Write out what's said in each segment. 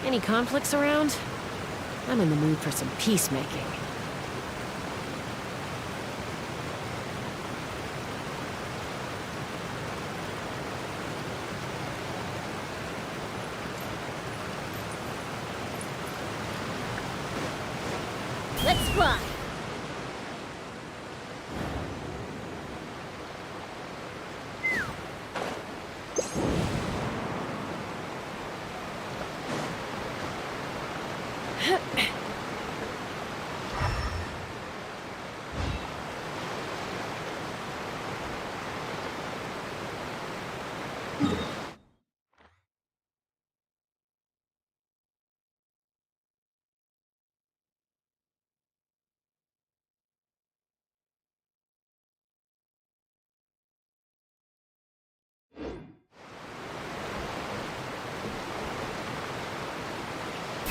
Any conflicts around? I'm in the mood for some peacemaking. Let's fly!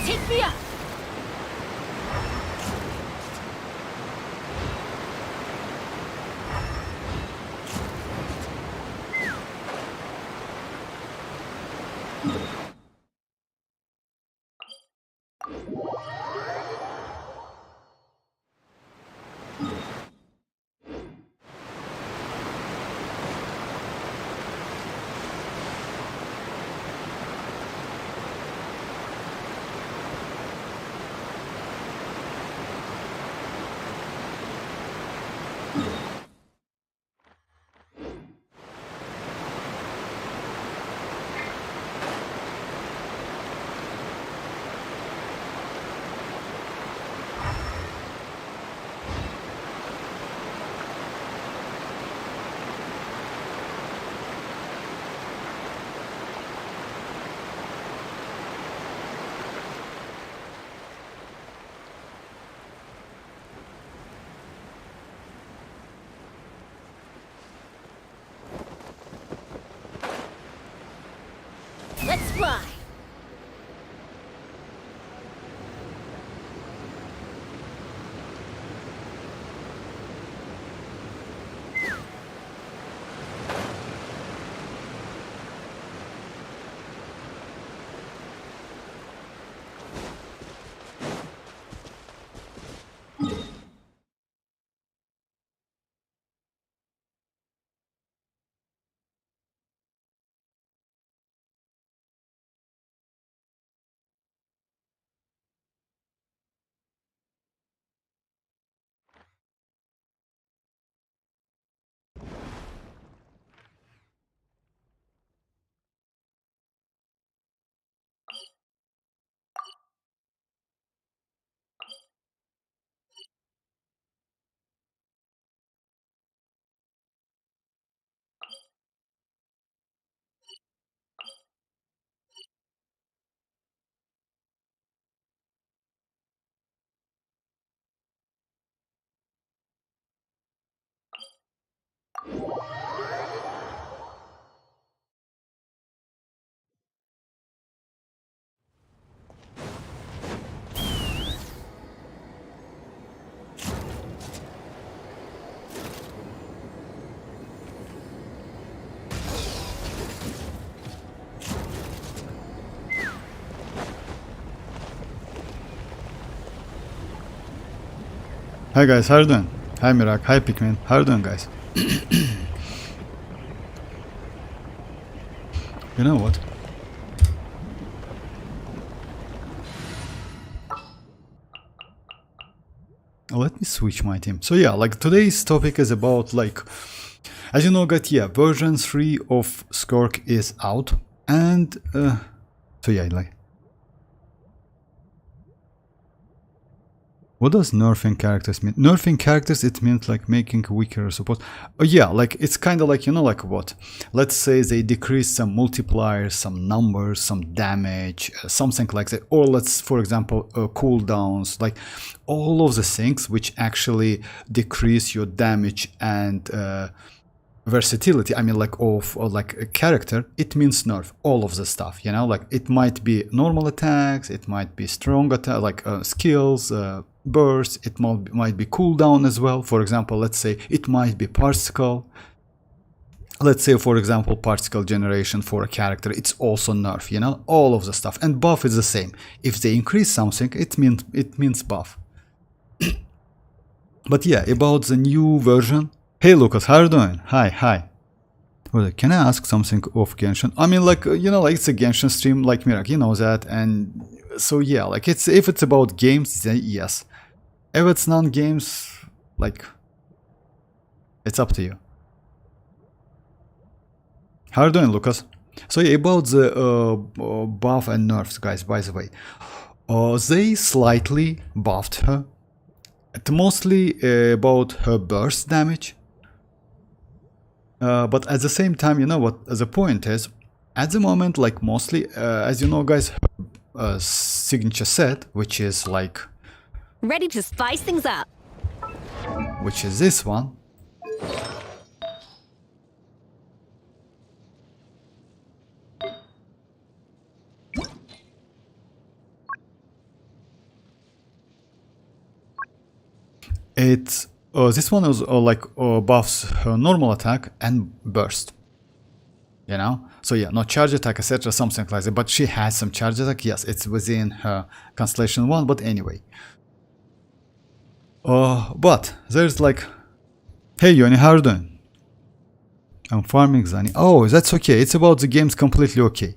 Take me up! Let's fly! Hi guys, how you doing? Hi Mirak, hi Pikmin, how you doing guys? You know what? Let me switch my team. So yeah, like today's topic is about like, as you know guys, yeah, version 3 of Skirk is out, and so yeah, like, what does nerfing characters mean? Nerfing characters, it means like making weaker support. Oh yeah, like it's kind of like, you know, like what? Let's say they decrease some multipliers, some numbers, some damage, something like that. Or let's, for example, cooldowns, like all of the things which actually decrease your damage and versatility, I mean, like of or like a character, it means nerf all of the stuff, you know, like it might be normal attacks, it might be strong attack, like skills, bursts, it might be cooldown as well. For example, let's say it might be particle. let's say for example particle generation for a character, it's also nerf, you know, all of the stuff. And buff is the same. If they increase something, it means buff. But yeah, about the new version. Hey Lucas, how are you doing? Hi. Well, can I ask something of Genshin? I mean, like, you know, like it's a Genshin stream, like Mirak, you know that. And so yeah, like if it's about games, then yes. If it's non-games, like, it's up to you. How are you doing, Lucas? So yeah, about the buff and nerfs, guys, by the way. They slightly buffed her. Mostly about her burst damage. But at the same time, you know what the point is? At the moment, like mostly, as you know, guys, her signature set, which is like... Ready to spice things up. Which is this one. It's this one is like buffs her normal attack and burst, you know. So yeah, no charge attack, etc., something like that. But she has some charge attack. Yes, it's within her Constellation 1. But anyway, but there's like, hey Yoni, how are you doing? I'm farming Zani. Oh, that's okay. It's about the game's completely okay.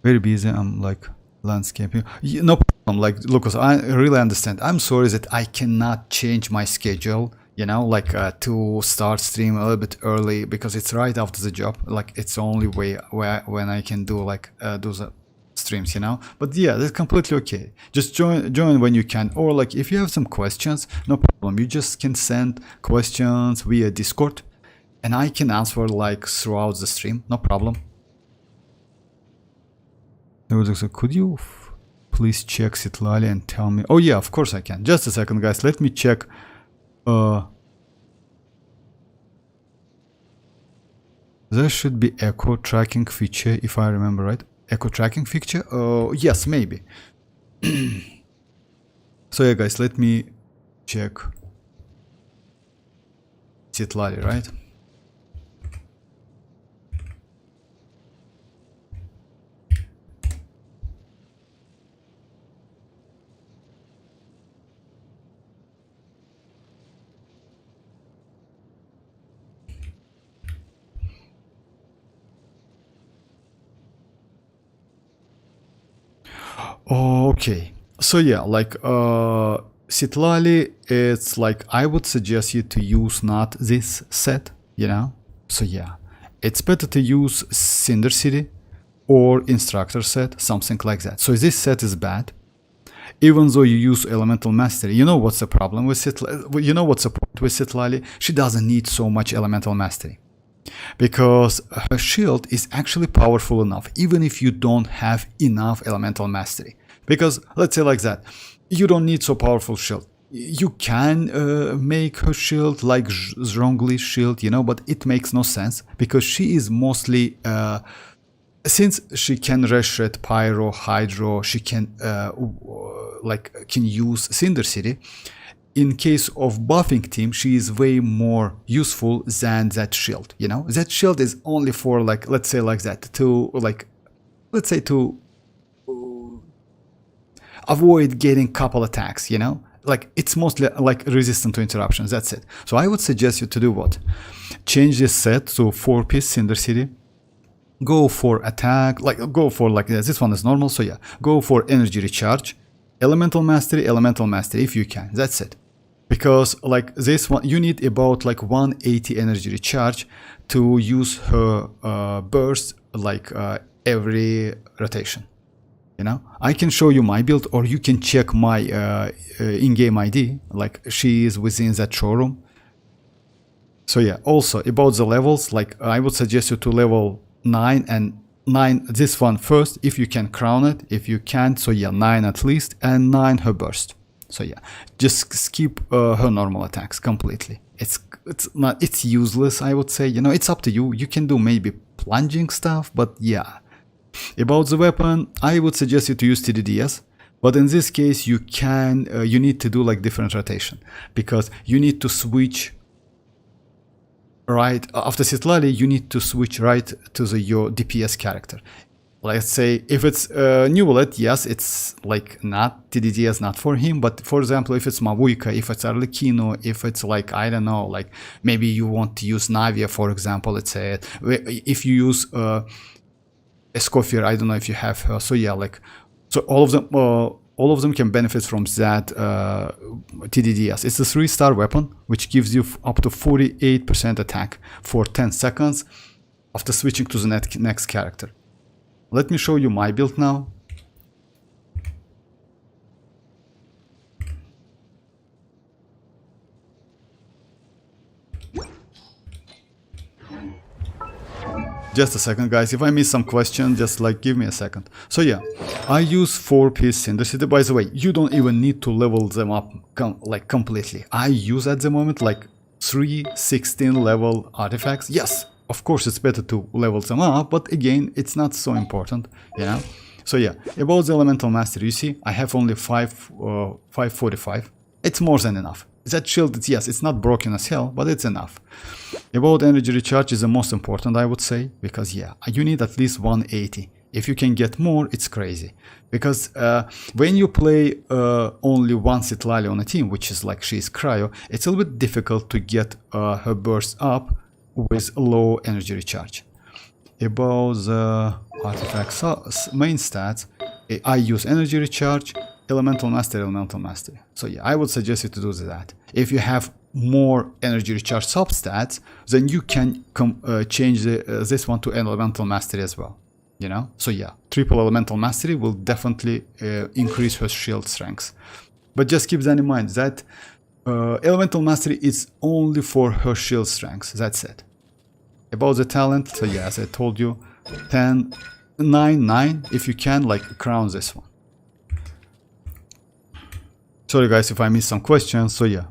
Very busy. I'm like landscaping. No problem. Like Lucas, I really understand. I'm sorry that I cannot change my schedule, you know, like to start stream a little bit early because it's right after the job. Like it's the only way when I can do like do the streams, you know. But yeah, that's completely okay. Just join when you can, or like if you have some questions, no problem. You just can send questions via Discord, and I can answer like throughout the stream. No problem. Could you please check Citlali and tell me? Oh yeah, of course I can. Just a second, guys. Let me check. There should be echo tracking feature, if I remember right. Echo tracking feature? Yes, maybe. So yeah, guys, let me check Citlali, right? Okay, so yeah, like Citlali, it's like I would suggest you to use not this set, you know. So yeah, it's better to use Cinder City or Instructor set, something like that. So this set is bad, even though you use Elemental Mastery. You know what's the problem with Citlali? You know what's the point with Citlali? She doesn't need so much Elemental Mastery, because her shield is actually powerful enough, even if you don't have enough Elemental Mastery. Because let's say like that, you don't need so powerful shield. You can make her shield like Zhongli's shield, you know, but it makes no sense because she is mostly since she can reshred Pyro, Hydro, she can can use Cinder City. In case of buffing team, she is way more useful than that shield, you know. That shield is only for like, let's say like that, to like, let's say to avoid getting couple attacks, you know. Like it's mostly like resistant to interruptions, that's it. So I would suggest you to do what? Change this set to 4-piece Cinder City. Go for attack, like go for like this one is normal, so yeah. Go for energy recharge, Elemental Mastery if you can, that's it. Because like this one, you need about like 180 energy recharge to use her burst like every rotation. You know, I can show you my build, or you can check my in-game ID, like she is within that showroom. So yeah, also about the levels, like I would suggest you to level 9 and 9 this one first, if you can crown it. If you can't, so yeah, 9 at least, and 9 her burst. So yeah, just skip her normal attacks completely. It's useless, I would say. You know, it's up to you. You can do maybe plunging stuff, but yeah. About the weapon, I would suggest you to use TDDS, but in this case you can you need to do like different rotation, because you need to switch right after Citlali, you need to switch right to your DPS character. Let's say if it's Neuvillette, yes, it's like not TDD is not for him. But for example, if it's Mavuika, if it's Arlecchino, if it's like, I don't know, like maybe you want to use Navia, for example, let's say it. If you use Escoffier, I don't know if you have her. So yeah, like, so all of them can benefit from that TDDS. It's a 3-star weapon, which gives you up to 48% attack for 10 seconds after switching to the next character. Let me show you my build now. Just a second, guys. If I miss some question, just like give me a second. So yeah, I use 4-piece Cinder City. By the way, you don't even need to level them up like completely. I use at the moment like 3 16 level artifacts. Yes, of course it's better to level them up, but again, it's not so important, you know. So yeah, about the elemental mastery, you see, I have only 545. It's more than enough. That shield, yes, it's not broken as hell, but it's enough. About energy recharge is the most important, I would say, because yeah, you need at least 180. If you can get more, it's crazy. Because when you play only one Citlali on a team, which is like she's cryo, it's a little bit difficult to get her burst up with low energy recharge. About the artifact main stats, I use energy recharge, elemental mastery. So yeah, I would suggest you to do that. If you have more energy recharge substats, then you can change this one to elemental mastery as well, you know. So yeah, triple elemental mastery will definitely increase her shield strength. But just keep that in mind that elemental mastery is only for her shield strength. That's it. About the talent, so yeah, as I told you, 10, 9, 9, if you can, like, crown this one. Sorry guys if I missed some questions, so yeah.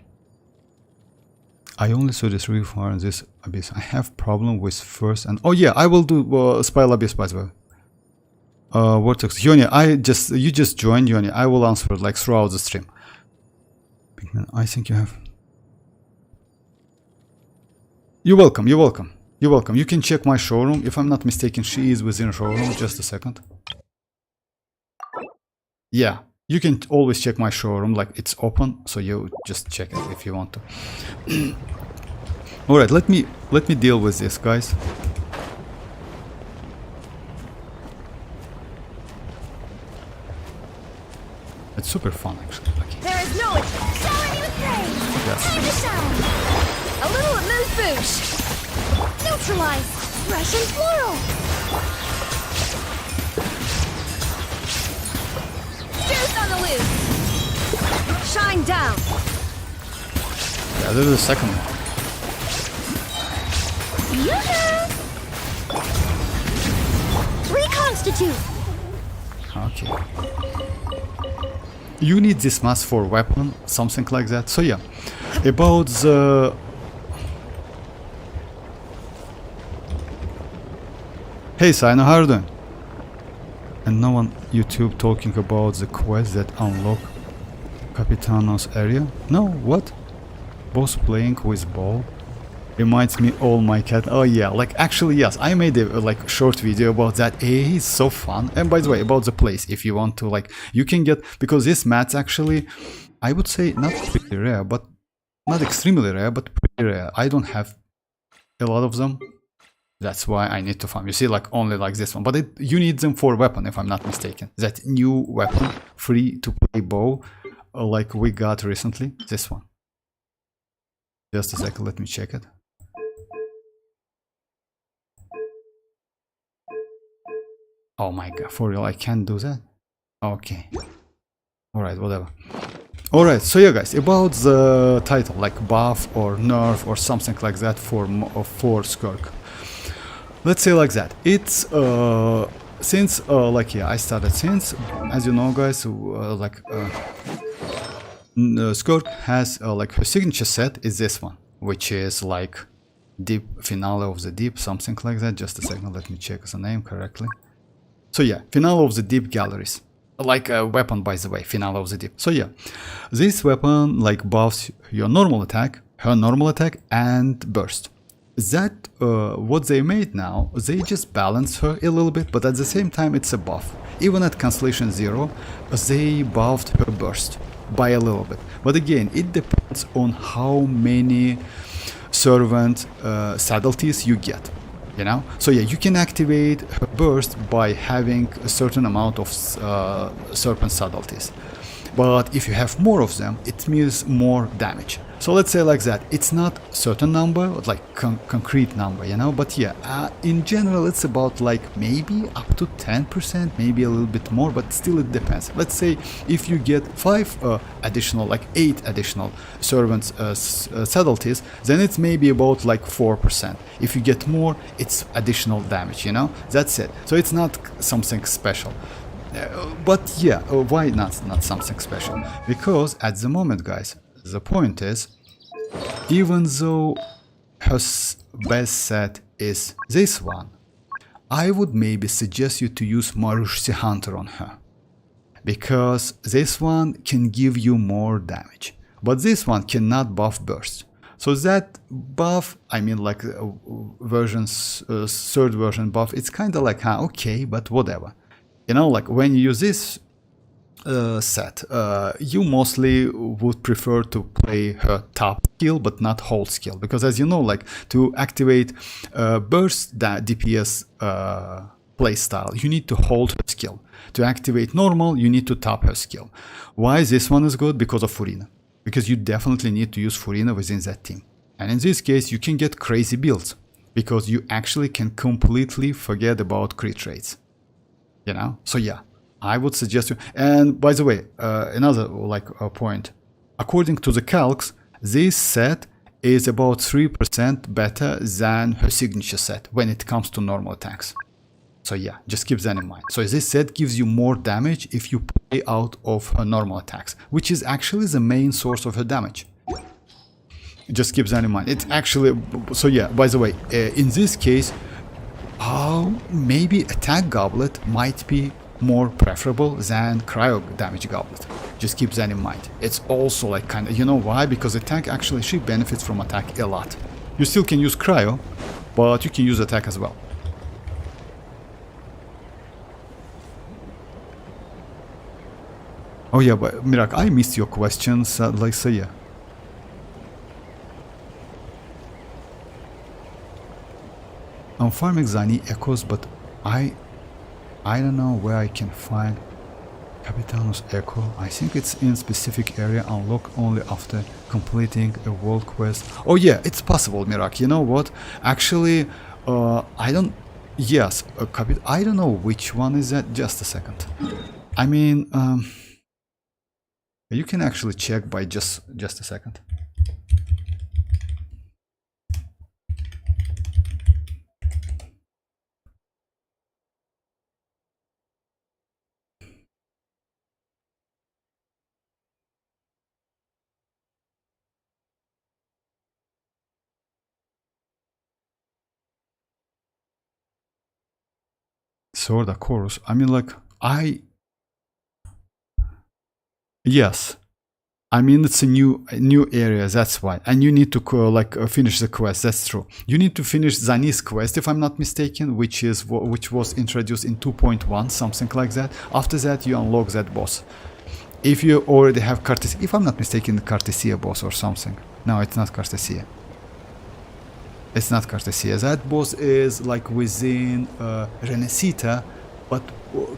I only saw this really far in this abyss. I have problem with first and... Oh yeah, I will do Spiral Abyss, by the way. Vortex. Yoni, you just joined, Yoni. I will answer like throughout the stream. I think you have... You're welcome, you're welcome. You're welcome. You can check my showroom. If I'm not mistaken, she is within showroom. Just a second. Yeah, you can always check my showroom. Like, it's open, so you just check it if you want to. All right, let me deal with this, guys. It's super fun, actually. Okay. There is no showing you praise. Yes. Time to shine. A little amuse bouche. Neutralize. Russian floral. Juice on the loose. Shine down. Yeah, this is the second one. Reconstitute. Okay. You need this mask for weapon, something like that. So yeah, about the... Hey Sino, how are you doing? And no one YouTube talking about the quest that unlock Capitano's area? No, what? Boss playing with ball? Reminds me all my cat. Oh yeah, like actually yes, I made a like short video about that. It's so fun. And by the way, about the place, if you want to, like, you can get, because this mat's actually, I would say not pretty rare, but not extremely rare, but pretty rare. I don't have a lot of them. That's why I need to farm. You see, like only like this one, but you need them for weapon, if I'm not mistaken. That new weapon, free to play bow, like we got recently. This one. Just a second, let me check it. Oh my god, for real, I can't do that? Okay. Alright, whatever. Alright, so yeah guys, about the title, like buff or nerf or something like that for Skirk. Let's say like that. It's, since, like, yeah, I started since, as you know guys, Skirk has, like, her signature set is this one, which is like Deep, Finale of the Deep, something like that. Just a second, let me check the name correctly. So yeah, Finale of the Deep Galleries. Like a weapon, by the way, Finale of the Deep. So yeah, this weapon like buffs your normal attack, her normal attack, and burst. that what they made now, they just balance her a little bit, but at the same time it's a buff. Even at Constellation 0, they buffed her burst by a little bit. But again, it depends on how many servant subtleties you get. You know, so yeah, you can activate her burst by having a certain amount of serpent subtleties, but if you have more of them, it means more damage. So let's say like that, it's not certain number, like concrete number, you know, but yeah, in general it's about like maybe up to 10%, maybe a little bit more, but still it depends. Let's say if you get 5 additional, like 8 additional servants subtleties, then it's maybe about like 4%. If you get more, it's additional damage, you know, that's it. So it's not something special. But yeah, why not something special? Because at the moment, guys, the point is, even though her best set is this one, I would maybe suggest you to use Marushsi Hunter on her, because this one can give you more damage, but this one cannot buff burst. So that buff, I mean like versions, third version buff, it's kind of like, okay, but whatever. You know, like when you use this set, you mostly would prefer to play her top skill but not hold skill, because as you know, like to activate burst DPS playstyle, you need to hold her skill. To activate normal, you need to top her skill. Why this one is good? Because of Furina. Because you definitely need to use Furina within that team. And in this case, you can get crazy builds, because you actually can completely forget about crit rates. You know? So yeah, I would suggest you. And by the way, another like point. According to the calcs, this set is about 3% better than her signature set when it comes to normal attacks. So yeah, just keep that in mind. So this set gives you more damage if you play out of her normal attacks, which is actually the main source of her damage. Just keep that in mind. It's actually, so yeah, by the way, in this case, maybe attack goblet might be more preferable than cryo damage goblet. Just keep that in mind. It's also like kind of, you know why? Because attack actually, she benefits from attack a lot. You still can use cryo, but you can use attack as well. Oh yeah, but Mirak, I missed your questions, like so yeah. I'm farming Zani echoes, but I don't know where I can find Capitano's echo. I think it's in specific area, unlock only after completing a world quest. Oh yeah, it's possible, Mirak. You know what? Actually, I don't. Yes, I don't know which one is that. Just a second. I mean, you can actually check by just a second. Sword of course. I mean, like yes. I mean, it's a new area, that's why. And you need to finish the quest, that's true. You need to finish Zani's quest, if I'm not mistaken, which was introduced in 2.1, something like that. After that, you unlock that boss. If you already have Cartesia, if I'm not mistaken, the Cartesia boss or something. No, it's not Cartesia. It's not Cartesia. That boss is like within Renesita, but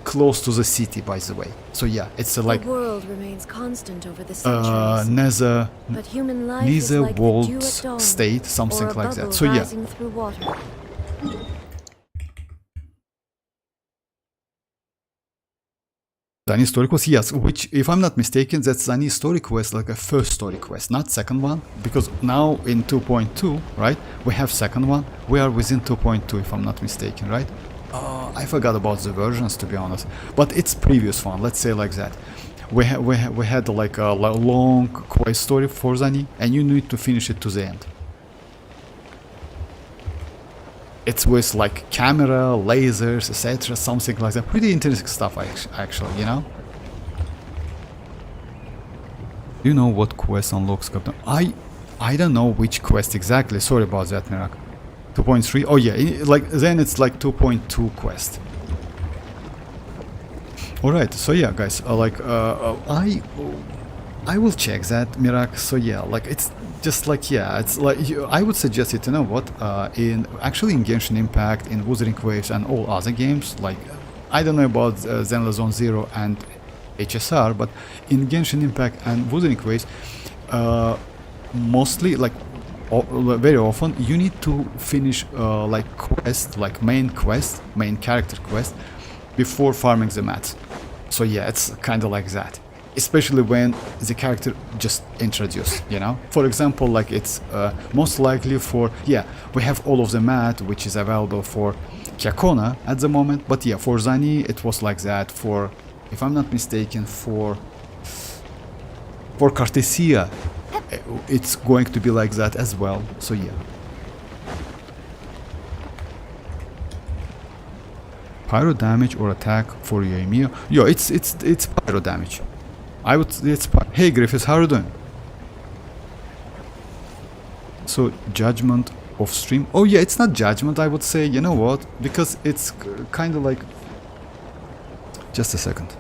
close to the city, by the way. So yeah, it's like the world remains constant over the centuries. But human life is like the dew at dawn, state, something or a like that. bubble So yeah. rising through water. Zani story quest, yes, which, if I'm not mistaken, that's Zani story quest, like a first story quest, not second one, because now in 2.2, right, we have second one, we are within 2.2, if I'm not mistaken, right? I forgot about the versions, to be honest, but it's previous one, let's say like that. We had like a long quest story for Zani, and you need to finish it to the end. It's with like camera, lasers, etc., something like that. Pretty interesting stuff, actually, you know? Do you know what quest unlocks Captain? I don't know which quest exactly. Sorry about that, Mirak. 2.3. Oh yeah, like then it's like 2.2 quest. All right, so yeah, guys, I will check that Mirak. So yeah, like it's just like, yeah, it's like I would suggest it. You know what? In Genshin Impact, in Wuthering Waves, and all other games, like I don't know about Zenless Zone Zero and HSR, but in Genshin Impact and Wuthering Waves, mostly like very often you need to finish like quest, like main character quest, before farming the mats. So yeah, it's kind of like that. Especially when the character just introduced, you know. For example, like it's most likely for, yeah, we have all of the mat which is available for Kiakona at the moment, but yeah, for Zani it was like that. For, if I'm not mistaken, for Cartesia it's going to be like that as well. So yeah. Pyro damage or attack for Yoimiya. Yo, it's pyro damage. I would, hey Griffiths, how are you doing? So judgment of stream. Oh yeah, it's not judgment, I would say. You know what? Because it's kind of like, just a second.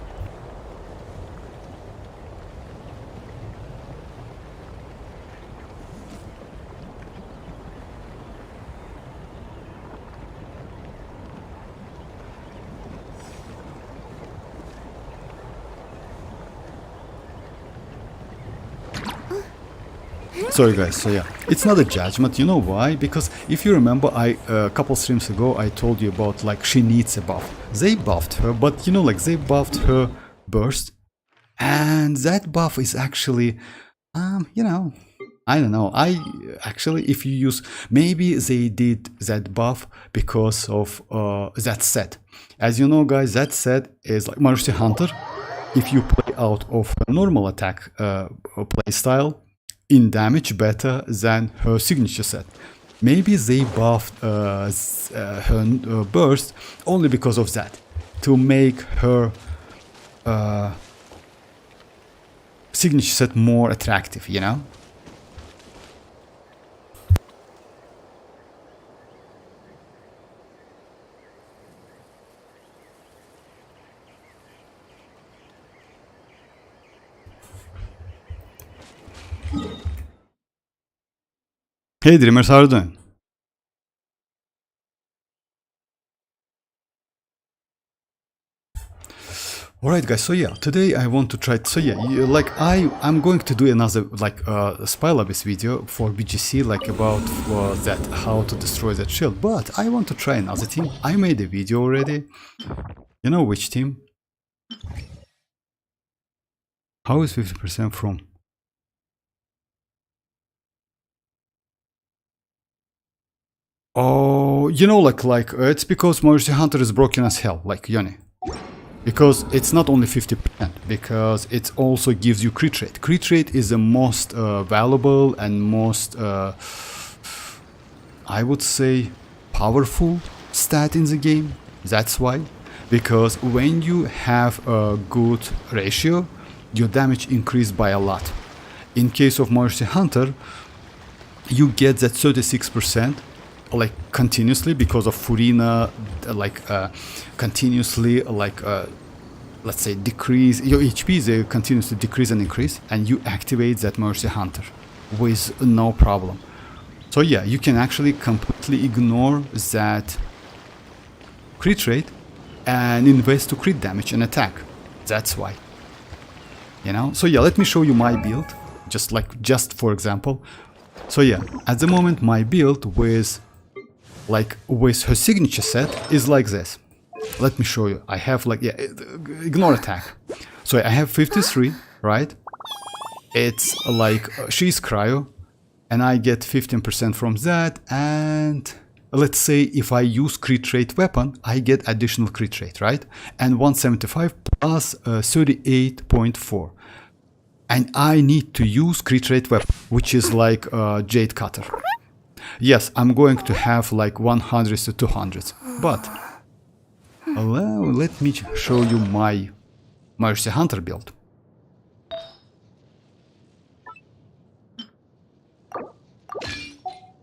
Sorry guys, so yeah, it's not a judgment, you know why? Because if you remember, a couple streams ago I told you about like she needs a buff. They buffed her, but you know, like they buffed her burst, and that buff is actually, you know, I don't know, actually, if you use, maybe they did that buff because of that set. As you know guys, that set is like Mercy Hunter. If you play out of her normal attack playstyle, in damage better than her signature set. Maybe they buffed her burst only because of that, to make her signature set more attractive, you know? Hey Dreamers, how are you doing? Alright guys, so yeah, today I want to try, so yeah, like I'm going to do another like Spy Abyss video for BGC, like about that, how to destroy that shield, but I want to try another team. I made a video already. You know which team? How is 50% from? Oh, you know, like it's because Mercy Hunter is broken as hell, like Yoni. Because it's not only 50%, because it also gives you crit rate. Crit rate is the most valuable and most, I would say, powerful stat in the game. That's why. Because when you have a good ratio, your damage increased by a lot. In case of Mercy Hunter, you get that 36%. Like continuously, because of Furina, like continuously, like let's say decrease your HP, they continuously decrease and increase, and you activate that Mercy Hunter with no problem. So yeah, you can actually completely ignore that crit rate and invest to crit damage and attack. That's why, you know. So yeah, let me show you my build, just for example. So yeah, at the moment my build with her signature set is like this. Let me show you. I have like, yeah, ignore attack. So I have 53, right? It's like she's cryo, and I get 15% from that, and let's say if I use crit rate weapon, I get additional crit rate, right? And 175 plus 38.4. And I need to use crit rate weapon, which is like Jade Cutter. Yes, I'm going to have like 100s to 200s, but let me show you my Mercy Hunter build.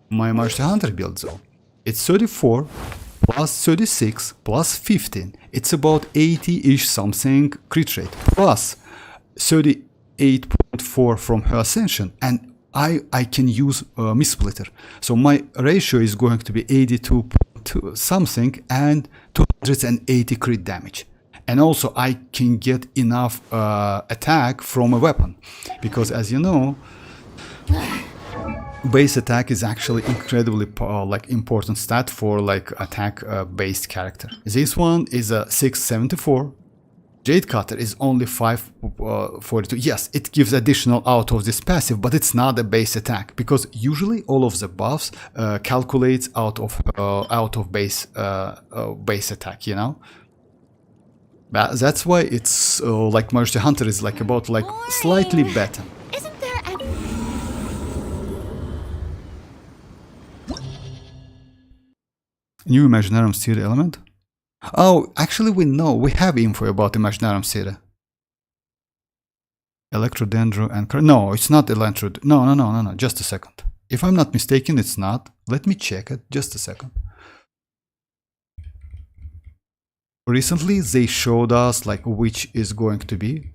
My Mercy Hunter build though, It's 34 plus 36 plus 15. It's about 80-ish something crit rate plus 38.4 from her ascension, and I can use Missplitter. So my ratio is going to be 82 something and 280 crit damage. And also I can get enough attack from a weapon, because as you know, base attack is actually incredibly like important stat for like attack based character. This one is a 674. Jade Cutter is only 542. Yes, it gives additional out of this passive, but it's not a base attack, because usually all of the buffs calculates out of base attack, you know. But that's why it's like Mercy Hunter is like about like slightly better. Isn't there any... New Imaginarium Theory element? Oh, actually we know, we have info about Imaginarium Theory. Electrodendro and... No, it's not Electro... No, just a second. If I'm not mistaken, it's not. Let me check it, just a second. Recently, they showed us like which is going to be.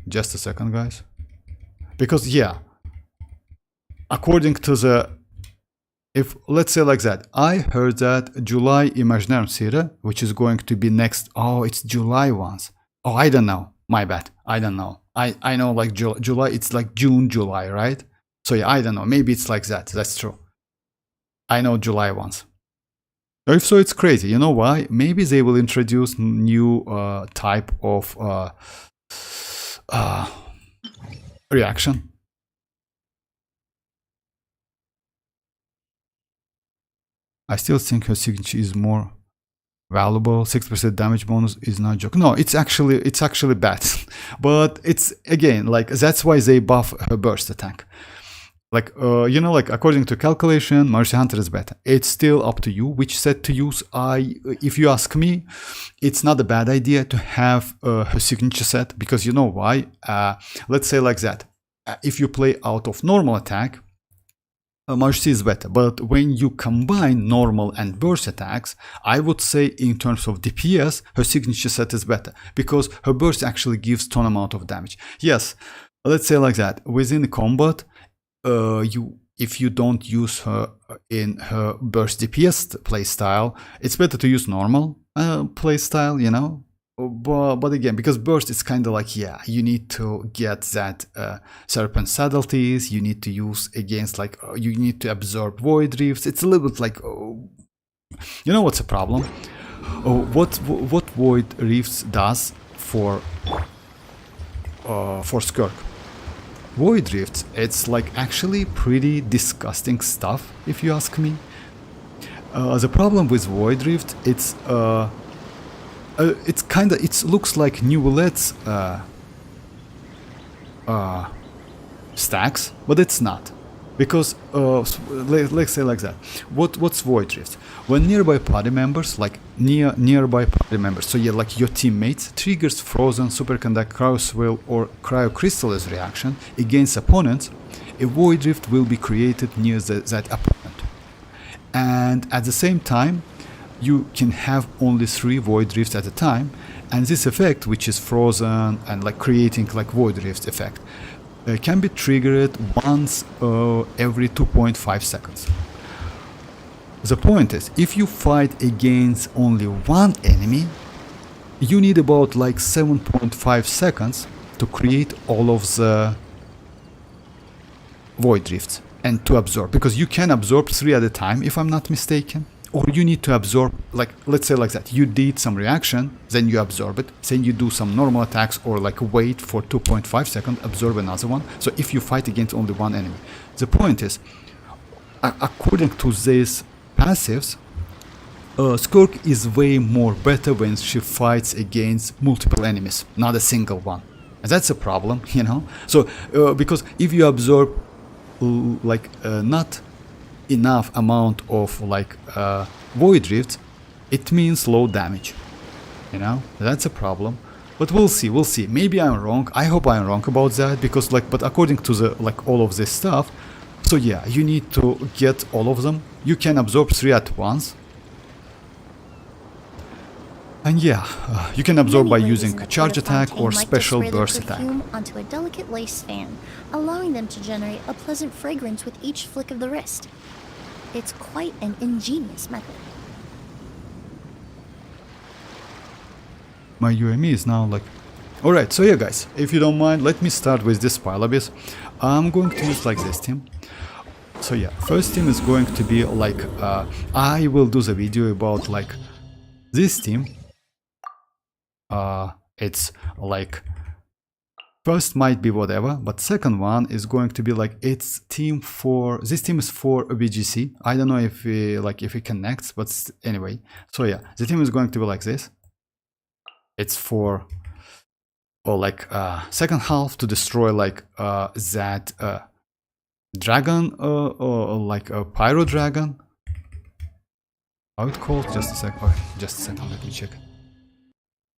Just a second, guys. Because, yeah, according to the... If, let's say like that, I heard that July Imaginarium Theater, which is going to be next... Oh, it's July ones. Oh, I don't know. My bad. I don't know. I know like July, it's like June, July, right? So yeah, I don't know. Maybe it's like that. That's true. I know July ones. If so, it's crazy. You know why? Maybe they will introduce new type of reaction. I still think her signature is more valuable. 6% damage bonus is not a joke. No, it's actually bad. But it's again like that's why they buff her burst attack. Like, you know, like according to calculation, Mercy Hunter is better. It's still up to you which set to use. If you ask me, it's not a bad idea to have her signature set, because you know why? Let's say like that. If you play out of normal attack, Mercy is better. But when you combine normal and burst attacks, I would say in terms of DPS, her signature set is better, because her burst actually gives ton amount of damage. Yes, let's say like that. Within combat, if you don't use her in her burst DPS playstyle, it's better to use normal playstyle, you know. But again, because burst is kind of like, yeah, you need to get that serpent subtleties, you need to use against like, you need to absorb void rifts. It's a little bit like, you know what's the problem? What void rifts does for Skirk? Void rifts, it's like actually pretty disgusting stuff, if you ask me. The problem with void rift, it looks like Neuvillette's stacks, but it's not, because let's say like that. What's void rift? When nearby party members, like nearby party members, so yeah, like your teammates, triggers frozen superconduct cryoswell or cryocrystallis reaction against opponents, a void rift will be created near that opponent, and at the same time you can have only 3 void rifts at a time, and this effect, which is frozen and like creating like void rift effect, can be triggered once every 2.5 seconds. The point is, if you fight against only one enemy, you need about like 7.5 seconds to create all of the void rifts and to absorb, because you can absorb 3 at a time, if I'm not mistaken. Or you need to absorb, like, let's say like that, you did some reaction, then you absorb it, then you do some normal attacks, or like wait for 2.5 seconds, absorb another one. So if you fight against only one enemy. The point is, according to these passives, Skirk is way more better when she fights against multiple enemies, not a single one. And that's a problem, you know? So, because if you absorb, like, not enough amount of like void rift, it means low damage, you know. That's a problem, but we'll see. Maybe I'm wrong. I hope I'm wrong about that, because like, but according to the like all of this stuff, So yeah, you need to get all of them. You can absorb 3 at once. And yeah, you can absorb by Many ladies using in the charge attack Portafontaine or like to special spray their burst attack. perfume onto a delicate lace fan, allowing them to generate a pleasant fragrance with each flick of the wrist. It's quite an ingenious method. My UME is now like... Alright, so yeah guys, if you don't mind, let me start with this pile abyss. I'm going to use like this team. So yeah, first team is going to be like... I will do the video about like this team. It's like... First might be whatever, but second one is going to be like it's team for... This team is for a BGC. I don't know if it connects, but anyway. So yeah, the team is going to be like this. It's for... or like second half to destroy like that dragon or like a pyro dragon. How it called? Just a sec. Okay, just a second. Let me check.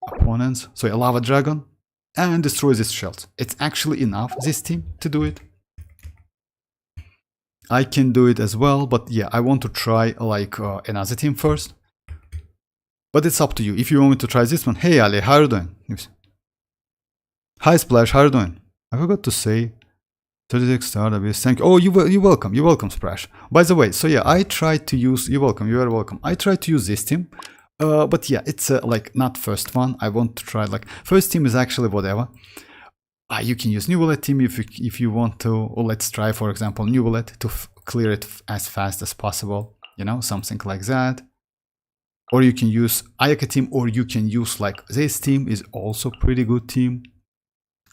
Opponents. So a lava dragon and destroy these shells. It's actually enough this team to do it. I can do it as well, but yeah, I want to try like another team first. But it's up to you. If you want me to try this one, hey Ali, how are you doing? Hi Splash, how are you doing? I forgot to say 36 star abyss. Thank you. Oh, you're welcome Splash. By the way, so yeah, I tried to use... You're welcome, you are welcome. I tried to use this team. But yeah, it's like not first one. I want to try like... First team is actually whatever. You can use Neuvillette team if you want to. Or let's try, for example, Neuvillette to clear it as fast as possible. You know, something like that. Or you can use Ayaka team, or you can use like this team is also pretty good team.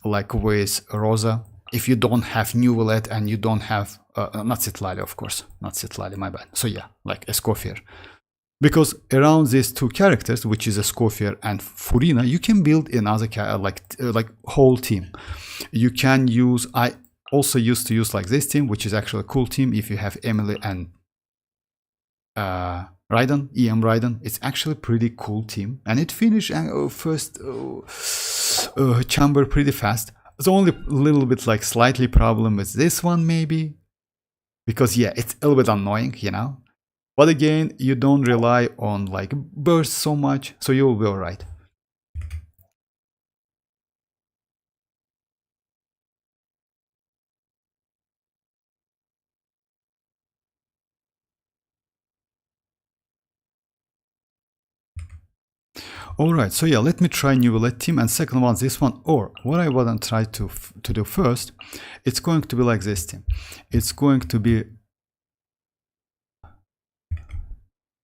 Like with Rosa, if you don't have Neuvillette and you don't have not Citlali, of course, not Citlali, my bad. So yeah, like Escoffier, because around these two characters, which is Escoffier and Furina, you can build another like whole team. You can use... I also used to use like this team, which is actually a cool team. If you have Emily and Raiden, Raiden, it's actually pretty cool team, and it finished first chamber pretty fast. The only little bit like slightly problem with this one maybe, because yeah, it's a little bit annoying, you know. But again, you don't rely on like burst so much, so you will be alright. Alright, so yeah, let me try Neuvillette team, and second one, this one, or what I want to try to do first, it's going to be like this team. It's going to be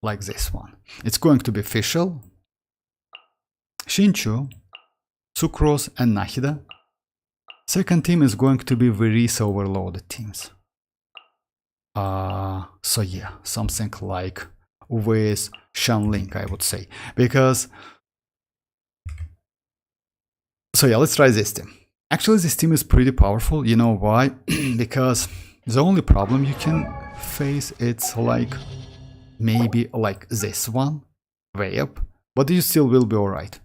like this one. It's going to be Fischl, Shinchu, Sucrose, and Nahida. Second team is going to be Verisa overloaded teams. So yeah, something like with Xilonen, I would say, because... So yeah, let's try this team. Actually, this team is pretty powerful. You know why? Because the only problem you can face, it's like maybe like this one, way up, but you still will be alright.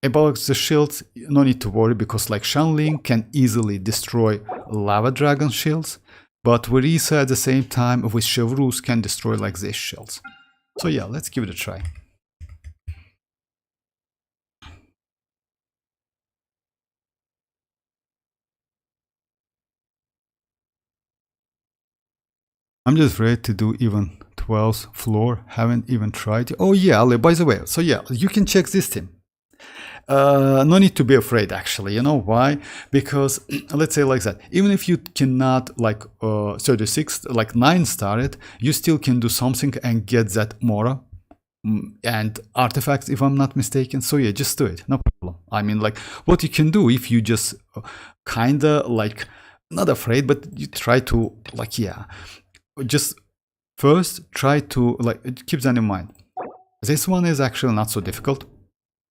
About the shields, no need to worry, because like Xilonen can easily destroy lava dragon shields, but Verisa at the same time with Chevrus can destroy like these shields. So yeah, let's give it a try. I'm just ready to do even 12th floor, haven't even tried it. Oh yeah, Ali, by the way, so yeah, you can check this team. No need to be afraid actually, you know why? Because let's say like that, even if you cannot like 36, like 9 star it, you still can do something and get that Mora and artifacts if I'm not mistaken. So yeah, just do it, no problem. I mean, like what you can do if you just kinda like not afraid, but you try to like, yeah, just first try to like keep that in mind. This one is actually not so difficult.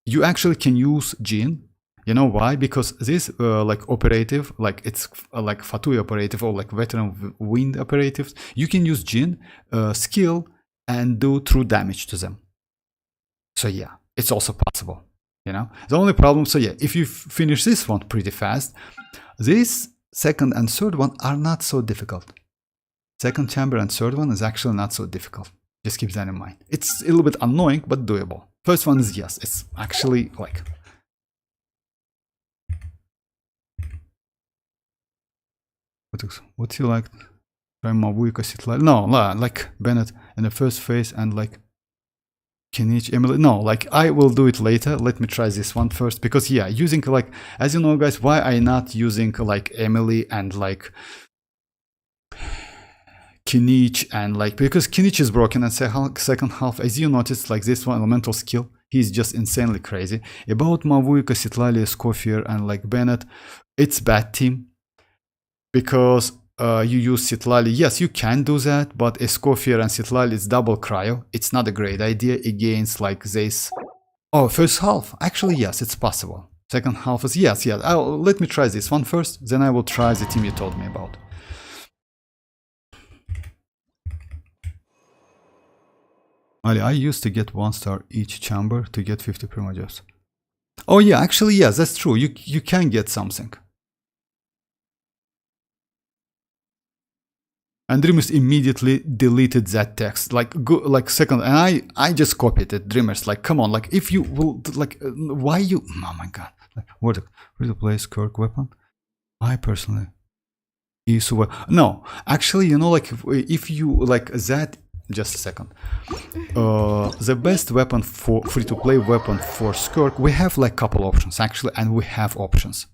You actually can use Jin. You know why? Because this like operative, like it's like Fatui operative or like veteran wind operatives, you can use Jin skill and do true damage to them. So yeah, it's also possible, you know. The only problem, so yeah, if you finish this one pretty fast, this second and third one are not so difficult. Second chamber and third one is actually not so difficult. Just keep that in mind. It's a little bit annoying, but doable. First one is yes, it's actually like... What you like? Try Mavuika, Citlali? No, like Bennett in the first phase and like kinich, Emily. No, like I will do it later. Let me try this one first because yeah, using like, as you know guys, why I not using like Emily and like kinich and like, because kinich is broken and second half, as you noticed, like this one elemental skill, he's just insanely crazy. About Mavuika, Citlali, Escoffier and like Bennett, it's bad team because you use Citlali. Yes, you can do that, but Escoffier and Citlali is double cryo. It's not a great idea against like this. Oh, first half. Actually, yes, it's possible. Second half is yes. Let me try this one first, then I will try the team you told me about. Ali, I used to get 1 star each chamber to get 50 primogems. Oh yeah, actually yes, that's true. You can get something. And Dreamers immediately deleted that text, like second, and I just copied it. Dreamers, like, come on, like, if you will, like, why you? Oh my god, like, what? Free to play Skirk weapon? I personally, no, actually, you know, like, if you like that, just a second. The best weapon for free to play weapon for Skirk, we have like couple options actually, and we have options.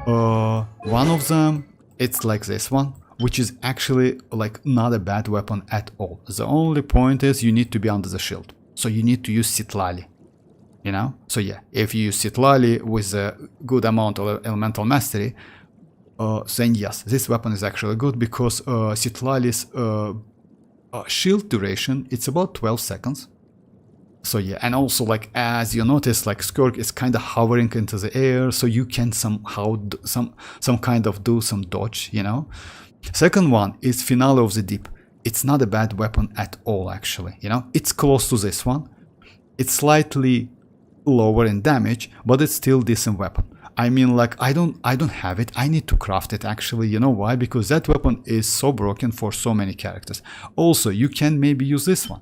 One of them, it's like this one, which is actually like not a bad weapon at all. The only point is you need to be under the shield. So you need to use Citlali, you know? So yeah, if you use Citlali with a good amount of elemental mastery, then yes, this weapon is actually good because Citlali's shield duration, it's about 12 seconds. So yeah, and also like as you notice, like Skirk is kind of hovering into the air, so you can somehow some kind of do some dodge, you know? Second one is Finale of the Deep. It's not a bad weapon at all, actually, you know? It's close to this one. It's slightly lower in damage, but it's still decent weapon. I mean, like, I don't have it. I need to craft it, actually. You know why? Because that weapon is so broken for so many characters. Also, you can maybe use this one,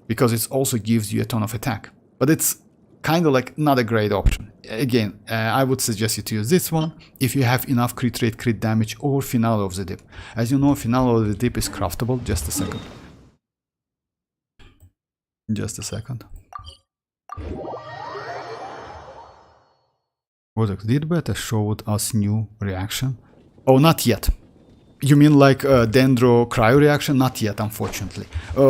because it also gives you a ton of attack. But it's kind of like not a great option. Again, I would suggest you to use this one if you have enough crit rate, crit damage, or Finale of the Deep. As you know, Finale of the Deep is craftable. Just a second. Just a second. What did beta showed us new reaction? Oh, not yet. You mean like Dendro cryo reaction? Not yet, unfortunately.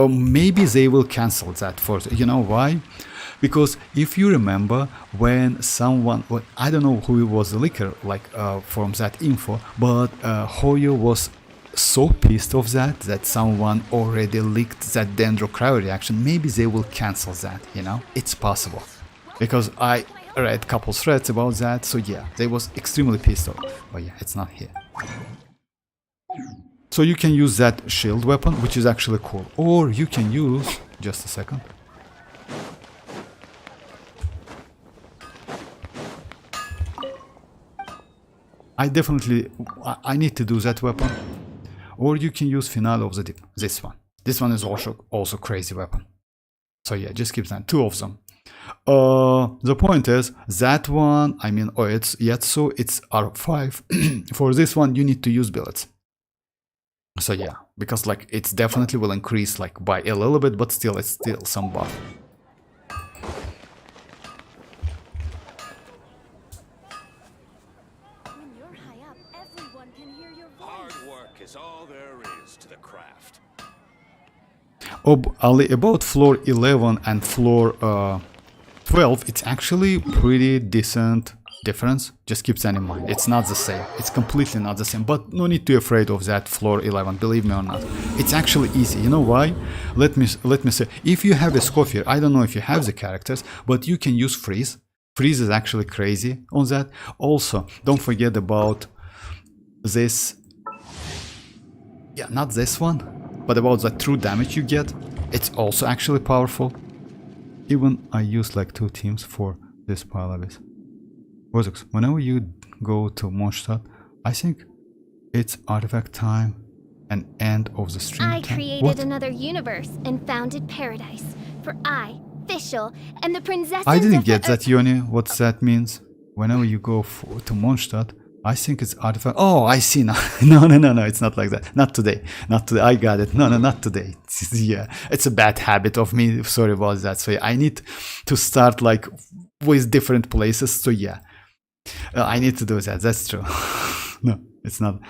Maybe they will cancel that for, you know why? Because if you remember when someone, well, I don't know who was the leaker, like from that info, but Hoyo was so pissed off that someone already leaked that Dendro cryo reaction. Maybe they will cancel that, you know? It's possible. Because I read a couple threads about that, so yeah, they was extremely pissed off. Oh yeah, it's not here. So you can use that shield weapon, which is actually cool. Or you can use, just a second. I need to do that weapon. Or you can use Finale of the Deep, this one. This one is also crazy weapon. So yeah, just keep that, 2 of them. The point is, that one, I mean, oh, it's Yetsu, it's R5. For this one, you need to use billets. So yeah, because like, it's definitely will increase like by a little bit, but still, it's still some buff. About floor 11 and floor 12, it's actually pretty decent difference. Just keep that in mind. It's not the same. It's completely not the same. But no need to be afraid of that floor 11. Believe me or not, it's actually easy. You know why? Let me say. If you have a Escoffier, I don't know if you have the characters, but you can use freeze. Freeze is actually crazy on that. Also, don't forget about this. Yeah, not this one. But about the true damage you get, it's also actually powerful. Even I use like 2 teams for this pile of it. Whenever you go to Mondstadt, I think it's artifact time and end of the stream I time. created What? another universe and founded paradise for I, Fischl, and the princesses I didn't of get the that, Yoni, what that means. Whenever you go to Mondstadt, I think it's artifact. Oh, I see now. No, it's not like that. Not today. Not today. I got it. No, not today. Yeah, it's a bad habit of me. Sorry about that. So yeah, I need to start like with different places. So yeah, I need to do that. That's true. No, it's not.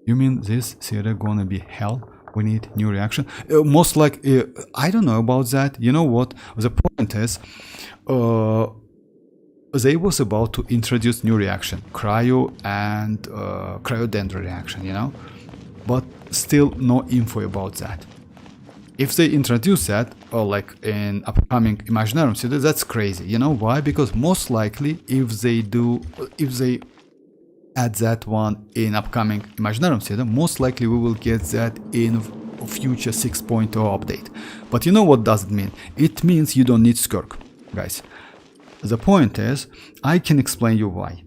You mean this theater gonna be hell? We need new reaction. Most like, I don't know about that. You know what? The point is, they was about to introduce new reaction, cryo and cryodendro reaction, you know, but still no info about that. If they introduce that, or like in upcoming Imaginarium Theater, that's crazy. You know why? Because most likely, if they add that one in upcoming Imaginarium Theater, most likely we will get that in future 6.0 update. But you know what does it mean? It means you don't need Skirk, guys. The point is, I can explain you why.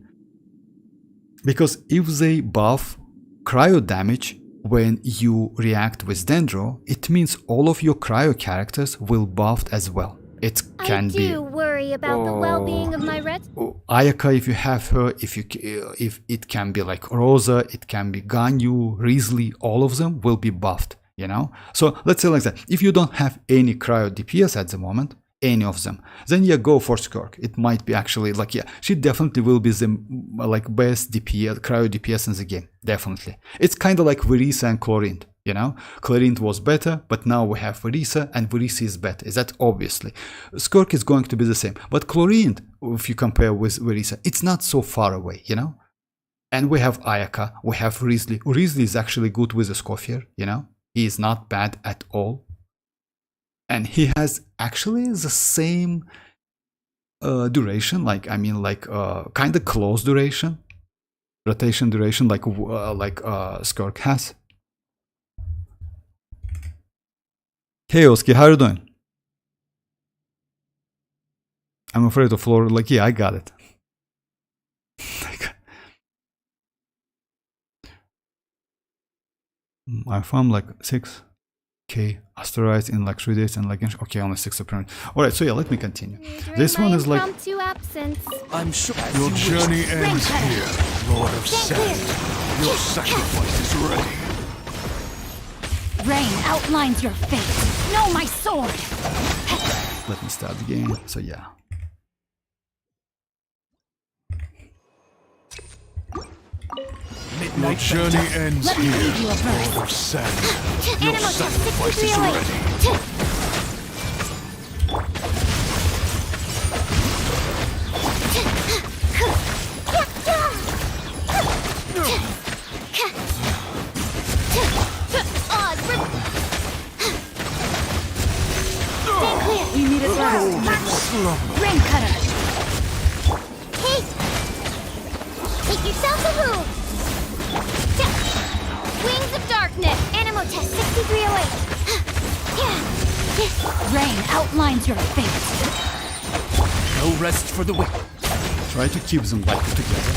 Because if they buff cryo damage when you react with Dendro, it means all of your cryo characters will buffed as well. It can I do worry about the well-being of my red. Ayaka, if you have her, if it can be like Rosa, it can be Ganyu, Risley, all of them will be buffed, you know? So let's say like that. If you don't have any cryo DPS at the moment, any of them, then yeah, go for Skirk. It might be actually like, yeah, she definitely will be the like best DPS, cryo DPS in the game, definitely. It's kind of like Verisa and Chlorinde, you know? Chlorinde was better, but now we have Verisa, and Verisa is better. Is that obviously? Skirk is going to be the same, but Chlorinde, if you compare with Verisa, it's not so far away, you know? And we have Ayaka, we have Risley. Risley is actually good with Escoffier, you know? He is not bad at all. And he has actually the same duration, like I mean, like kind of close duration, rotation duration, like Skirk has. Hey Oski, how are you doing? I'm afraid of floor. Like, yeah, I got it. I found like 6k asteroids in like 3 days and like Genshin. Okay, only 6 apparently. Alright, so yeah, let me continue. This one is like Absence. I'm sure your journey ends here, Lord of Sand. Your sacrifice is ready. Rain outlines your fate. Know my sword. let me start the game. So yeah. Your journey ends here, Lord of Sand. Your sacrifice is ready. You need a thrust. Rain cutter. Hey! Take yourself a move! Wings of Darkness! Animal Test 6308! Rain outlines your fate. No rest for the wicked. Try to keep them like together.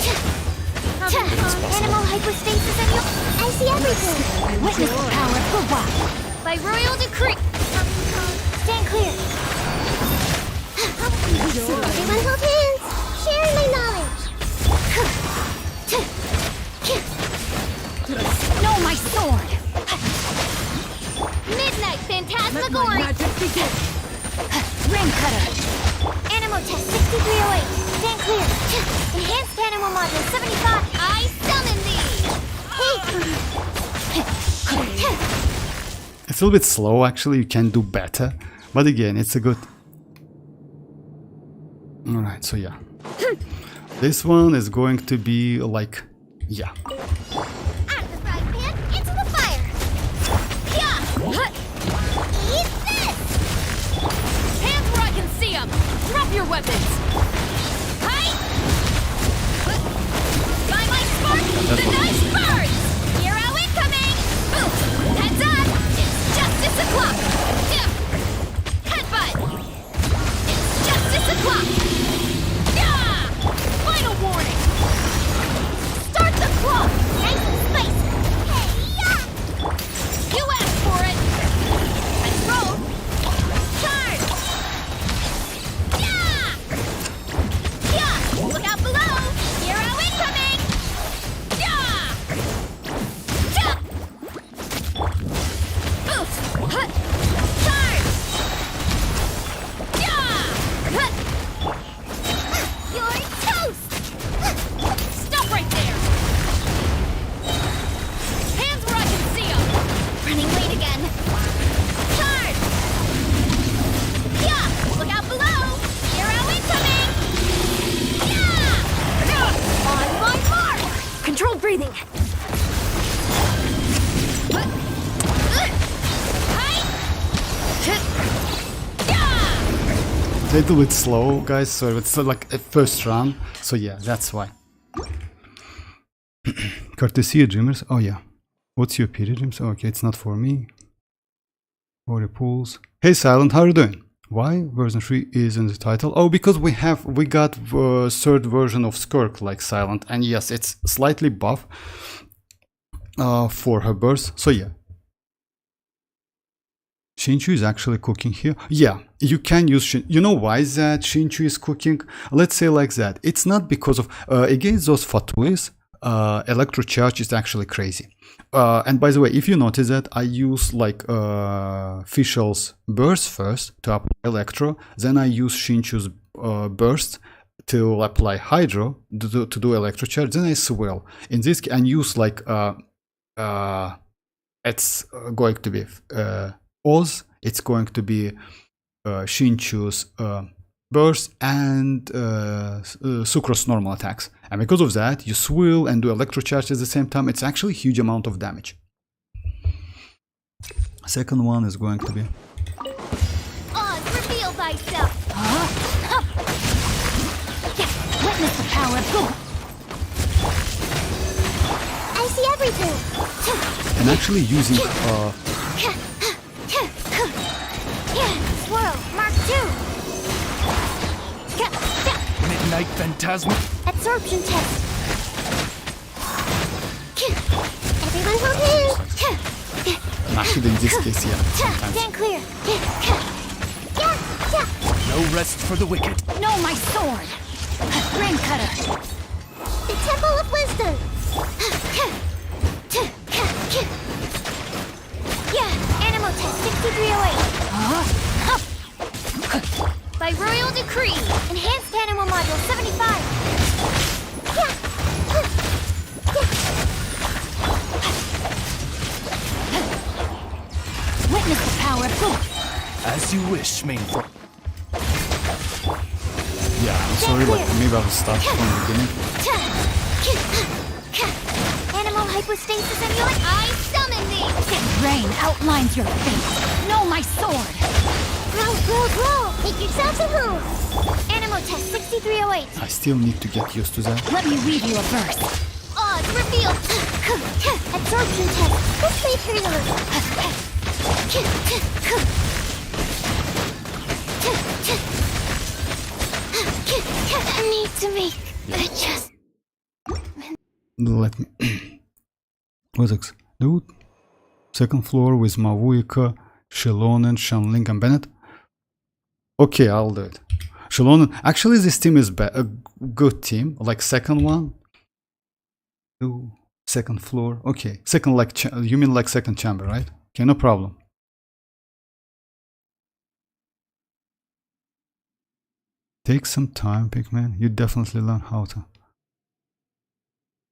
Animal hypostasis and you... I see everything! Witness the power of WuWa. By royal decree! Stand clear! Everyone hold hands! Share my knowledge! Know my sword. Midnight Phantasmagoria! Rain cutter. Animal Test 6308! Stand clear! Enhanced Animal Module 75! I summon thee! It's a little bit slow actually, you can do better. But again, it's a good... Alright, so yeah. This one is going to be like... Yeah. Out of the frying pan, into the fire! Eat this! Hands where I can see them! Drop your weapons! Hi! By my spark, the nice burns! Hero incoming! Heads up! It's justice o'clock! Headbutt! It's justice o'clock! Final warning! Start the clock! little bit slow, guys, so it's like a first run. So yeah, that's why. Courtesy dreamers. Oh yeah. What's your period dreams? Okay, it's not for me. Or pools. Hey Silent, how are you doing? Why version 3 is in the title? Oh, because we got third version of Skirk like Silent, and yes, it's slightly buff for her burst. So yeah. Shinchu is actually cooking here. Yeah, you can use Shin. You know why is that Shinchu is cooking? Let's say like that. It's not because of against those Fatuis, electro charge is actually crazy. And by the way, if you notice that I use like Fischl's burst first to apply electro, then I use Shinchu's burst to apply hydro to do electro charge, then I swirl in this and use like it's going to be Oz, it's going to be Shinchu's burst and Sucro's normal attacks, and because of that you swirl and do electro charge at the same time. It's actually a huge amount of damage. Second one is going to be Oz, reveal thyself. Witness the power of God. I see everything. and actually using Swirl, Mark 2. Midnight Phantasma. Absorption test. Everyone hold hands. actually in this case, yeah, sometimes. Stand clear. No rest for the wicked. No, my sword. Rain cutter. The Temple of Wisdom. Animal test 6308. By royal decree, enhanced animal module 75. Witness the power of God. As you wish, main. Yeah, I'm sorry, like maybe I'll start from the beginning. Animal hypostasis amulet, I summon thee. Rain outlines your face. No, my sword. Grow, grow, grow. Make yourselves at home. Animal test 6308. I still need to get used to that. Let me weave you a verse. Oz revealed. Absorption test. This way, Xilonen. I need to make just. Let me. What's this? Dude. Second floor with Mavuika, Xilonen, Shanling, and Bennett. Okay, I'll do it. Xilonen. Actually, this team is a good team. Like second one. Ooh, second floor. Okay, second like you mean like second chamber, right? Okay, no problem. Take some time, Pigman. You definitely learn how to.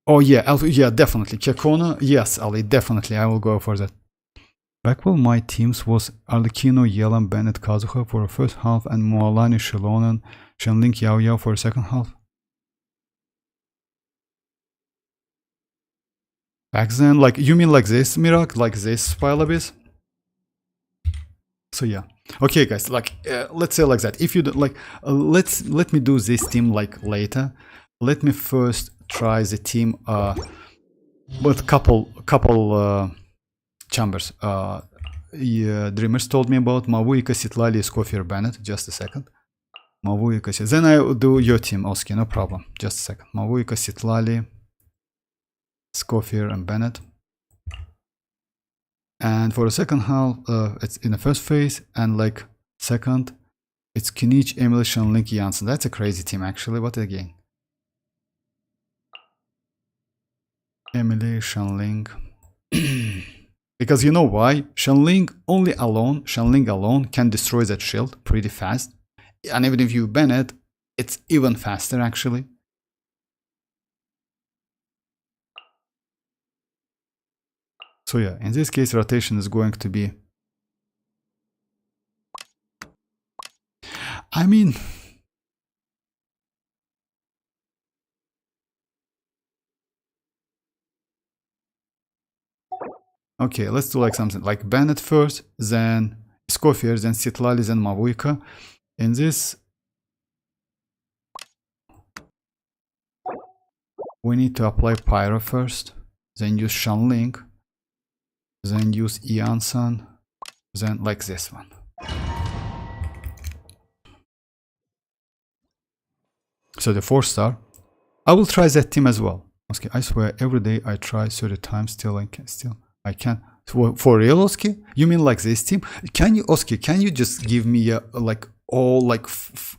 Oh yeah, yeah, definitely. Chacona, yes, Ali, definitely. I will go for that. Back when my teams was Arlecchino, Yelan, Bennett, Kazuha for the first half, and Mualani, Xilonen, Shenling, Yao Yao for the second half. Back then, like, you mean like this, Mirak? Like this Spile Abyss? So yeah. Okay, guys, like, let's say like that. If you don't, like, let me do this team like later. Let me first try the team with couple chambers. Yeah, Dreamers told me about Mavuika, Citlali, Escoffier, Bennett. Just a second. Mavuika, then I will do your team, Oski, no problem. Just a second. Mavuika, Citlali, Escoffier, and Bennett. And for the second half, it's in the first phase, and like second, it's kinich, Emily, Shanling, Iansan. That's a crazy team, actually. What again? Emily, Shanling. Because you know why? Shanling alone can destroy that shield pretty fast. And even if you ban it, it's even faster, actually. So yeah, in this case, rotation is going to be... I mean... Okay, let's do like something like Bennett first, then Escoffier, then Citlali, then Mavuika. In this we need to apply Pyro first, then use Xilonen, then use Iansan, then like this one. So the 4-star. I will try that team as well. Okay, I swear every day I try 30 times, still I can't. For real, Oski? You mean like this team? Can you, Oski, can you just give me like all like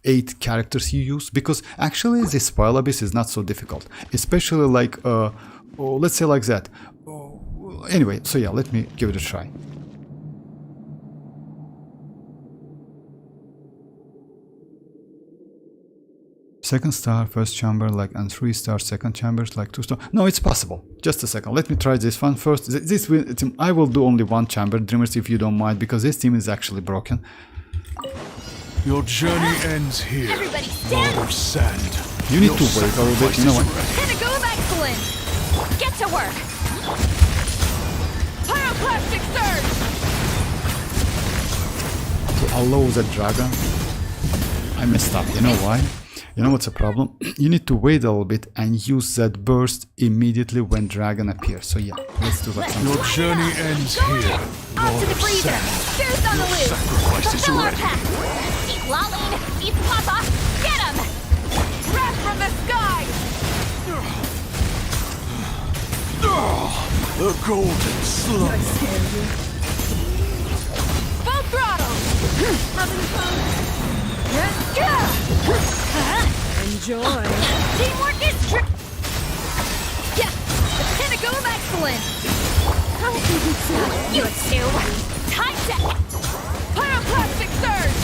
8 characters you use? Because actually this Spile Abyss is not so difficult, especially like let's say like that. Anyway, so yeah, let me give it a try. Second star, first chamber, like, and 3-star second chambers, like 2-star. No, it's possible. Just a second. Let me try this one first. This team, I will do only 1 chamber, Dreamers, if you don't mind, because this team is actually broken. Your journey ends here, Everybody stand. Lord of Sand. You need to wait a little bit, you know what? Pinnacle excellent. Get to work. Pyroclastic surge. To allow the dragon. I messed up, you know why? You know what's the problem? You need to wait a little bit and use that burst immediately when dragon appears. So yeah, let's do that. Your journey ends here, Off Lord to the of freezer. Sand. Shoes on the Your loose. sacrifice is Fulfill our ready. path. Citlali, beef papa, get him. Wrath from the sky. The golden slumber. Full throttle. Having fun. Enjoy. Teamwork is true. Yeah, the pinnacle of excellence. How can you say you two? Time check. Pyroclastic surge.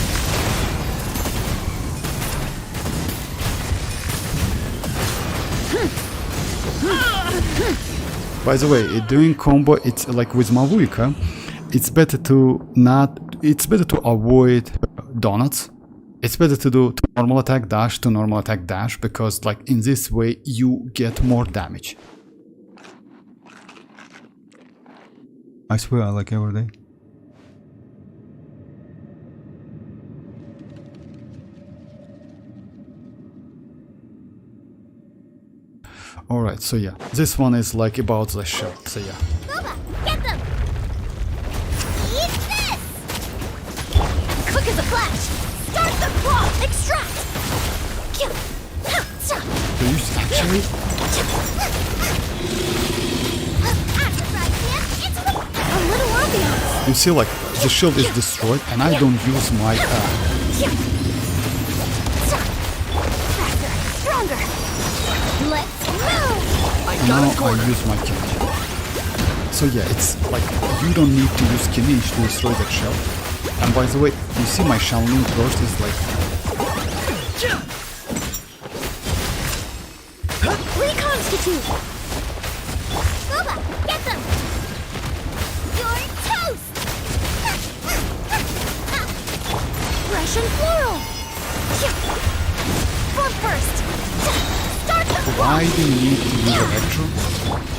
By the way, doing combo, it's like with Mavuika, it's better to avoid donuts. It's better to do normal attack dash to normal attack dash, because like in this way you get more damage. I swear I like every day. Alright, so yeah, this one is like about the shell, so yeah. Nova, get them. Eat this. Quick as a flash. Start the claw! Extract! Do you actually? A little ambiance! You see, like, the shield is destroyed and I don't use my Faster! Stronger! Let's move! now I use my kinich. So yeah, it's like, you don't need to use kinich to destroy that shell. And by the way, you see my Xilonen burst is like... Reconstitute! Nova, get them! You're toast! Fresh and floral! Front first! Start the Why do you need to use Electro?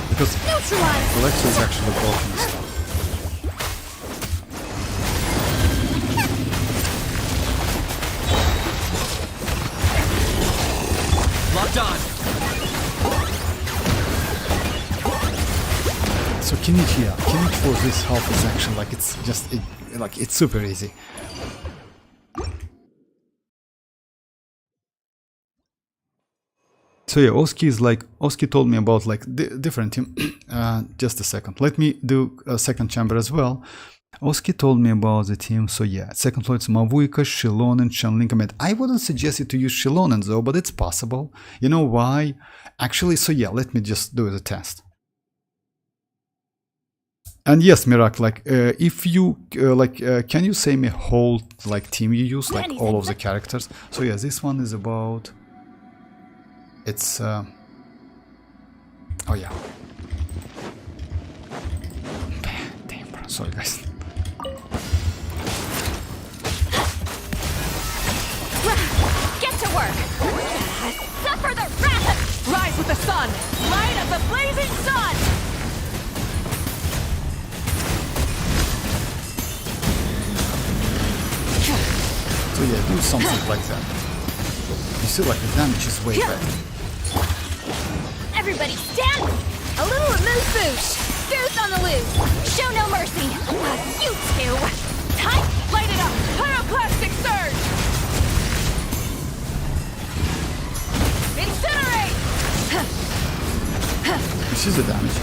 Because neutralize! Electro is actually broken stuff. Locked on. So kinich here, kinich for this half is actually like it's just like it's super easy. So yeah, Oski told me about like different team. Just a second, let me do a second chamber as well. Oski told me about the team, so yeah, second floor it's Mavuika, Xilonen, Xilonen. I wouldn't suggest you to use Xilonen though, but it's possible. You know why? Actually, so yeah, let me just do the test. And yes, Mirak, like, if you, can you say me whole, like, team you use, like, all of the characters? So yeah, this one is about, it's, oh yeah. Damn, bro, sorry guys. Get to work! Suffer the wrath! Rise with the sun! Light of the blazing sun! So yeah, do something like that. You see, like, the damage is way better. Everybody stand! A little amuse-bouche! Booth on the loose! Show no mercy! You two! Tight! Light it up! Pyroclastic surge! Incinerate! This is the damage.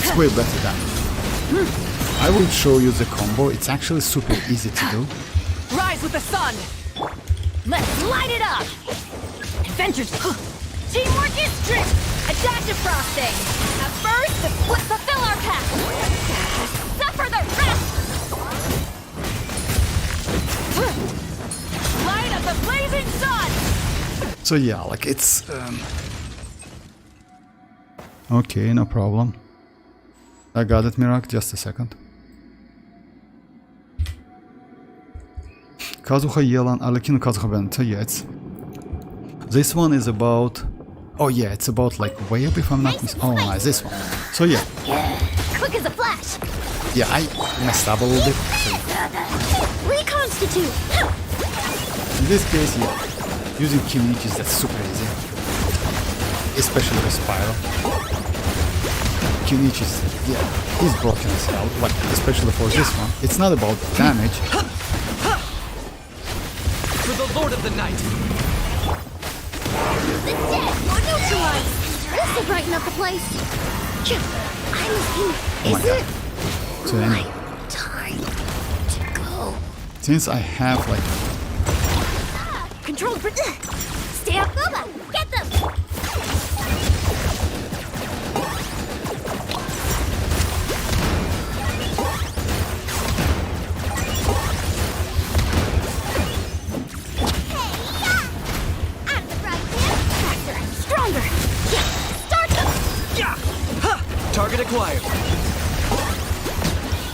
It's way better damage. I will show you the combo. It's actually super easy to do. Rise with the sun! Let's light it up! Adventures! Teamwork is strict! A dash of frosting! At first, let's fulfill our path! Suffer the wrath! Light of the blazing sun! So yeah, like it's... Okay, no problem. I got it, Mirak. Just a second. Kazuha Yelan Arlekin Kazuha Benta, yeah, it's... This one is about... Oh yeah, it's about like way up if I'm not mis- Oh nice, this one. So yeah. Quick as a flash. Yeah, I messed up a little bit. So, Reconstitute. in this case, yeah. Using kinich is that's super easy. Especially with Spyro. Kinich is, yeah, he's broken as hell. Like, especially for this one. It's not about damage. For the Lord of the Night! The dead or neutralized. This will brighten up the place. I'm my Is God. it So anyway, time to go? since I have like... Controlled. Stay up, Boba. Get them. Target acquired.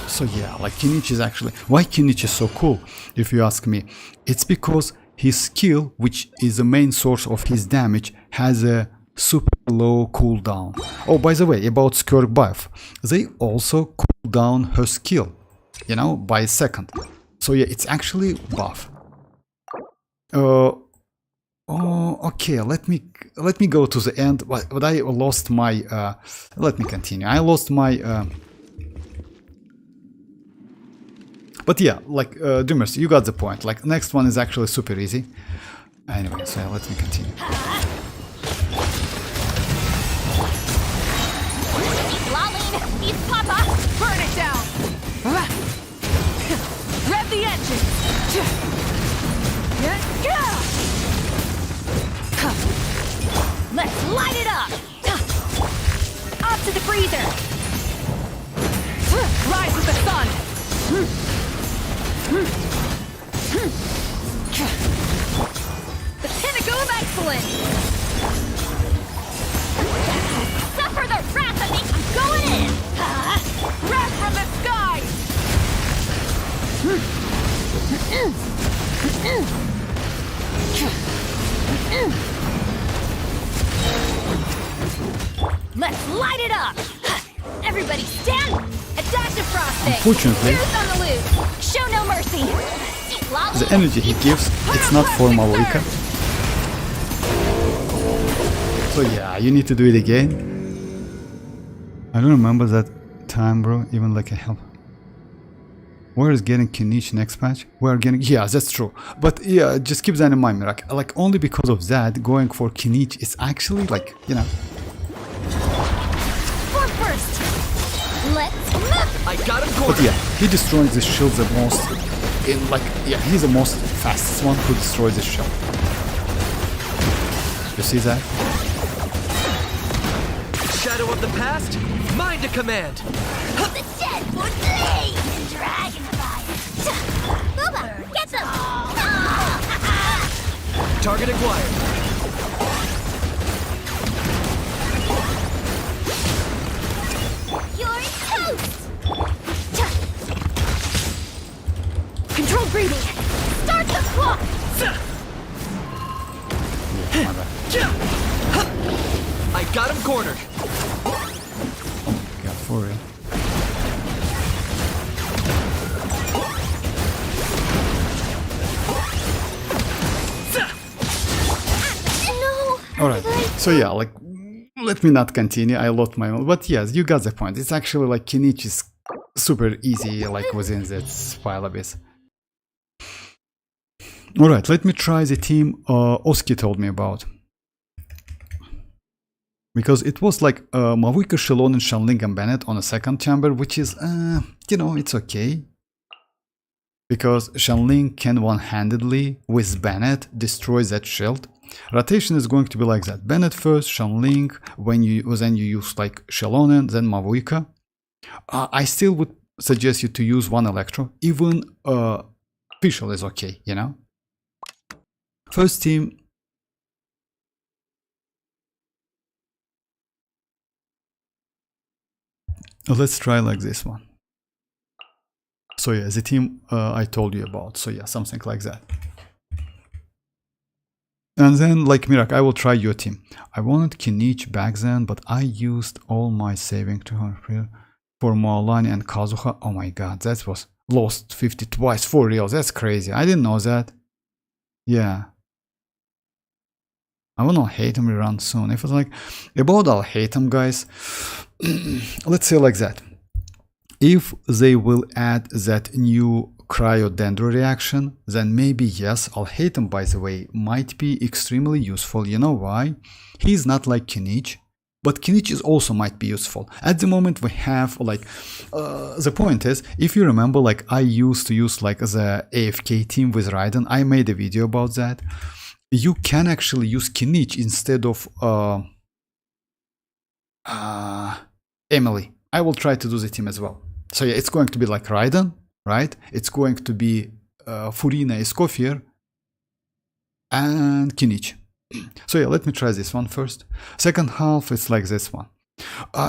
So yeah, like kinich is actually... Why kinich is so cool, if you ask me? It's because his skill, which is the main source of his damage, has a super low cooldown. Oh, by the way, about Skirk buff, they also cool down her skill, you know, by a second. So yeah, it's actually buff. Oh, okay, let me go to the end, but I lost my... let me continue. I lost my... But yeah, like, Doomers, you got the point. Like, next one is actually super easy. Anyway, so let me continue. Xilonen, eat Papa! Burn it down! Rev the engine! Let's light it up! Off to the freezer! Rise with the sun! The pinnacle of excellence! Suffer the wrath of me! I'm going in! Wrath from the skies! Let's light it up! Everybody stand! A dash of frosting! Unfortunately, Booth on the loose! Show no mercy! the energy he gives, it's not for Mavuika. So yeah, you need to do it again. I don't remember that time, bro, even like a help. Where is getting kinich next patch? We're getting... Yeah, that's true. But yeah, just keep that in mind, Mirak. Like, only because of that, going for kinich is actually like, you know... Form first. Let's move. I got him But cornered. yeah, he destroys the shield the most in like... Yeah, he's the most fastest one who destroys the shield. You see that? Shadow of the past, mind to command. The dead would blaze in dragon fire. Boba, get them. Target acquired. You're toast. Controlled breathing! Start the clock. Yeah, my bad. I got him cornered. Yeah, for real. No. Alright, so yeah, like, let me not continue. I lost my own. But yes, you got the point. It's actually like kinich is super easy, like within that file abyss. Alright, let me try the team Oski told me about. Because it was like Mavuika, Xilonen, Xianling, and Bennett on a second chamber, which is, you know, it's okay. Because Xianling can one-handedly, with Bennett, destroy that shield. Rotation is going to be like that. Bennett first, Xianling, then you use like Xilonen, then Mavuika. I still would suggest you to use one Electro. Even Fischl is okay, you know. First team. Let's try like this one. So yeah, the team I told you about. So yeah, something like that. And then like Mirak, I will try your team. I wanted Kinich back then, but I used all my saving to her for Mualani and Kazuha. Oh my god, that was lost 50 twice for real. That's crazy. I didn't know that. Yeah. I will not hate him rerun soon. If it's like about I'll hate him, guys. Let's say like that. If they will add that new cryodendro reaction, then maybe yes, I'll hate him, by the way. Might be extremely useful. You know why? He's not like Kinich, but Kinich is also might be useful. At the moment we have like, the point is, if you remember, like I used to use like the AFK team with Raiden. I made a video about that. You can actually use Kinich instead of Emily. I will try to do the team as well. So yeah, it's going to be like Raiden, right? It's going to be Furina, Escoffier, and Kinich. So yeah, let me try this one first. Second half, it's like this one.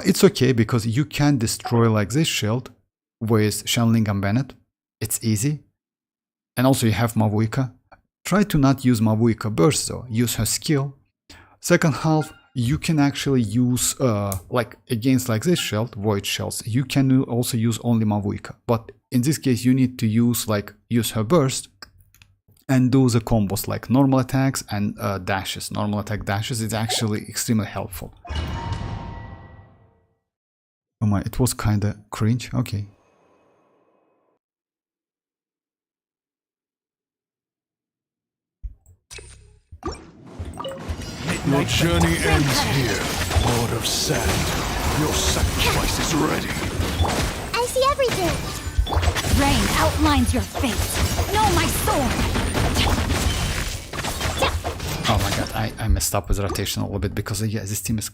It's okay because you can destroy like this shield with Xianling and Bennett. It's easy. And also you have Mavuika. Try to not use Mavuika burst though. Use her skill. Second half, you can actually use like against like this shield, void shells. You can also use only Mavuika, but in this case you need to use her burst and do the combos like normal attacks and dashes. Normal attack dashes is actually extremely helpful. Oh my, it was kinda cringe. Okay. Your journey ends here, Lord of Sand. Your sacrifice is ready. I see everything. Rain outlines your fate. No, my sword. Oh my god, I messed up with rotation a little bit because yeah, this team is...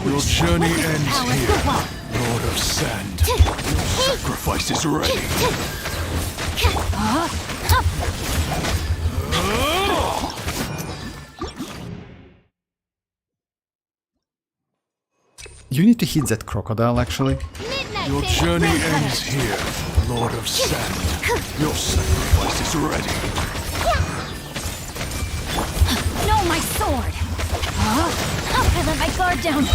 Your journey ends here, Lord of Sand. Your sacrifice is ready. You need to hit that crocodile actually. Your journey ends here, Lord of Sand. Your sacrifice is ready. No, my sword. I let my guard down.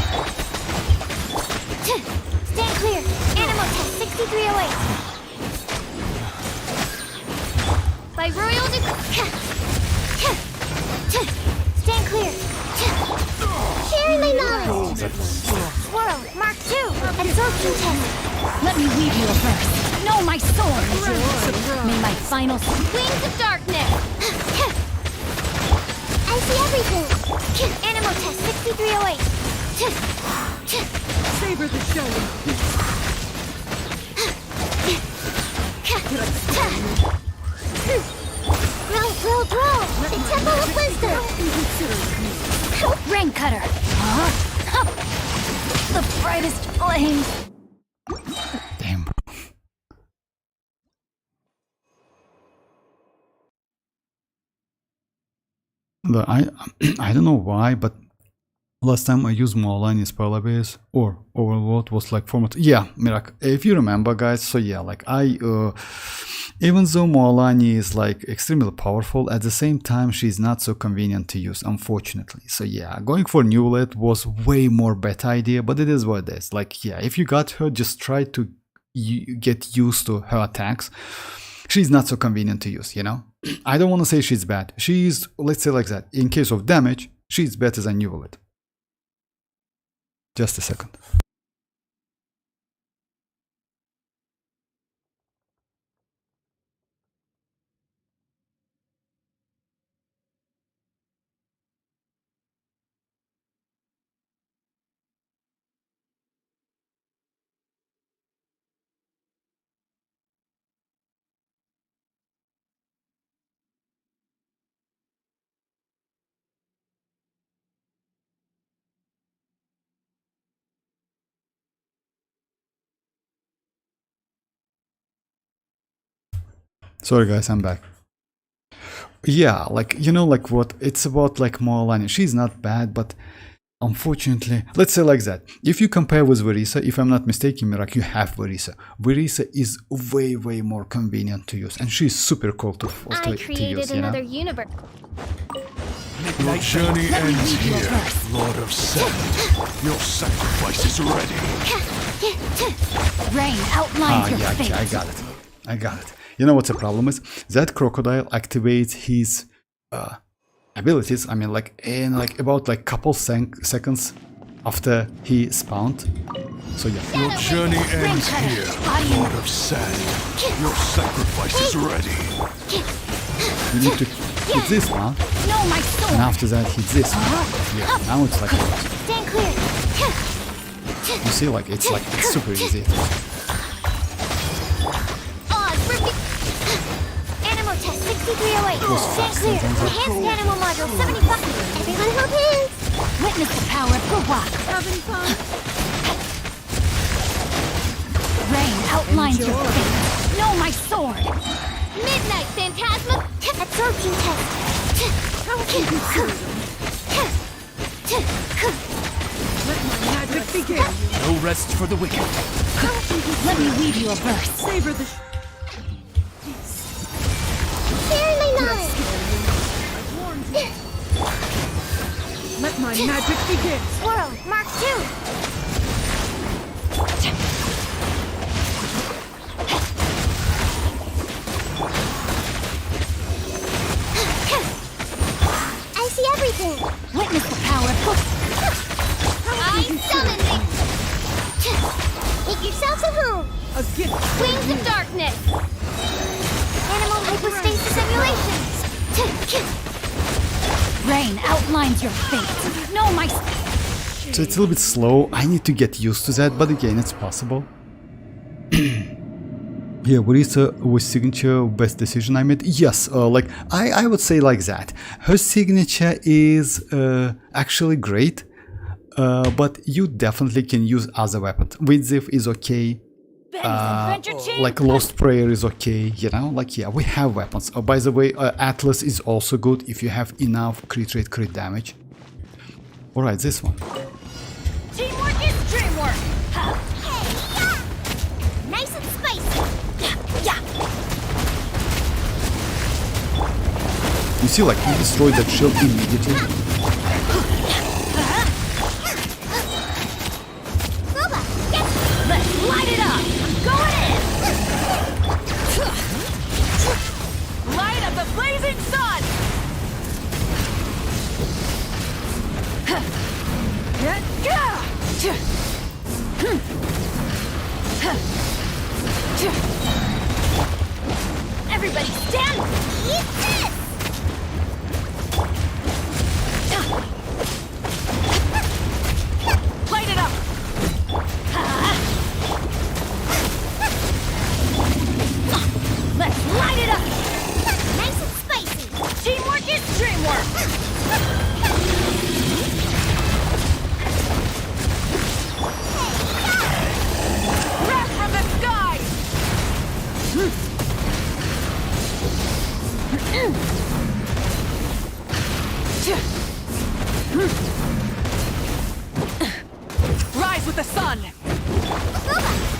Stand clear. Animal test 6308. By royal stand clear. Sharing my knowledge. Swirl, Mark 2. Absorption test. Let me weave you a verse. No, my sword. May my final Wings of darkness. I see everything. Animal test 6308. Savor the show. Roll. The Temple of Wisdom. rain cutter. The brightest flames. Damn. But I don't know why, but last time I used mualani spell base or overload was like format. Yeah, Mirak, if you remember, guys. So yeah, like even though mualani is like extremely powerful, at the same time she's not so convenient to use, unfortunately. So yeah, going for Neuvillette was way more better idea, but it is what it is. Like yeah, if you got her, just try to get used to her attacks. she's not so convenient to use, you know? I don't want to say she's bad. She's, let's say like that, in case of damage, she's better than Neuvillette. Just a second. Sorry guys, I'm back. Yeah, like, you know, like what, it's about like mualani. She's not bad, but unfortunately, let's say like that. If you compare with Verisa, if I'm not mistaken, Mirak, you have Verisa. Verisa is way more convenient to use, and she's super cool to use, you know? universe. Your journey ends here, Lord of Sand. Your sacrifice is ready. Rain outlines your yeah, fate. okay, I got it. You know what the problem is? That crocodile activates his abilities. I mean, like in like about like couple seconds after he spawned. So yeah. Your journey ends here, Lord of Sand. Your sacrifice is ready. You need to hit this one, No, my sword. and after that hit this one. Yeah, now it's like Stand clear. you see, like it's super easy. Animal test 6308. Goes Stand fast clear. sometimes. Enhanced animal module 75. Everyone hold hands. Witness the power of WuWa. Having fun? Rain outlines your fate. No, my sword. Midnight Phantasma. Absorption test. How can you consider them? Let my magic begin. No rest for the wicked. Let me weave you a verse. Savor the Fairly nice. Let my magic begin. Swirl. Mark 2. I see everything. Witness the power of WuWa. I summon thee. Make yourselves at home. A gift. Wings of darkness. Animal hypostasis simulations. Rain outlines your fate. No, my... So it's a little bit slow. I need to get used to that, but again, it's possible. Yeah, Verisa with signature, best decision I made. Yes, like I would say like that. Her signature is actually great, but you definitely can use other weapons. Widzif is okay. Like Lost Prayer is okay, you know, like yeah, we have weapons. By the way, Atlas is also good if you have enough crit rate, crit damage. Alright, this one. Teamwork is dreamwork. Hey, yeah. Nice and spicy. Yeah. You see, like he destroyed that shield immediately. Let's light it up. Going in. Light up the blazing sun. Everybody stand. Eat this. Light it up. Let's light it up. Nice and spicy. Teamwork is dreamwork. Wrath from the sky. Rise with the sun.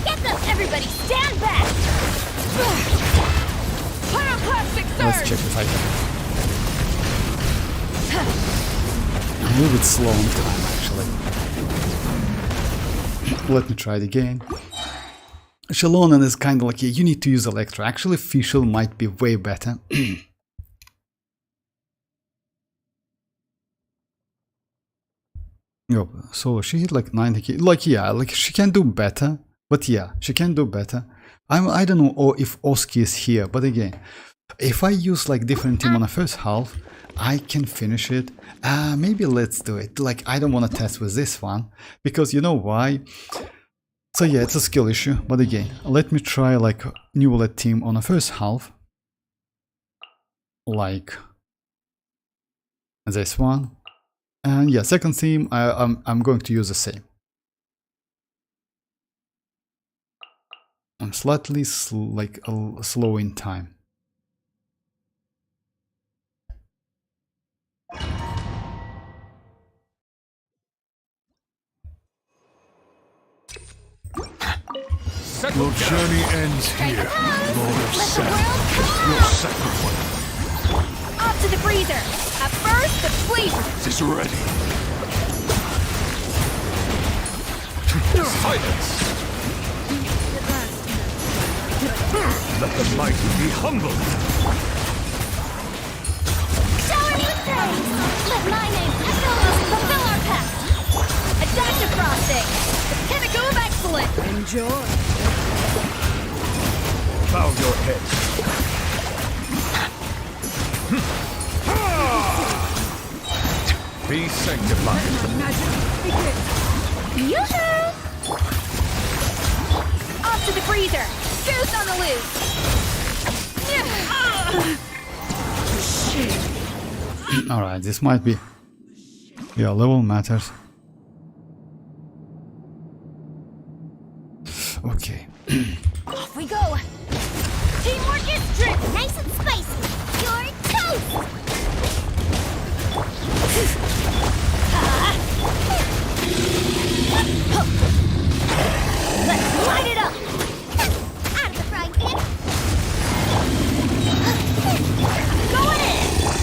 Get them. Everybody stand back. Pyroclastic Let's surge. check if I can. I'm a little bit slow on time, actually. Let me try it again. Xilonen is kind of like, yeah, you need to use Electro. Actually, Fischl might be way better. Yo, so she hit like 90k. Like, yeah, like she can do better. But yeah, she can do better. I don't know if Oski is here, but again, if I use like different team on the first half, I can finish it. Maybe let's do it. Like, I don't want to test with this one, because you know why? So yeah, it's a skill issue, but again, let me try like Neuvillette team on the first half. Like this one. And yeah, second team, I'm going to use the same. I'm slightly slow in time. Your journey ends here, Lord of Sand. Your sacrifice Off to the freezer. At first, the flavor. is ready. Silence! Let the mighty be humble. Shower me with praise! Let my name echo us fulfill our pact! A dash of frosting. The pinnacle of excellence. Enjoy. Bow your head. Be sanctified. Yoo-hoo! Off to the freezer. Goose on the loose. Alright, this might be... Yeah, level matters. Okay. Off we go. Teamwork is strict. Nice and spicy! You're toast! Let's light it up. Out of the frying pan! Going in.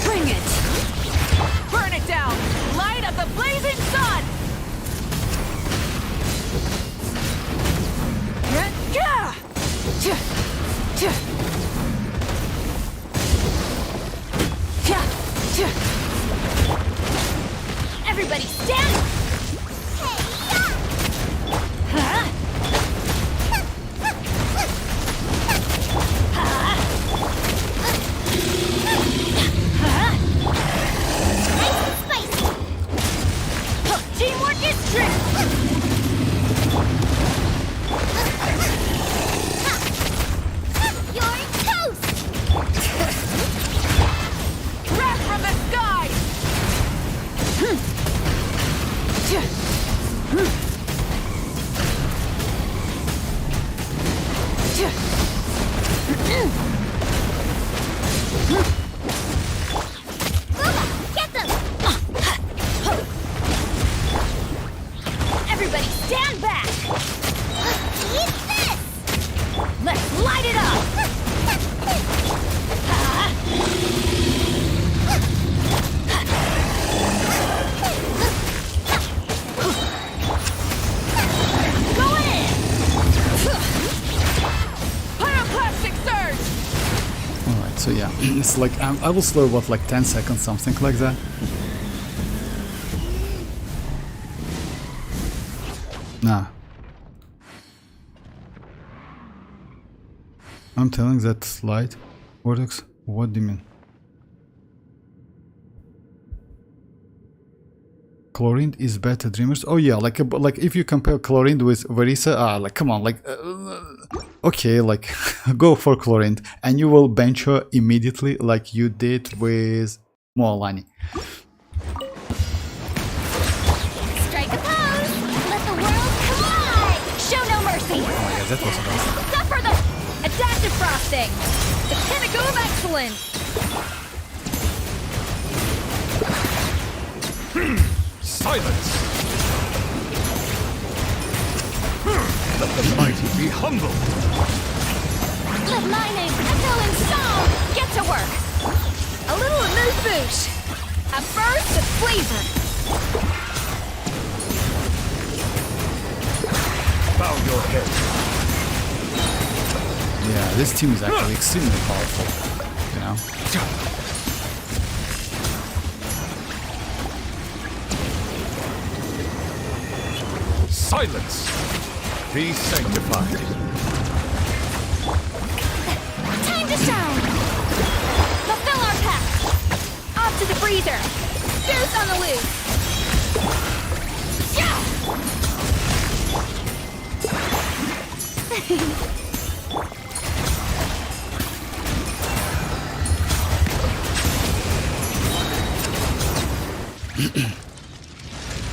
Bring it. Burn it down. Light up the blazing sun. Yeah. Everybody stand. Huh? Nice and spicy! Teamwork is strict. You're toast! Wrath from the sky. WuWa, get them! Everybody stand back. Eat this! Let's light it up. Go in. Pyroclastic surge. Alright, so yeah, it's like I will slow about like 10 seconds, something like that. Nah. I'm telling that slide. Vortex, what do you mean? Chlorine is better, dreamers. Oh yeah, like if you compare Chlorine with Verisa, like come on, like okay, like go for Chlorine and you will bench her immediately like you did with mualani. Strike a pose! Let the world collide! Show no mercy. Oh my god, that was amazing. Suffer the adaptive frosting. The pinnacle of excellence. Silence! Let the mighty be humble. Let my name echo in song! Get to work. A little amuse bouche. At first, the flavor. Bow your head. Yeah, this team is actually extremely powerful, you know. Silence! Be sanctified. Time to shine! Fulfill our pact! Off to the freezer! Goose on the loose! Yeah!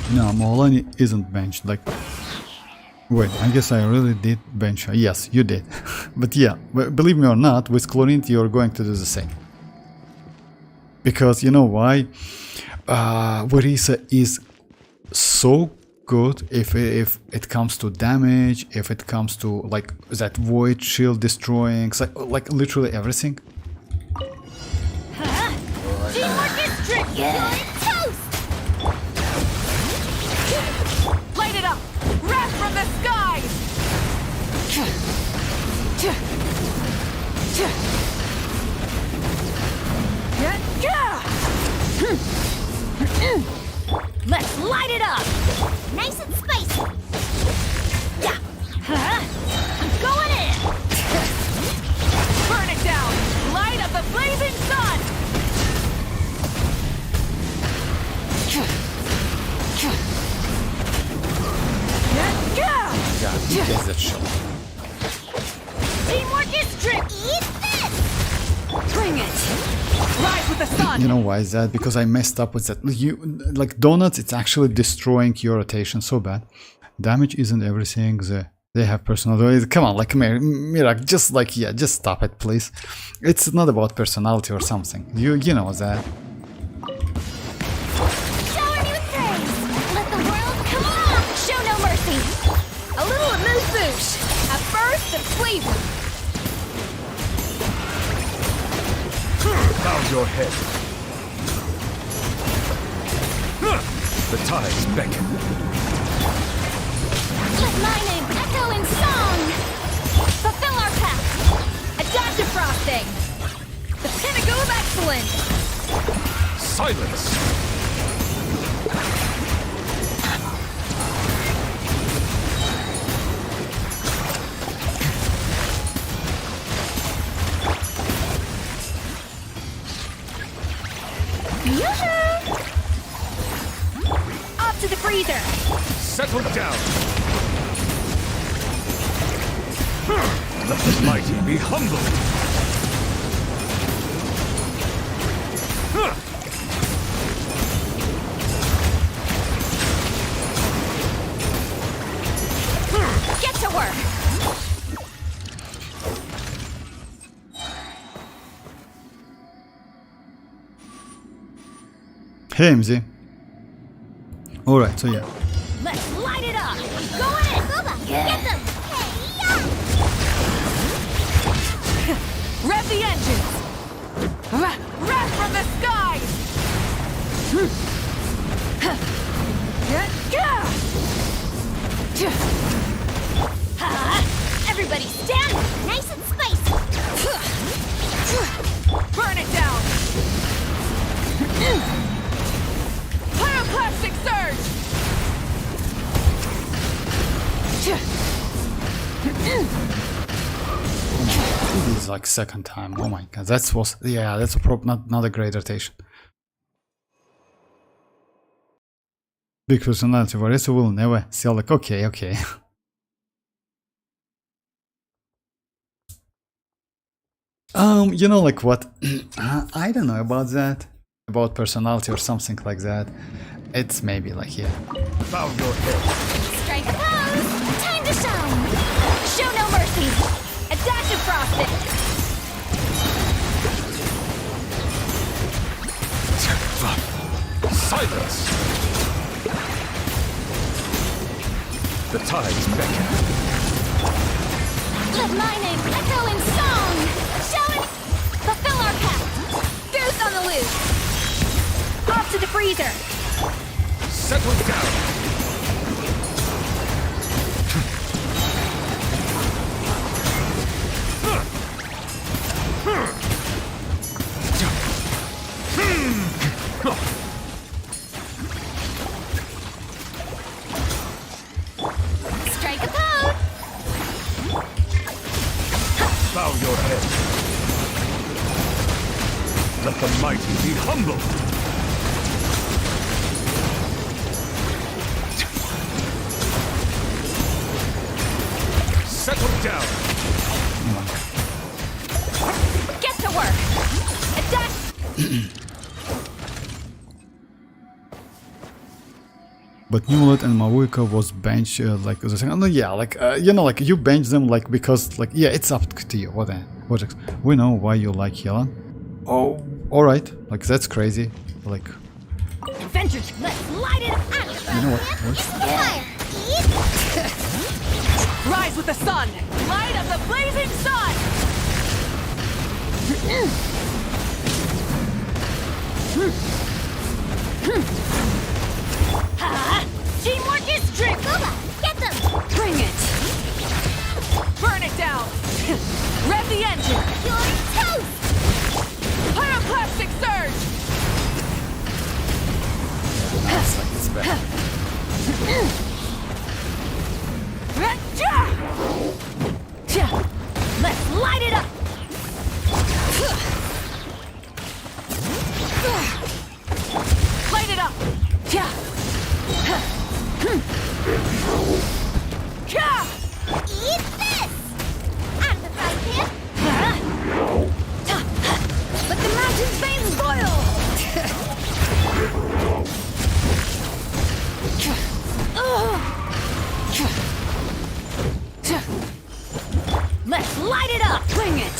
No, mualani isn't benched. Like, wait, I guess I really did bench her. Yes, you did. But yeah, believe me or not, with Chlorine you're going to do the same. Because you know why? Warisa is so good if it comes to damage, if it comes to like that void shield destroying, like literally everything. Teamwork is tricky! You're toast! Light it up! Wrath from the skies! Let's light it up! Nice and spicy! Yeah! I'm going in! Burn it down! Light of the blazing sun! God, who gets that shot? Teamwork is tricky! Eat this! Bring it! Rise with the sun! You know why is that? Because I messed up with that. Like donuts, it's actually destroying your rotation so bad. Damage isn't everything. They have personality. Come on, like Mirak, just like just stop it, please. It's not about personality or something. You know that. Shower new praise! Let the world come on! Show no mercy! A little amuse-bouche! A burst of flavor! Bow your head. The tides beckon. Let my name echo in song! Fulfill our pact! Adaptive frosting! The pinnacle of excellence! Silence! Yoo-hoo! Off to the freezer! Settle down! Let the mighty be humbled! Get to work! Hey, MZ. Alright, so yeah. Let's light it up! Go in! Get them! Rev the engines! Wrath from the skies! Everybody stand! Nice and spicy! Burn it down! Pyroclastic surge! This is like second time. Oh my god, that's not a great rotation. Big personality. Warisa will never sell. Like okay. You know, like what? I don't know about that. About personality or something like that. It's maybe like Bow your head. Strike a pose! Time to shine! Show no mercy! Adaptive frosting! Silence! The tides beckon. Let my name echo in song! Show it! Fulfill our pact! Goose on the loose! Off to the freezer! Settle down! Strike a pose! Bow your head. Let the mighty be humble. Settle down. Get to work! Attack! But Neuvillette and Mavuika was bench like the second. No, yeah, like you know, like you bench them like because like yeah, it's up to you. What? We know why you like Xilonen. Oh, all right. Like that's crazy. Like Adventures, let's light it up! you know what? Fire! Rise with the sun! Light of the blazing sun! Ha! Teamwork is strength! WuWa, get them! Bring it! Burn it down! Rev the engine! You're toast! Pyroclastic surge! It's like it's bad. Let's light it up! Light it up! Eat this! Out of the frying pan! Let the mountain's veins boil! Let's light it up! Bring it!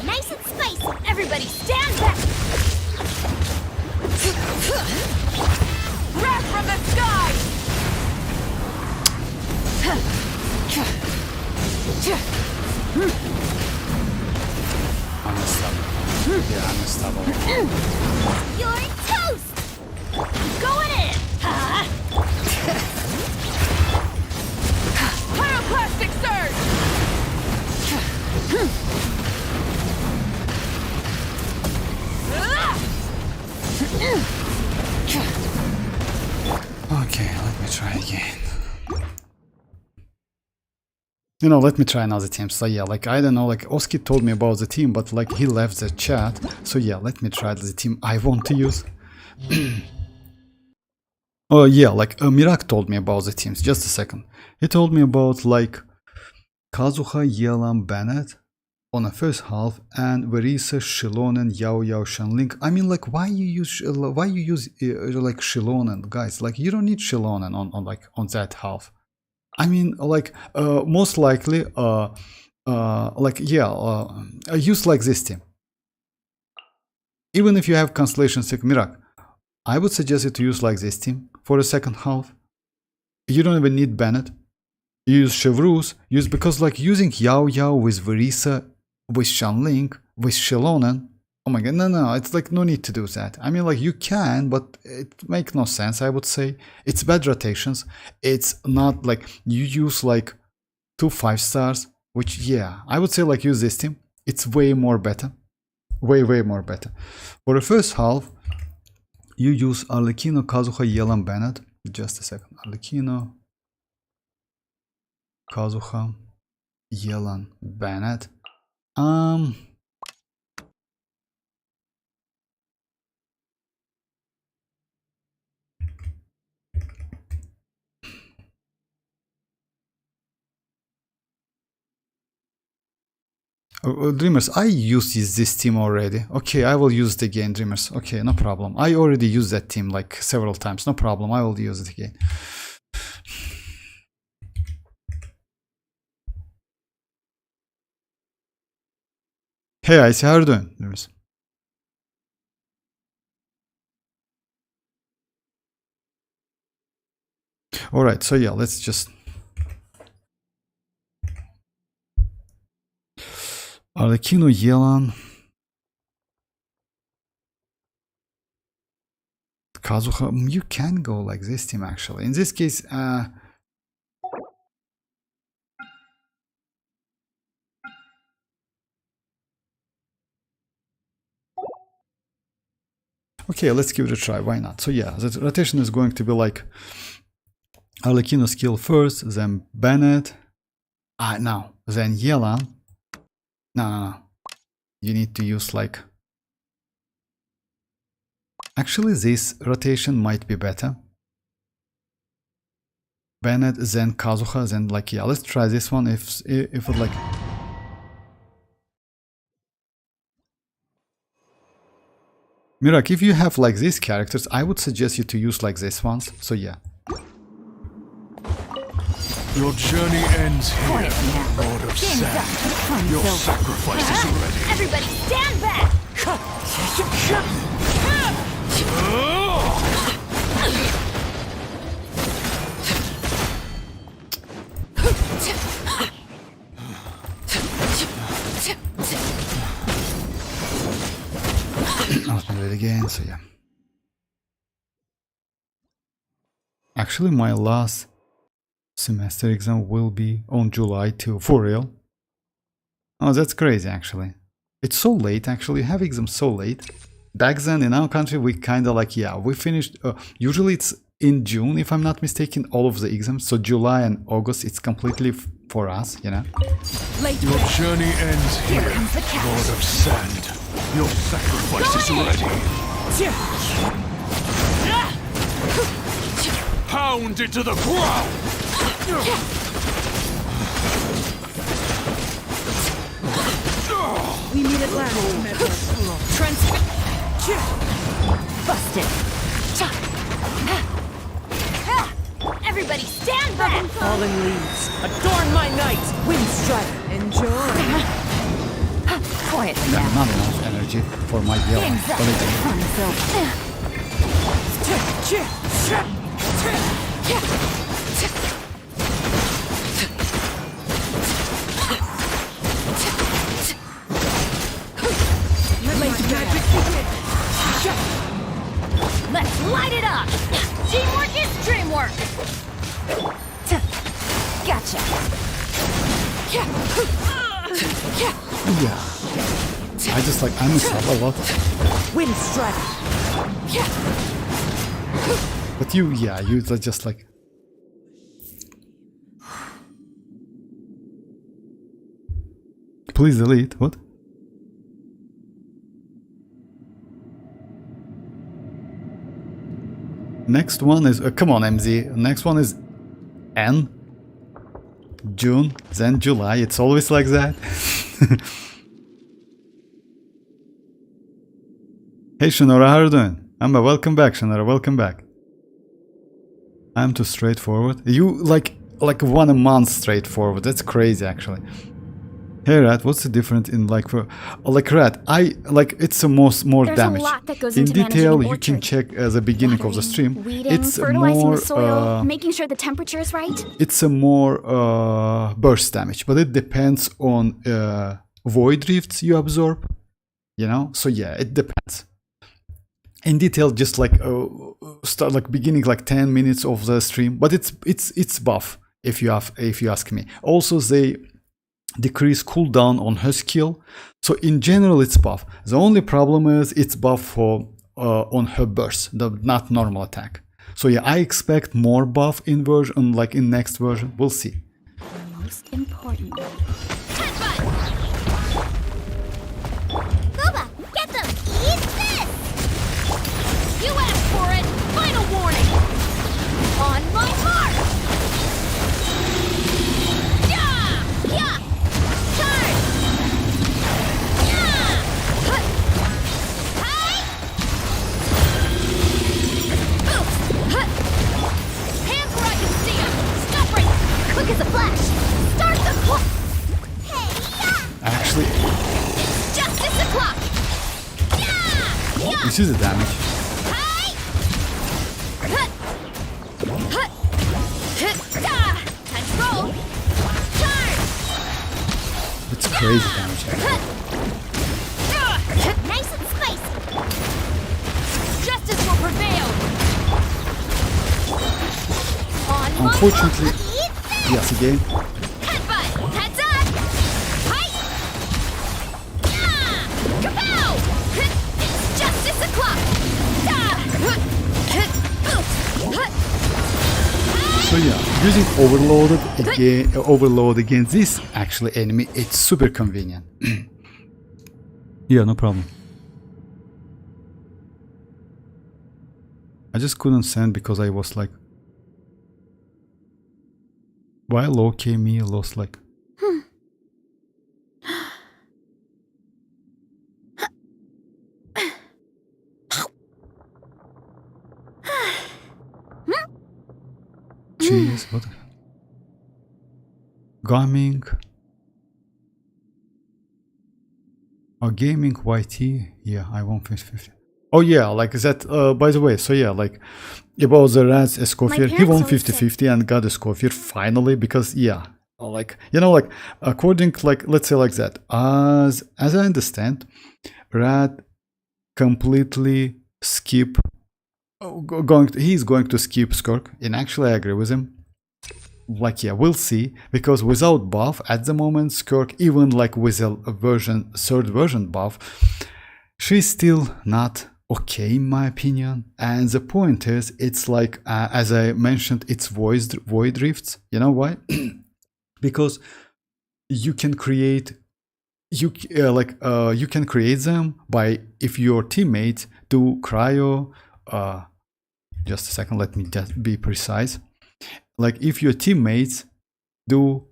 Nice and spicy! Everybody stand back! Wrath from the sky! Yeah, I'm unstoppable. You're toast! Going in! Pyroclastic surge! Okay, let me try again. You know, let me try another team. So yeah, like I don't know, like Oski told me about the team, but like he left the chat. So yeah, let me try the team I want to use. Oh yeah, like Mirak told me about the teams. Just a second. He told me about like Kazuha, Yelan, Bennett on the first half, and Verisa, Xilonen, Yao Yao, Shenling. I mean, like, why you use like Xilonen, guys? Like, you don't need Xilonen on like on that half. I mean, like, most likely, like, yeah, use like this team. Even if you have Constellation Sick Mirak, I would suggest you to use like this team for the second half. You don't even need Bennett. Use Chevrus, because like using Yao Yao with Verisa, with Shenling, with Xilonen. Oh my god, no, it's like no need to do that. I mean, like you can, but it makes no sense, I would say. It's bad rotations. It's not like you use like 2 5-stars, which yeah, I would say like use this team. It's way more better. Way more better. For the first half, you use Arlecchino, Kazuha, Yelan, Bennett. Just a second. Arlecchino, Kazuha, Yelan, Bennett. Dreamers, I used this team already. Okay, I will use it again, Dreamers. Okay, no problem. I already used that team like several times. No problem, I will use it again. Hey, Icy, how are you doing, Dreamers? Alright, so yeah, let's just... Arlecchino, Yelan, Kazuha. You can go like this team actually. In this case, Okay, let's give it a try. Why not? So yeah, the rotation is going to be like Arlecchino skill first, then Bennett. No. Then Yelan. No. You need to use like... Actually, this rotation might be better. Bennett, then Kazuha, then like, yeah, let's try this one if it like... Mirak, if you have like these characters, I would suggest you to use like these ones, so yeah. Your journey ends here, Lord of Sand. Your sacrifice is ready. Everybody stand back! I'll do it again, so yeah. Actually, my last semester exam will be on July 2, for real. Oh, that's crazy, actually. It's so late, actually. You have exams so late. Back then, in our country, we kind of like, yeah, we finished... usually it's in June, if I'm not mistaken, all of the exams. So July and August, it's completely for us, you know? Your journey ends here, Lord of Sand. Your sacrifice is ready. Pound into the ground! We meet at last. Busted. Everybody stand back! Falling leaves. Adorn my night. Wind strike. Enjoy. Quiet Yeah, now. not enough energy for my Yelan. Let's light it up! Teamwork is dreamwork! Gotcha. Yeah. I just like, I miss that a lot. Wind strike. But you, yeah, you just like... Please delete, what? Next one is, come on MZ, next one is N, June, then July, it's always like that. Hey Shonora, how are you doing? Welcome back Shonora, welcome back. I'm too straightforward. You like 1 month straightforward, that's crazy actually. Hey Rat, what's the difference in like for Rat? I like it's a more There's damage. a lot that goes In into detail, managing an you can orchard. check the beginning of the stream. Weeding, It's fertilizing more the soil, making sure the temperature is right. it's a more burst damage, but it depends on void drifts you absorb. You know, so yeah, it depends. In detail, just like start like beginning like 10 minutes of the stream, but it's buff if you ask me. Also, they decrease cooldown on her skill, so in general it's buff. The only problem is it's buff for on her burst, not normal attack. So yeah, I expect more buff in version, like in next version. We'll see. Most important. Guba, get them! Eat this! You asked for it! Final warning! On my mark! Yeah! Yeah! Turn! Yeah! Hut! Hi! Oops! Hut! Hands where I can see 'em! Stop right! Quick as a flash! Start the clock! Hey, yeah! Actually, Justice o'clock! Yeah! Yeah! you see the damage. Hi! Hut! Hut! Hit! Ah! Time to roll! Charge! It's crazy damage. Hut! Ah! Nice and spicy! Justice will prevail! On my Unfortunately, mark, eat this! yes, again. Headbutt! Heads up! Hi! Yeah! Kapow! Hit! It's justice o'clock! using overload against this actually enemy, it's super convenient. Yeah, no problem. I just couldn't send because I was like, while okay, me lost like. Jeez, what? Gaming. Oh, gaming YT. Yeah, I won 50-50. Oh yeah, like that. By the way, so yeah, like about the Rat's Escoffier, he won 50-50 and got Escoffier finally because yeah, like you know, like according like let's say like that. As I understand, Rat completely skip. He's going to skip Skirk, and actually I agree with him. Like yeah, we'll see, because without buff at the moment, Skirk, even like with a third version buff, she's still not okay in my opinion. And the point is, it's like as I mentioned, it's void rifts. You know why? Because you can create you can create them by if your teammates do cryo. Just a second, let me just be precise. Like if your teammates do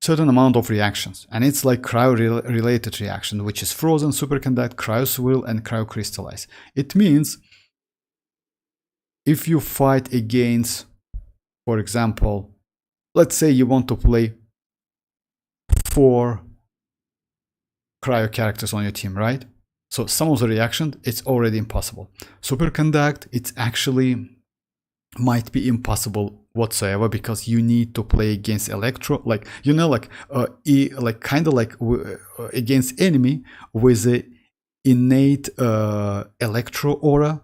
certain amount of reactions, and it's like cryo related reaction, which is frozen, superconduct, cryoswirl, and cryocrystallize. It means if you fight against, for example, let's say you want to play 4 cryo characters on your team, right? So some of the reaction, it's already impossible. Superconduct, it's actually might be impossible whatsoever, because you need to play against electro, like you know, like kind of like against enemy with a innate electro aura,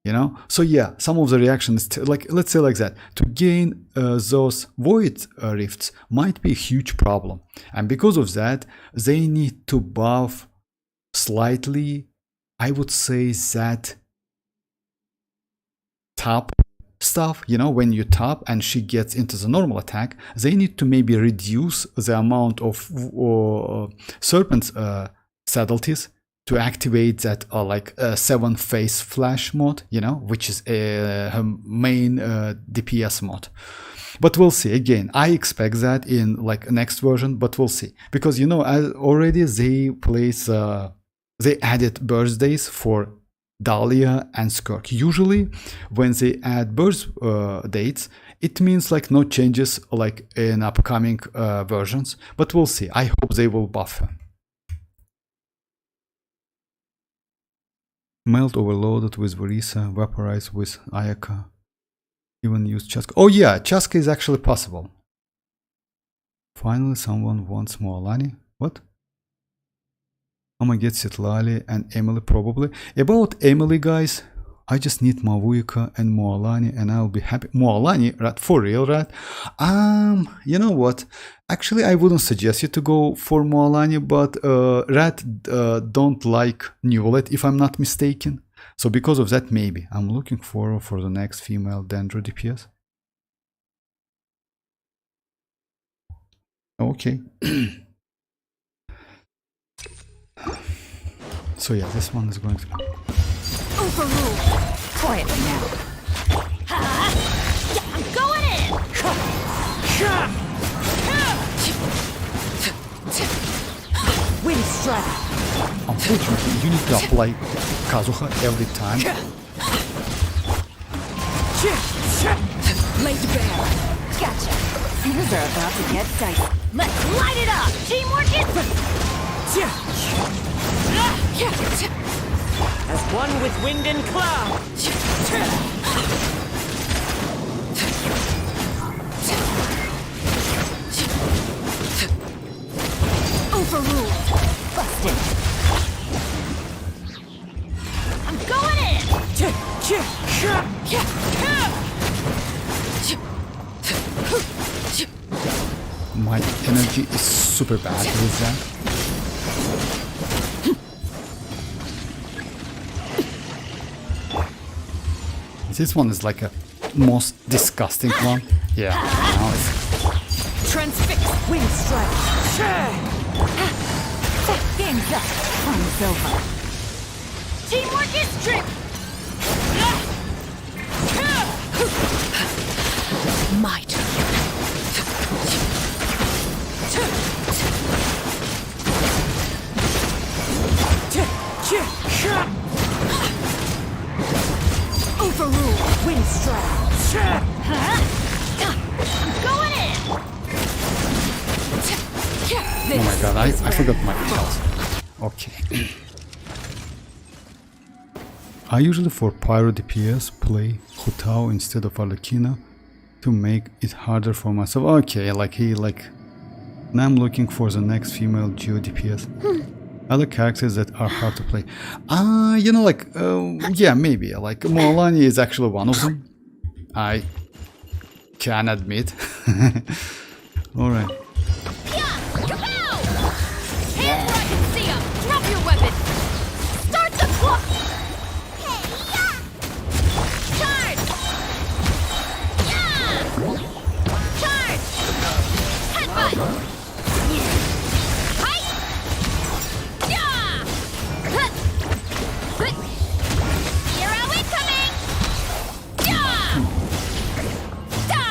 you know. So yeah, some of the reactions, like let's say like that, to gain those void rifts might be a huge problem, and because of that, they need to buff slightly, I would say, that top stuff, you know, when you top and she gets into the normal attack, they need to maybe reduce the amount of serpent subtleties to activate that like 7 phase flash mode, you know, which is her main DPS mod. But we'll see. Again, I expect that in like next version, but we'll see, because you know, already they place they added birthdays for Dahlia and Skirk. Usually when they add birth dates, it means like no changes like in upcoming versions, but we'll see. I hope they will buff her. Melt overloaded with Verisa, vaporize with Ayaka, even use chasca. Oh yeah, chasca is actually possible. Finally someone wants mualani. What? I'm gonna get Citlali and Emily probably. About Emily, guys, I just need Mavuika and mualani and I'll be happy. Mualani, rat, for real, rat. You know what? Actually, I wouldn't suggest you to go for mualani, but rat don't like Neuvillette, if I'm not mistaken. So because of that, maybe I'm looking for the next female Dendro DPS. Okay. So yeah, this one is going to be Overruled. Quietly now. I'm going in. Wind strike. Unfortunately, you need to apply Kazuha every time. Laid bare. Gotcha. Things are about to get dicey. Let's light it up. Teamwork is. As one with wind and cloud. Overruled. Busted. I'm going in. My energy is super bad with that. This one is like a most disgusting one. Yeah, now it's Transfix. Wind strike. Game's up. Fun's over. Teamwork is strength. My turn. Overrule. Wind strike. Going in. oh my god, I forgot my health. Okay. I usually for Pyro DPS play Hutao instead of Arlecchino to make it harder for myself. Okay, now I'm looking for the next female Geo DPS. Other characters that are hard to play. Yeah, maybe. Like Mualani is actually one of them. I can admit. Alright. Yeah, kapow! Hands where I can see 'em. Drop your weapon. Start the clock. Hey, yeah. Charge. Yeah. Charge. Headbutt. Height. Yeah. Huh. Huh. Hero incoming. Yeah. Da.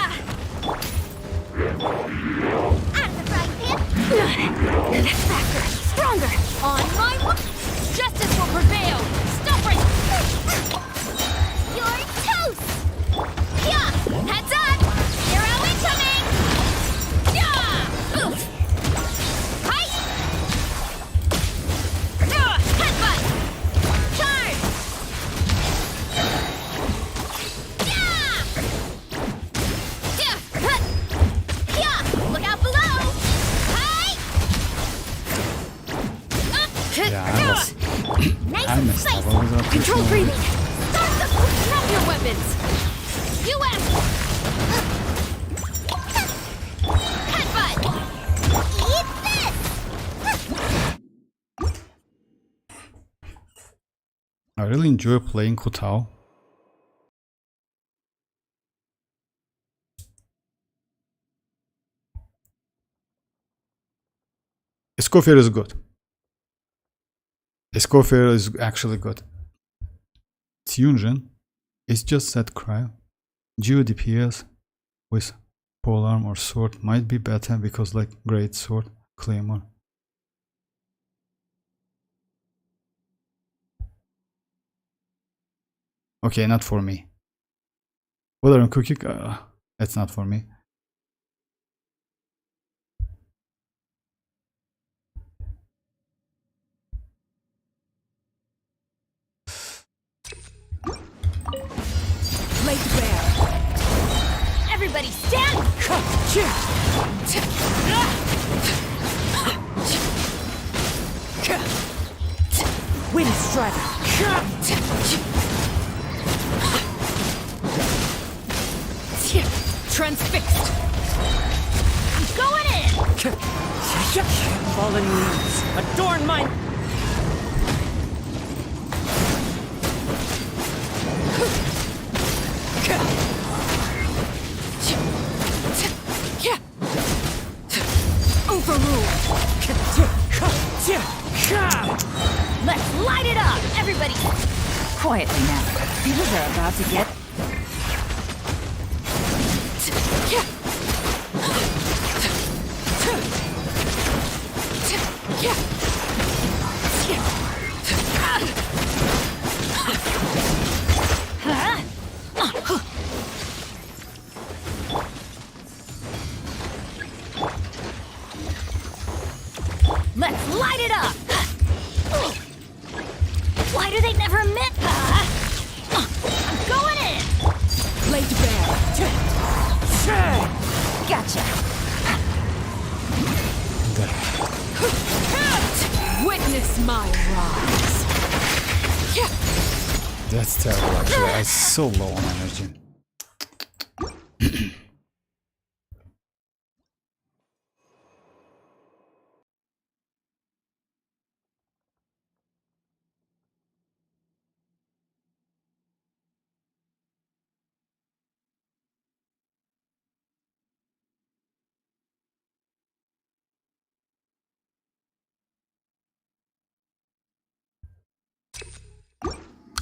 At the frying pan. Faster, stronger. On my way. Justice will prevail. Stop right. You're toast. Yeah. Heads up. Hero incoming. Yeah. Oof. Height. Headbutt. Charge. Yeah. Yeah. Huh. Yeah. Look out below. Height. Yeah, Nice I and messed up. spicy. I was up to Control slow. breathing. Start the drop your weapons. U.S. Headbutt. Eat this. I really enjoy playing Hutao. Escoffier is good. Escoffier is actually good. Yunjin is just that cryo. Geo DPS with polearm or sword might be better because like great sword, claymore. Okay, not for me. Wuthering cookie, that's not for me. Lake bear. Everybody stand. Wind strike. Transfixed. Going in. Fallen leaves. Adorn my... Let's light it up. Everybody. Quietly now. People are about to get... Let's light it up. Why do they never admit? I'm going in. Lake bear. Gotcha. Witness my rise. That's terrible actually. I'm so low on energy.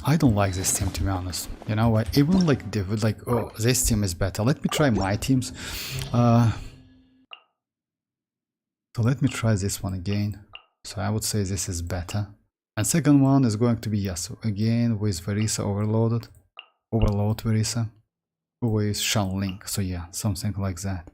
I don't like this team, to be honest. You know what? Even like oh, this team is better. Let me try my teams. So let me try this one again. So I would say this is better. And second one is going to be, yes, again with Verisa overload Verisa with Xilonen. So yeah, something like that.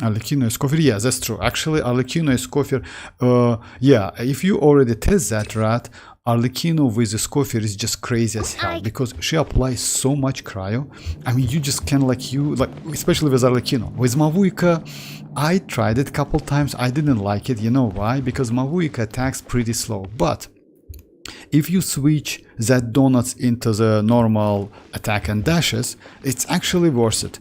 Arlecchino Escoffier, yeah, that's true. Actually, Arlecchino Escoffier, yeah, if you already test that, right, Arlecchino with Escoffier is just crazy as hell because she applies so much cryo. I mean, you just can especially with Arlecchino. With Mavuika, I tried it a couple times. I didn't like it. You know why? Because Mavuika attacks pretty slow. But if you switch that donuts into the normal attack and dashes, it's actually worth it.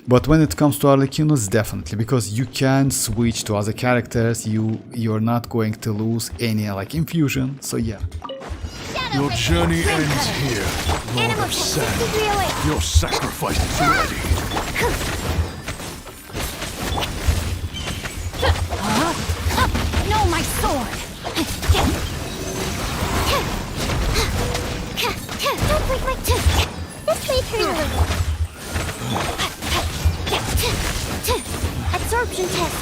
But when it comes to Arlecchinos, definitely, because you can switch to other characters, you're not going to lose any infusion, so yeah. Your journey ends here, Lord of Sand. Your sacrifice is ready. No, my sword! Don't break my tooth. This may hurt a little. Absorption test.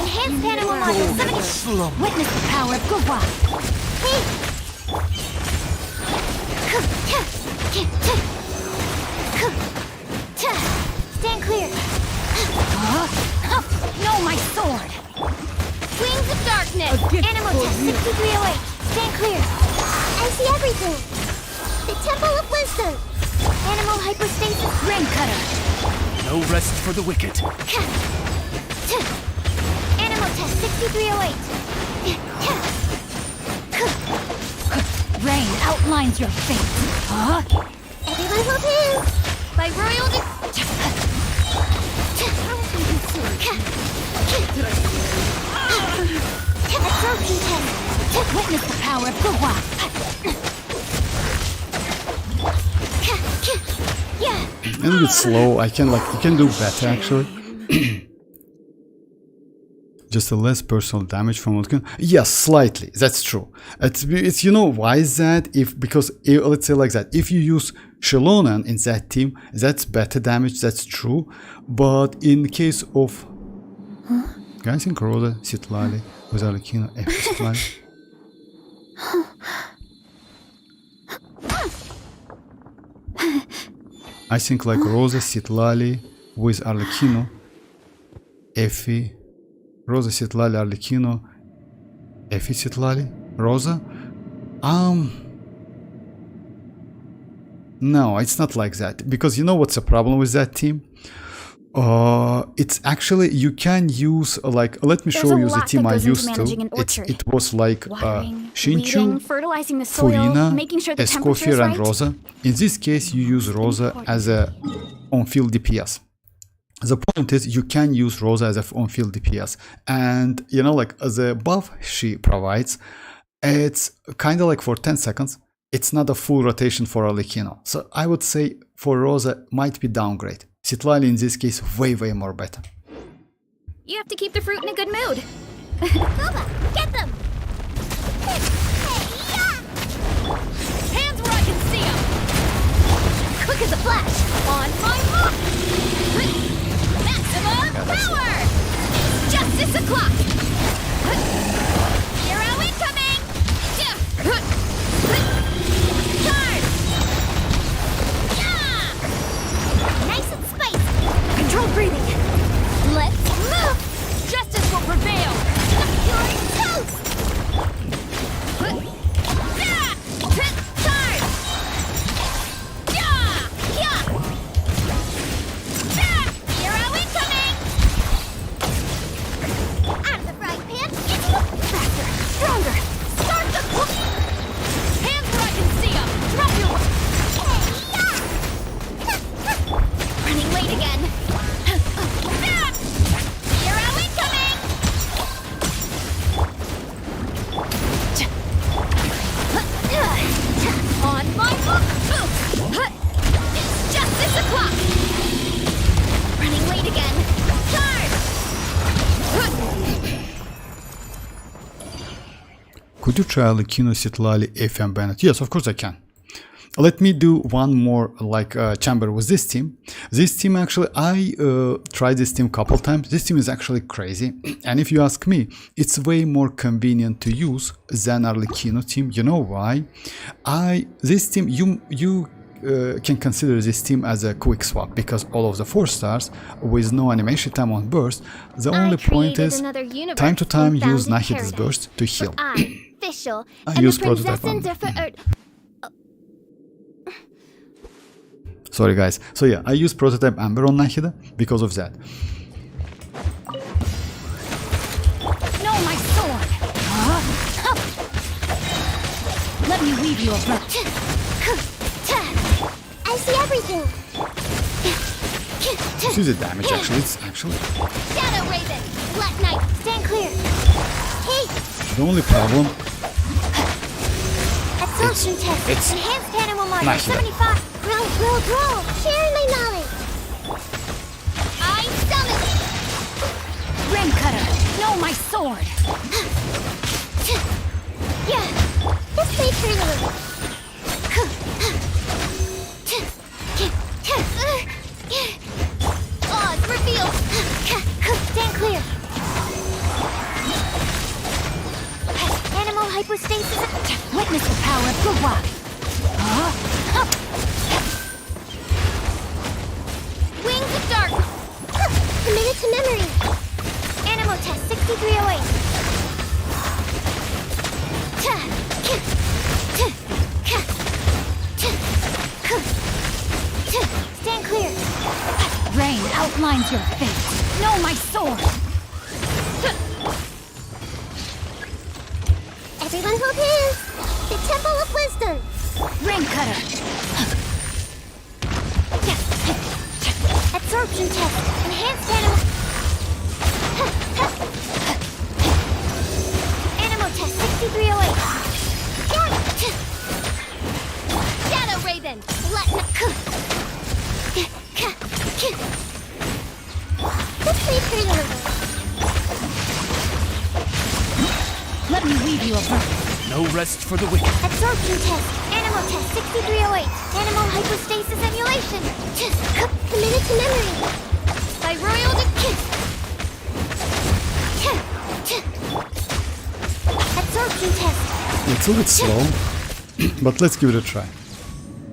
Enhanced animal model 70. Witness the power of WuWa. Hey. Stand clear. No, my sword! Wings of darkness. Animal test 6308. Stand clear. I see everything. The Temple of Wisdom. Animal hyperstasis. Rain cutter! No rest for the wicked. Animal test 6308. Rain outlines your fate. Everyone will do. By royal Absorption test. Witness the power of WuWa. Yeah. A little bit slow. You can do better actually. Just a less personal damage from what can. Yes, slightly. That's true. It's you know why is that? Because let's say like that. If you use Xilonen in that team, that's better damage. That's true. But in case of, I think Rosa, Citlali, with Arlecchino, Citlali. I think like Rosa, Citlali with Arlecchino, Effie, Rosa, Citlali, Arlecchino, Effie, Citlali, Rosa. No, it's not like that, because you know what's the problem with that team? It's actually, you can use let me show you the team I used to. It was like Shinchu, fertilizing the soil, Furina, making sure the temperature Escoffier is right. and Rosa. In this case, you use Rosa as a on-field DPS. The point is, you can use Rosa as a on-field DPS, and you know, like the buff she provides, it's kind of like for 10 seconds. It's not a full rotation for Arlecchino. So I would say for Rosa might be downgrade. Citlali in this case way more better. You have to keep the fruit in a good mood. Bubba, get them! Hands where I can see them. Quick as a flash. On my mark. Maximum power. Justice o'clock. Hero incoming. Charge. Nice and spicy. Controlled breathing. Let's move. Justice will prevail. You're toast! Charge. Hero incoming. Out of the frying pan Could you try Arlecchino, Citlali, FM Bennett? Yes, of course I can. Let me do one more like chamber with this team. This team actually, I tried this team a couple times. This team is actually crazy. And if you ask me, it's way more convenient to use than Arlecchino team. You know why? This team, you can consider this team as a quick swap because all of the 4 stars with no animation time on burst. The only point is time to time use Nahida's burst to heal. I use prototype armor. Sorry guys. So yeah, I use prototype Amber on Nahida because of that. No, my sword! Let me weave you a bird. I see everything. See the damage actually, it's actually... Shadow Raven, Black Knight, stand clear. Hey! The only problem... Absorption test, it's enhanced animal model, Nahida. 75. Grow, share my knowledge. I summon. Ring cutter! No, my sword! Yeah, this way for you. Oh, it's revealed. Stand clear. Animal hypostasis. Witness the power of WuWa. Wings of Dark. Committed to memory. Animal test 6308. Stand clear. Rain outlines your fate. No, my sword! Everyone hold hands. The Temple of Wisdom. Ring cutter! Absorption test. Enhanced animal. Animal test 6308. Shadow Raven. This way for you. Let me weave you a bird. No rest for the wicked. Absorption test. Animal test 6308. Animal hypostasis emulation. Committed to memory. By royal absorption test. It's a bit slow, but let's give it a try.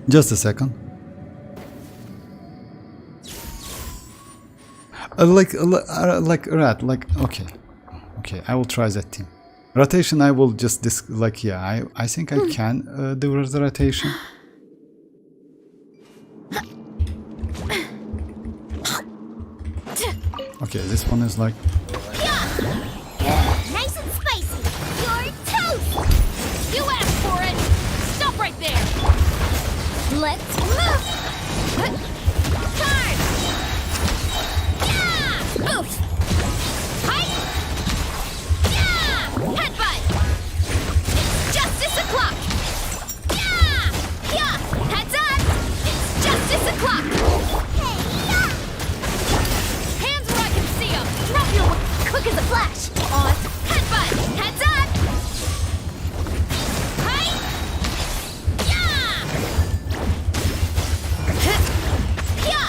Just a second. Okay, I will try that team. Rotation, I will just I think I can do the rotation. Okay, this one is like... Nice and spicy. You're toast. You asked for it! Stop right there! Let's move. Turn! Yeah! Oof! Hi! Yeah! Headbutt! It's justice o'clock! Yeah! Yeah! Heads up! It's justice o'clock! Hey, yeah. Hands where I can see them! Drop your Quick as a flash. on! Headbutt! Heads up! Hi! Yeah! Yeah!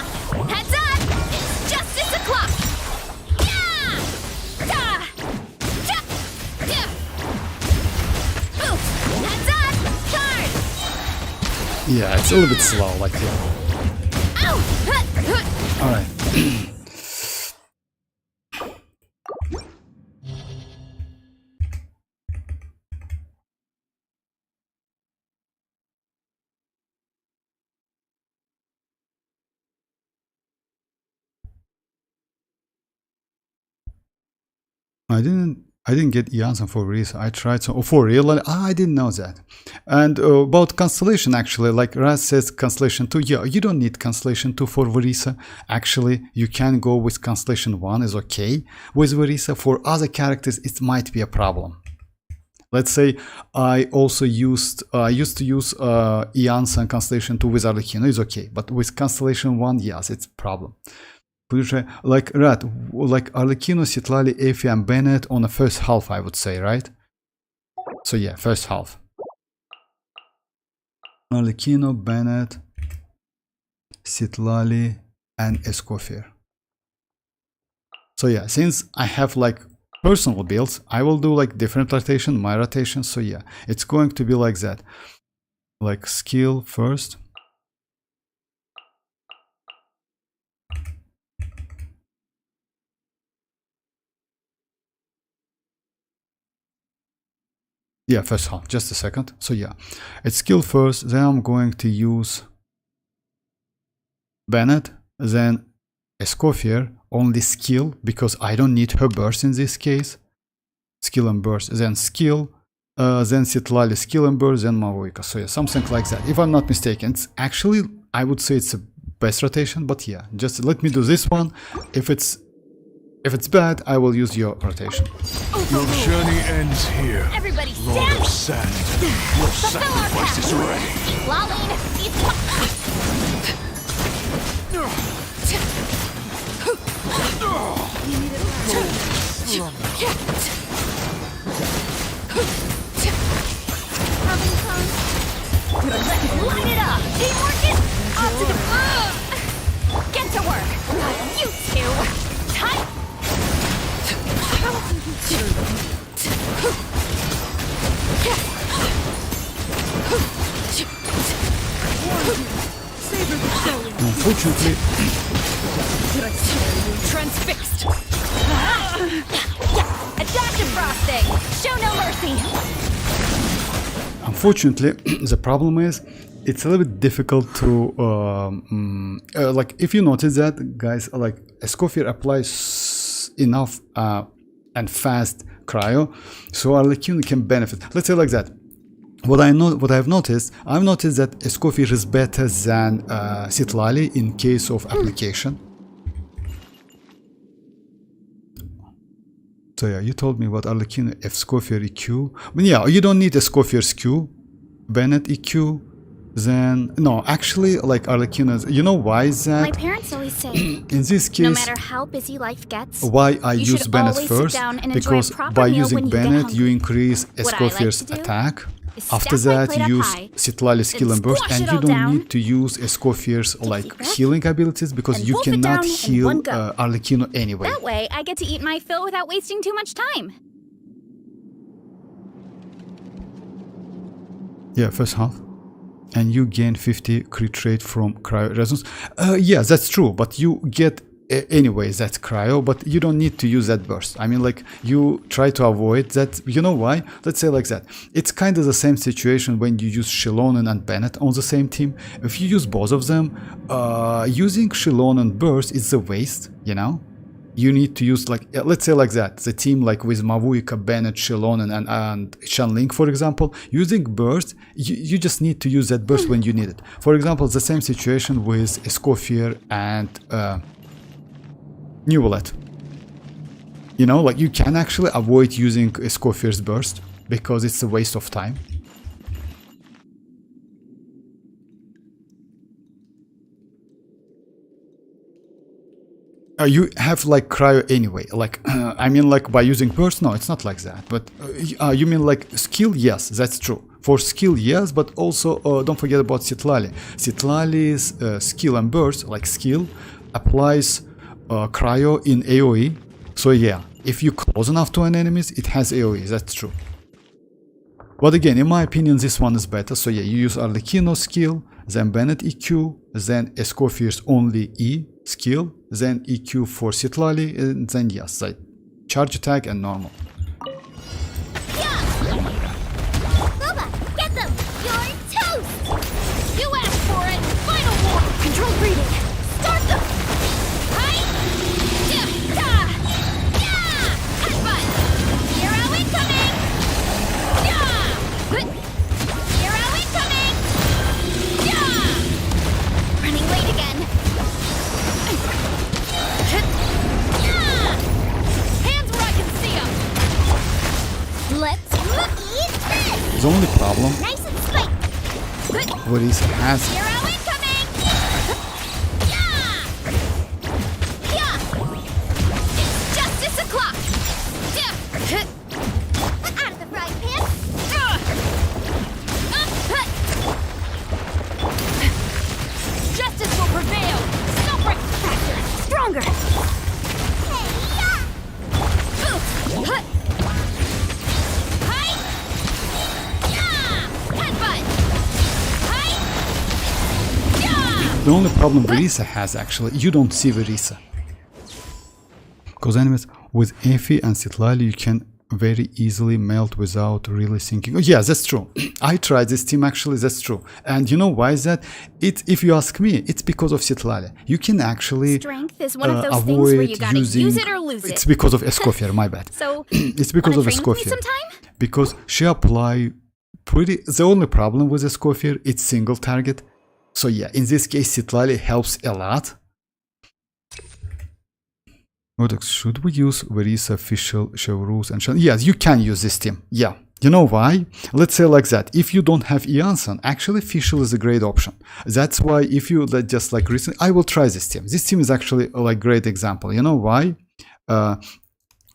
Heads up! It's justice o'clock! Yeah! Da! Da! Da! Oof! Heads up! Turn! Yeah, it's a little bit slow, like here. Ow! Huh! Huh! Alright. I didn't get iansan for Risa. I tried for real. I didn't know that. And about constellation, actually, like Raz says, constellation 2. Yeah, you don't need constellation 2 for Verisa. Actually, you can go with constellation 1 is okay with Verisa. For other characters, it might be a problem. Let's say I also used to use iansan constellation 2 with Arlecchino is okay, but with constellation 1, yes, it's a problem. Could you try like Arlecchino, Citlali, Effie, and Bennett on the first half, I would say, right? So yeah, first half. Arlecchino, Bennett, Citlali, and Escoffier. So yeah, since I have like personal builds, I will do like different rotation, my rotation. So yeah, it's going to be like that. Like skill first. Yeah, first half, just a second. So yeah, it's skill first, then I'm going to use Bennett, then Escoffier, only skill, because I don't need her burst in this case. Skill and burst, then skill, then Citlali, skill and burst, then Mavuika. So yeah, something like that. If I'm not mistaken, it's actually, I would say it's a best rotation, but yeah, just let me do this one. If it's bad, I will use your rotation. Your journey ends here. Everybody Lord of stand! Sand. Your sacrifice is ready. Lumine, Line it up! Teamwork is up to the... Get to work! You two! Tight! Unfortunately, Transfixed! Adaptive frosting! Show no mercy! Unfortunately, the problem is it's a little bit difficult to like if you notice that, guys, like Escoffier applies enough and fast cryo, so Arlecchino can benefit. Let's say like that. What I've noticed that Escoffier is better than Citlali in case of application. So yeah, you told me about Arlecchino Escoffier EQ. But yeah, you don't need Escoffier's Q, Bennett EQ. Then no, actually, like Arlecchino's. You know why is that? My parents always say, in this case, no matter how busy life gets, why I you use should Bennett always sit first, down and enjoy a because proper by meal using when you get Bennett hungry. you increase What I like Escoffier's to do attack. is After stack my that, plate up you use high, Citlali's skill and burst, squash and it you all don't down, need to use Escoffier's like breath, healing abilities because and you wolf it cannot down in heal one go. Arlecchino anyway. That way, I get to eat my fill without wasting too much time. Yeah, first half. And you gain 50 crit rate from cryo resonance. Yeah, that's true, but you get anyway that cryo, but you don't need to use that burst. I mean, like, you try to avoid that. You know why? Let's say like that. It's kind of the same situation when you use Xilonen and Bennett on the same team. If you use both of them, using Xilonen burst is a waste, you know? You need to use, like, let's say like that, the team like with Mavuika, Bennett, Xilonen, and Shanling, for example, using burst, you just need to use that burst when you need it. For example, the same situation with Escoffier and Neuvillette. You know, like, you can actually avoid using Escoffier's burst because it's a waste of time. You have like cryo anyway, like I mean, like, by using burst. No, it's not like that, but you mean like skill? Yes, that's true. For skill, yes, but also don't forget about Citlali. Citlali's skill and burst, like skill, applies cryo in AoE. So yeah, if you close enough to an enemy, it has AoE, that's true. But again, in my opinion, this one is better. So yeah, you use Arlecchino's skill, then Bennett EQ, then Escoffier's only E skill, then EQ for Citlali, and then yes, like charge attack and normal. Bubba, get them! You're toast! You asked for it! Final war! Control breathing. Start them! Hi! Yeah! Headbutt! Hero incoming! Yeah! Hero incoming! Yeah! Running late again. Yeah! Hands where I can see them! Let's eat this! The only problem Nice and spiked! what is has Hero incoming! Yeah! Yeah! It's justice o'clock! Yeah! Out of the frying pan! Ah! The only problem Verisa has, actually, you don't see Verisa. Because anyways, with Effie and Citlali, you can very easily melt without really thinking. Oh, yeah, that's true. I tried this team, actually, that's true. And you know why is that? If you ask me, it's because of Citlali. You can actually Strength is one of those things avoid where you gotta using, use it or lose it. It's because of Escoffier, my bad. So, it's because of wanna train with me Escoffier. sometime? Because she apply pretty... The only problem with Escoffier, it's single target. So yeah, in this case, Citlali helps a lot. Should we use Verisa official show rules and yes, you can use this team. Yeah, you know why? Let's say like that. If you don't have iansan, actually official is a great option. That's why if you just like recently, I will try this team. This team is actually a like great example. You know why?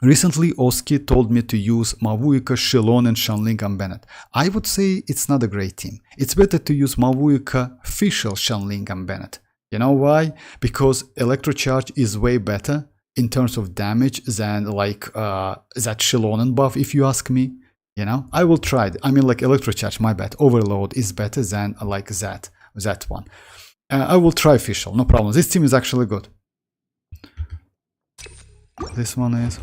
Recently, Oski told me to use Mavuika, Xilonen, Shanling, and Bennett. I would say it's not a great team. It's better to use Mavuika, official, Shanling, and Bennett. You know why? Because Electrocharge is way better in terms of damage than like that Xilonen buff, if you ask me. You know, I will try it. I mean, like Electrocharge, my bad. Overload is better than like that one. I will try official, no problem. This team is actually good. This one is.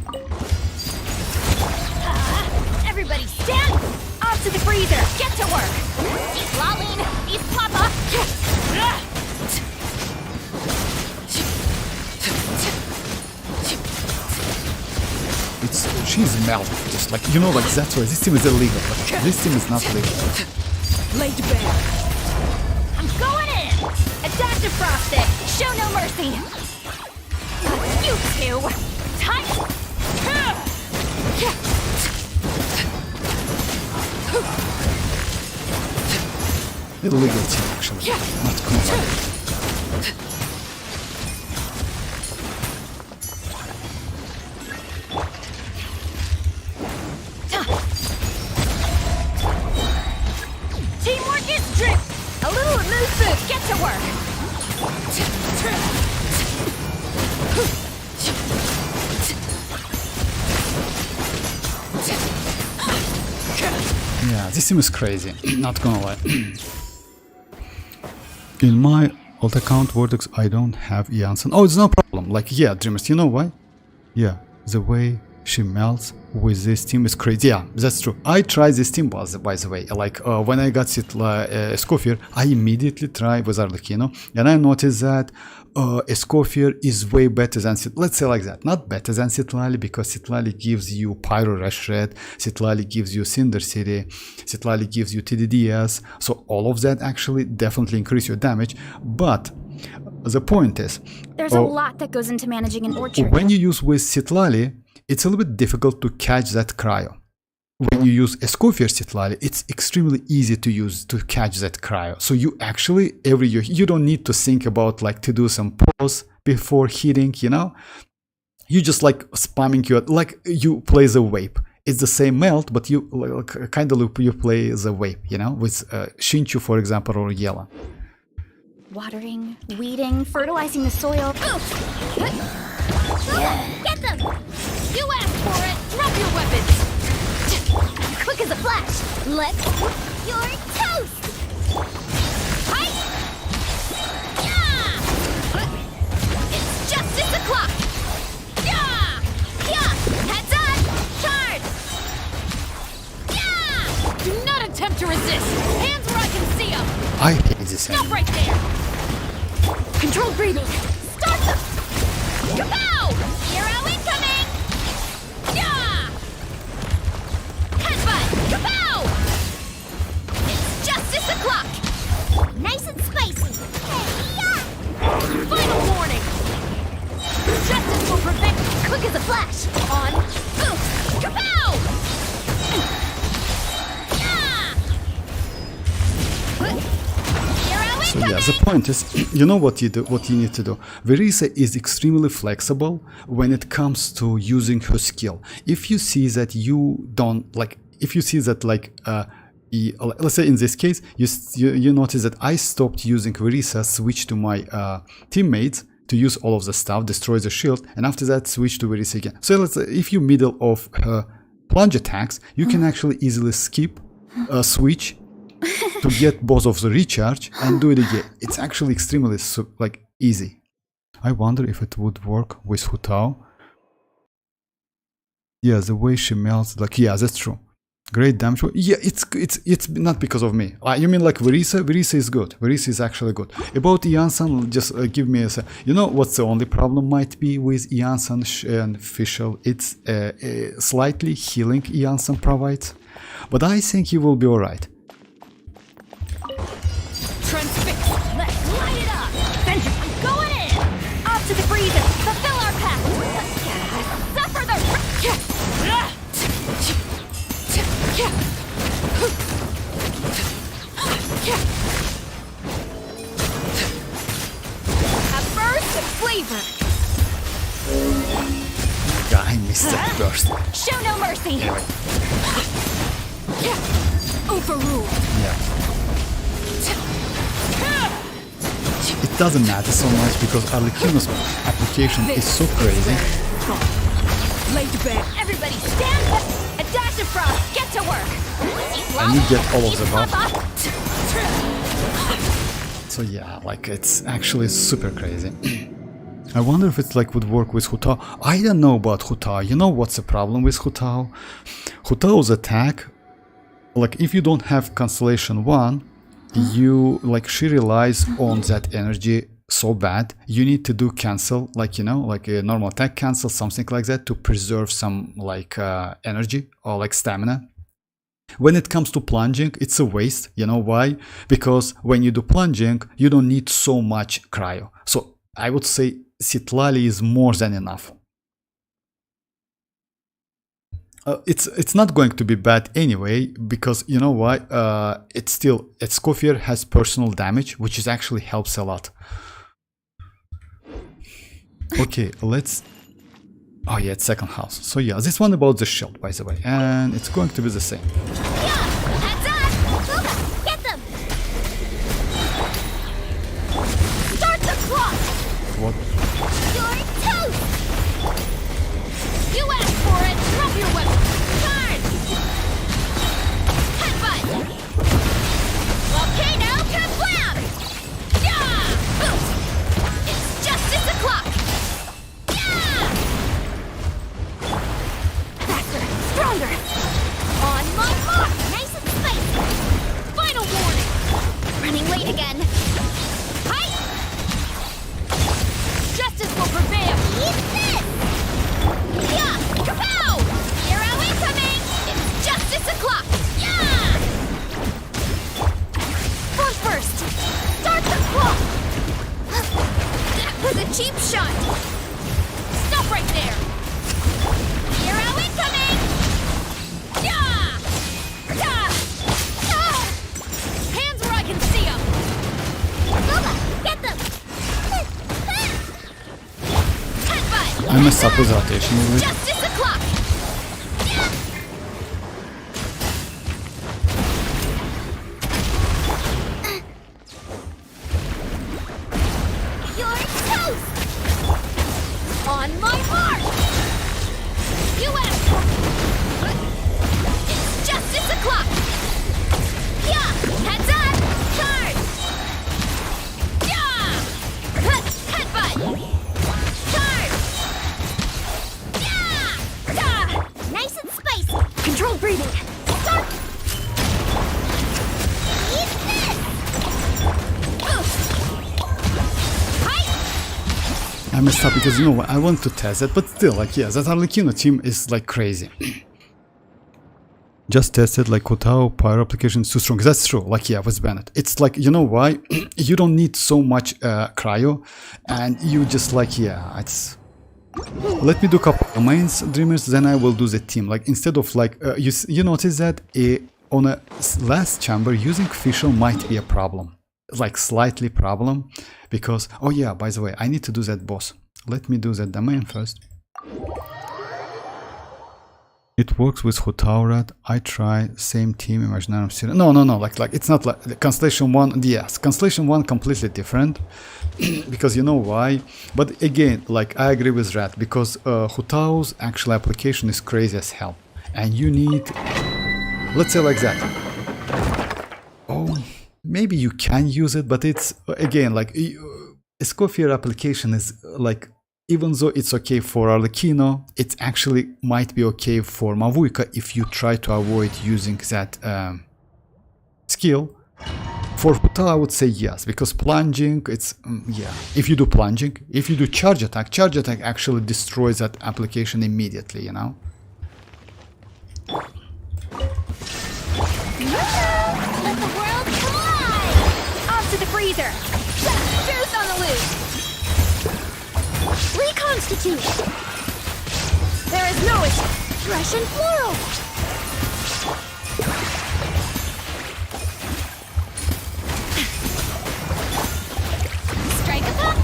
Everybody stand! Off to the freezer! Get to work! Laline! Eat Papa! She's melted, just like, you know, like that's why this team is illegal, but this team is not legal. Laid bare. I'm going in! Adaptive frosting! Show no mercy! You two! Time! Illegal team, actually. Not cool. Teamwork is drip! A little loose food! Get to work! Yeah, this team is crazy, not gonna lie. In my alt account Vortex, I don't have iansan. Oh, it's no problem. Like, yeah, Dreamers, you know why? Yeah, the way she melts with this team is crazy. Yeah, that's true. I tried this team, by the way. Like, when I got Escoffier, I immediately tried with Arlecchino, and I noticed that Escoffier is way better than let's say like that. Not better than Citlali, because Citlali gives you Pyro Rush Red, Citlali gives you Cinder City, Citlali gives you TDDS, so all of that actually definitely increase your damage. But the point is, There's a lot that goes into managing an orchard. when you use with Citlali, it's a little bit difficult to catch that cryo. When you use Escoffier Citlali, it's extremely easy to use to catch that cryo. So you actually, you don't need to think about like to do some pause before hitting, you know? You just like spamming your, like you play the wave. It's the same melt, but you like, kind of you play the wave, you know? With Shinchu, for example, or Yella. Watering, weeding, fertilizing the soil. Get them! You asked for it! Drop your weapons! Quick as a flash! Let's... You're toast! Hi! Yeah! It's justice o'clock! Yeah! Yeah! Heads on! Charge! Yeah! Do not attempt to resist. Hands where I can see them! I hate this Stop enemy. right there! Controlled breathing. Start them! Kapow! Hero incoming! Yeah! Headbutt! Kapow! It's justice o'clock! Nice and spicy! Hey, yeah! Final warning! Justice will prevent quick as a flash! On! Boost! Kapow! Yeah! Hero So incoming! yeah, the point is, you know what you need to do. Verisa is extremely flexible when it comes to using her skill. If you see that you don't like, if you see that like, let's say in this case, you notice that I stopped using Verisa, switched to my teammates to use all of the stuff, destroy the shield, and after that switch to Verisa again. So let's say if you middle of her plunge attacks, you can actually easily skip, switch, to get both of the recharge and do it again. It's actually extremely like easy. I wonder if it would work with Hu Tao. Yeah, the way she melts, like, yeah, that's true. Great damage. Yeah, it's not because of me. You mean like Verisa? Verisa is good. Verisa is actually good. About iansan, just give me a. You know what's the only problem might be with iansan and Fischl? It's slightly healing iansan provides, but I think you will be alright. Transfix. Let's light it up. Venture, I'm going in. Off to the freezer. Fulfill our pact. Suffer the. A burst of flavor. Yeah, I missed that burst. Show no mercy. Anyway. Overruled. Yeah. It doesn't matter so much because Arlecchino's application is so crazy. Lay to bed. Everybody stand up. A dash of frost. Get to work. And you get all of the buff. So yeah, like it's actually super crazy. I wonder if it's like would work with Hu Tao. I don't know about Hu Tao. You know what's the problem with Hu Tao? Hu Tao's attack, like if you don't have Constellation 1, you like she relies on that energy so bad. You need to do cancel, like you know, like a normal attack cancel, something like that, to preserve some like energy or like stamina. When it comes to plunging, it's a waste. You know why? Because when you do plunging, you don't need so much cryo. So I would say Citlali is more than enough. It's not going to be bad anyway, because you know why? It's still Escoffier has personal damage, which is actually helps a lot. Okay, let's. Oh yeah, it's second house. So yeah, this one about the shield, by the way, and it's going to be the same. Heads up! WuWa, get them! Start the clock! What? You're toast! You asked for it! Drop your weapon! Charge! Headbutt! Volcano kablam! Yeah! Boom! It's justice o'clock! Yeah! Faster! Stronger! On my mark! Nice and spicy! Final warning! Running late again! Hi! Justice will prevail! Eat this! Yeah! Kapow! Hero incoming! It's justice o'clock! Yeah! Force burst! Start the clock! That was a cheap shot! Stop right there! Hero incoming! Yeah! Yeah! Ah! Hands where I can see them! WuWa, get them! Headbutt! I messed up with rotation. Justice o'clock! Yeah! You're toast! On my mark! You asked for... It's justice o'clock! Yeah! Heads up! Charge! Yeah! Headbutt! Charge! Yeah! Yeah! Nice and spicy! Controlled breathing! Start! Eat this! Hi! I messed up because you know what, I want to test it, but still, like yeah, that Arlecchino team is like crazy. Just tested like Hu Tao power application is too strong. That's true. Like yeah, with Bennett, it's like you know why you don't need so much cryo, and you just like yeah, it's. Let me do a couple of mains dreamers, then I will do the team. Like instead of like you notice that on a last chamber using Fischl might be a problem, like slightly problem, because oh yeah, by the way, I need to do that boss. Let me do that domain first. It works with Hu Tao Rat. I try same team Imaginarium Series. No, like it's not like Constellation 1. Yes, Constellation 1 completely different because you know why. But again, like I agree with Rat because Hu Tao's actual application is crazy as hell, and you need, let's say like that. Oh, maybe you can use it, but it's again like Escoffier application is like, even though it's okay for Arlecchino, it actually might be okay for Mavuika if you try to avoid using that skill. For Huta, I would say yes, because plunging, it's yeah. If you do plunging, if you do charge attack actually destroys that application immediately, you know. Let the world collide! Off to the freezer! Juice on the loose! Reconstitute! There is no escape! Fresh and floral! Strike attack!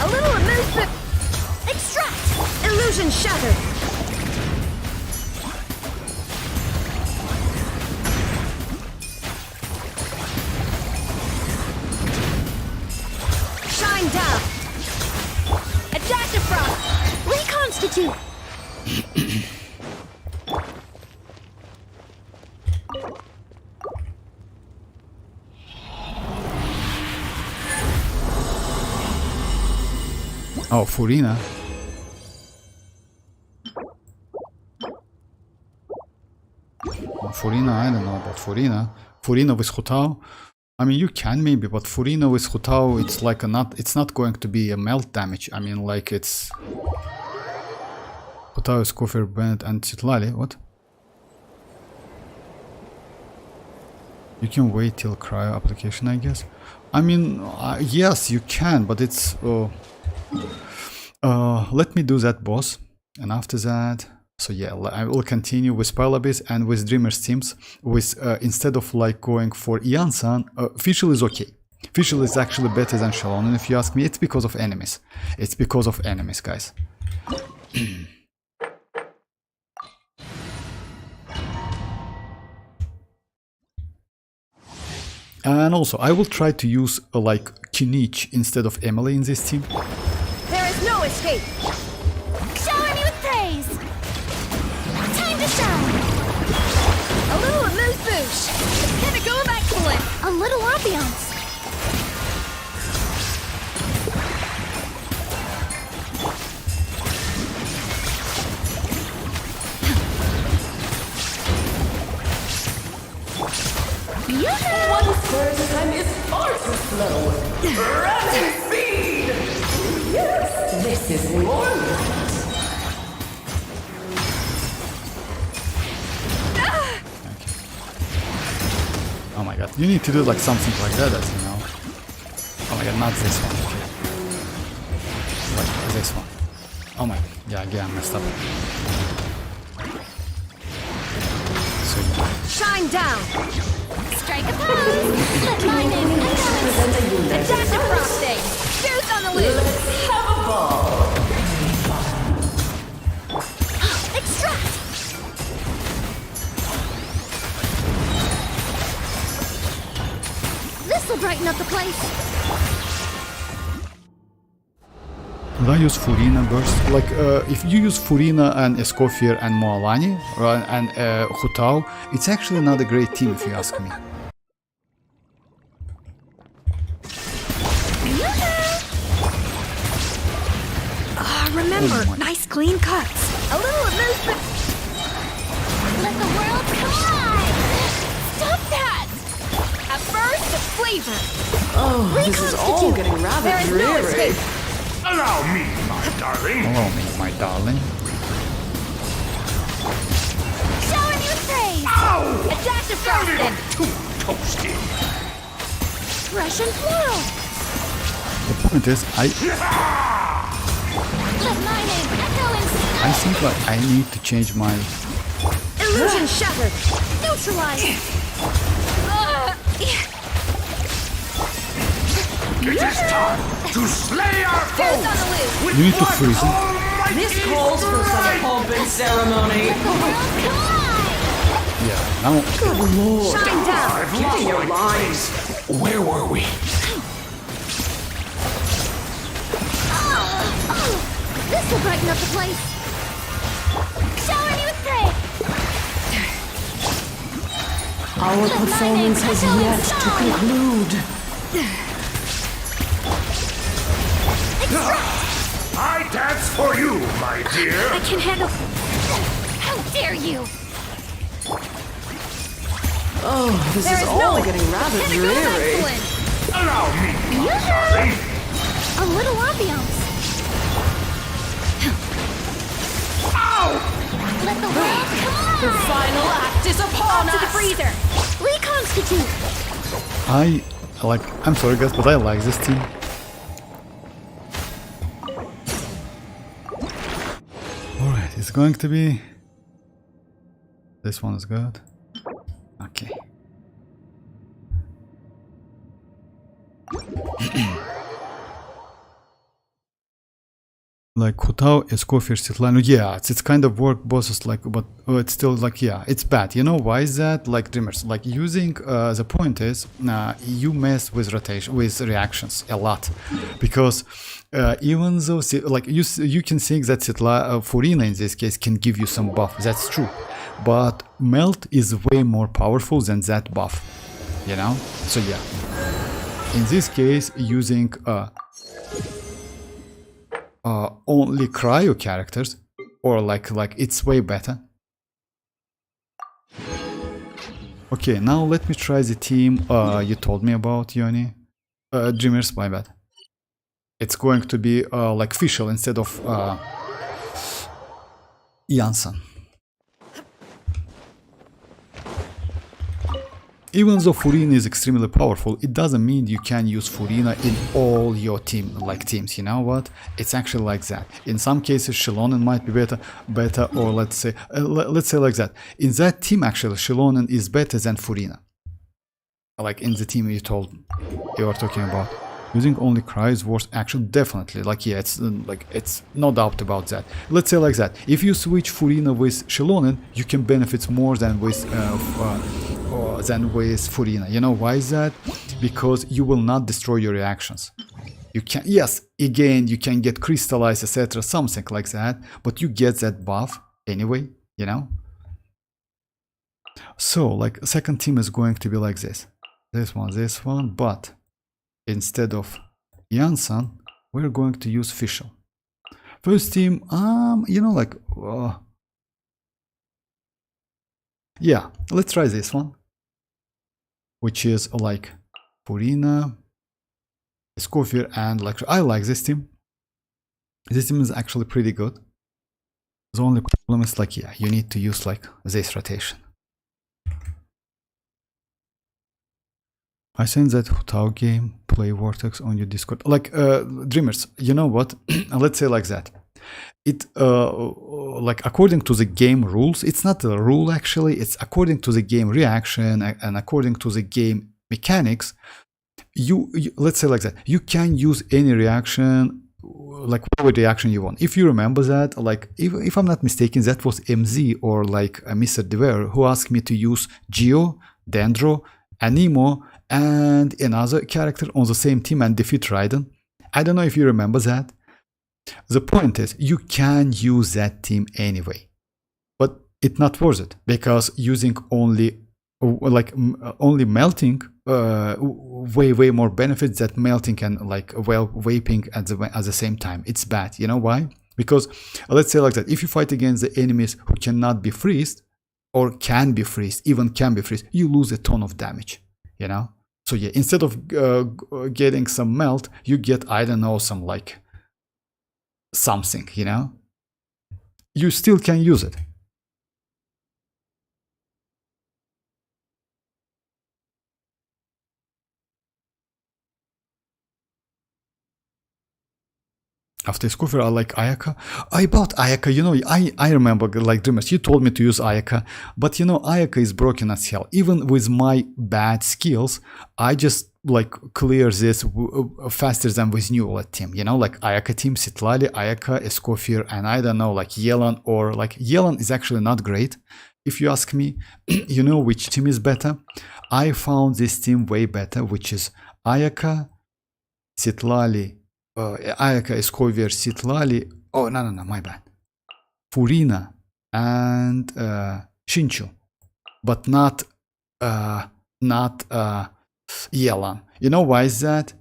A little remove the... Extract! Illusion shattered! Shine down! Adaptive frost! Reconstitute! Oh, Furina. Furina, I don't know about Furina. Furina with Hutao. I mean, you can maybe, but Furina with Hutao, it's like a not. It's not going to be a melt damage. I mean, like it's Hutao, Escoffier, Bennett, and Citlali. What? You can wait till cryo application, I guess. I mean, yes, you can, but it's. Let me do that, boss, and after that. So yeah, I will continue with Pylabis and with Dreamer's Teams. With instead of like going for Iansan, Fischl is okay. Fischl is actually better than Xilonen, if you ask me. It's because of enemies. It's because of enemies, guys. And also, I will try to use like Kinich instead of Emily in this team. There is no escape! Shower me with praise! Time to shine! A little amuse bouche! Pinnacle of excellence! A little ambiance! One's person is far too slow. Rapid speed! Yes, this is warm. Oh my god, you need to do like something like that, as you know. Oh my god, not this one. Okay. Like this one. Oh my, yeah, again, I messed up. So yeah. Shine down! Strike a pose! Let my name be announced! Adaptive frosting! Juice on the loose! Have a ball. Extract! This'll brighten up the place! Will I use Furina burst? Like, if you use Furina and Escoffier and Mualani and Hutao, it's actually not a great team if you ask me. Remember, Oh my. nice clean cuts. A little amusement. Let the world collide! Stop that! A burst of flavor. Oh, this is all getting rather There is no dreary. escape. Allow me, my darling. Hello, me, my darling. Shower me with praise! Adaptive frosting. Too toasty. Fresh and floral! The point is, Let my name echo in I think like I need to change my. Illusion shattered. Neutralize! It is time to slay our Juice foes on the loose. with You need to one freeze him. almighty This calls for some strike. pomp and ceremony. Yeah, now. Good lord. Shine down. I've Keeping lost your my lines. place. Where were we? This'll brighten up the place! Shower me with praise! Our performance has yet to conclude. I dance for you, my dear. I can handle. How dare you! Oh, this There is is all no getting rather pinnacle of dreary. excellence. Allow me, my darling. A little ambiance. Let the world come The final act is upon on to the us. freezer. Reconstitute. I'm sorry guys, but I like this team. Alright, it's going to be... This one is good. Okay. Like Hutao, Escoffier, Citlali. Yeah, it's kind of work bosses like, but it's still like, yeah, it's bad. You know why is that? Like dreamers, like using the point is you mess with rotation, with reactions a lot, because even though like you can think that Furina in this case can give you some buff. That's true, but melt is way more powerful than that buff. You know, so yeah. In this case, using only cryo characters, or like it's way better. Okay, now let me try the team you told me about, Yoni. Dreamers, my bad. It's going to be like Fischl instead of Iansan. Even though Furina is extremely powerful, it doesn't mean you can use Furina in all your teams, you know what? It's actually like that. In some cases, Xilonen might be better, or let's say like that. In that team, actually, Xilonen is better than Furina. Like in the team you were talking about. Using only cry is worse, actually, definitely. Like, yeah, it's no doubt about that. Let's say like that. If you switch Furina with Xilonen, you can benefit more than with Furina. You know why is that? Because you will not destroy your reactions. You can, yes, again, you can get crystallized, etc., something like that, but you get that buff anyway, you know? So, like, second team is going to be like this. This one, but instead of Iansan, we're going to use Fischl. First team, you know, like, yeah, let's try this one, which is like Furina, Escoffier, and like, I like this team. This team is actually pretty good. The only problem is like, yeah, you need to use like this rotation. I sent that Hutao game, play Vortex on your Discord. Like, Dreamers, you know what? Let's say like that. It, like, according to the game rules, it's not a rule actually, it's according to the game reaction and according to the game mechanics, you let's say like that, you can use any reaction, like whatever reaction you want. If you remember that, like, if I'm not mistaken, that was MZ or like Mr. Dever who asked me to use Geo, Dendro, Anemo, and another character on the same team and defeat Raiden. I don't know if you remember that. The point is, you can use that team anyway, but it's not worth it, because using only melting way more benefits than melting and like vaping at the same time. It's bad. You know why? Because let's say like that, if you fight against the enemies who cannot be freezed or can be freezed, you lose a ton of damage, you know? So yeah, instead of getting some melt, you get, I don't know, some like something, you know? You still can use it. After Escoffier, I like Ayaka. I bought Ayaka, you know, I remember, like, Dreamers, you told me to use Ayaka, but you know, Ayaka is broken as hell. Even with my bad skills, I just, like, clear this faster than with Neuvillette team, you know, like Ayaka team, Citlali, Ayaka, Escoffier, and I don't know, like Yelan, or like Yelan is actually not great. If you ask me, you know which team is better? I found this team way better, which is Ayaka, Citlali, Ayaka, Escoffier, Citlali, oh no, my bad, Furina, and Shinchu, but not not Yelan. You know why is that?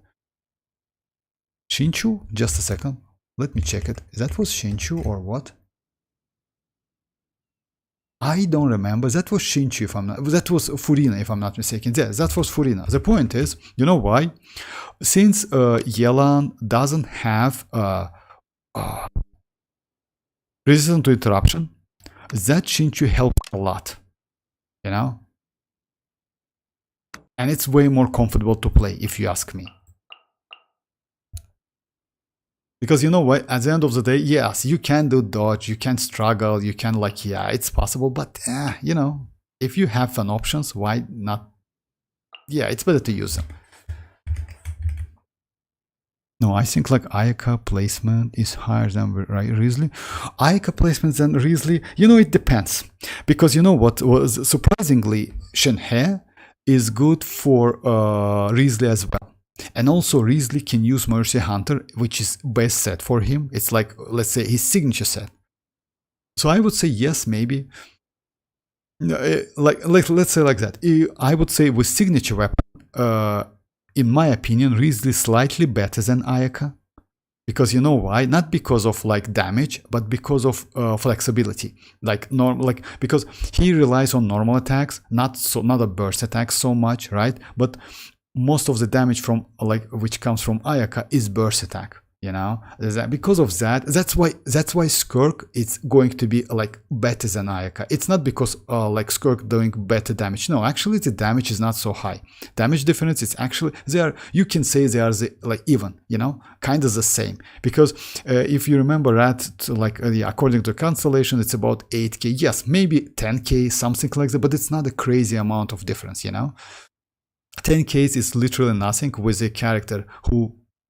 Shinchu? Just a second. Let me check it. That was Shinchu or what? I don't remember. That was Shinchu if I'm not. That was Furina if I'm not mistaken. Yeah, that was Furina. The point is, you know why? Since Yelan doesn't have resistance to interruption, that Shinchu helps a lot. You know? And it's way more comfortable to play if you ask me. Because you know what, at the end of the day, yes, you can do dodge, you can struggle, you can like, yeah, it's possible, but you know, if you have fun options, why not? Yeah, it's better to use them. No, I think like Ayaka placement is higher than Risley. Ayaka placement than Risley, you know, it depends. Because you know what was surprisingly, Shenhe is good for Risley as well. And also Risley can use Mercy Hunter, which is best set for him. It's like, let's say, his signature set. So I would say yes, maybe. Like let's say like that. I would say with signature weapon, in my opinion, Risley is slightly better than Ayaka. Because you know why? Not because of like damage, but because of flexibility. Like because he relies on normal attacks, not a burst attack so much, right? But most of the damage from which comes from Ayaka is burst attack, you know. Because of that, that's why Skirk is going to be like better than Ayaka. It's not because like Skirk doing better damage. No, actually the damage is not so high. Damage difference is actually you can say they are like even, you know, kind of the same. Because if you remember that, according to constellation, it's about 8k. Yes, maybe 10k, something like that, but it's not a crazy amount of difference, you know. 10k is literally nothing with a character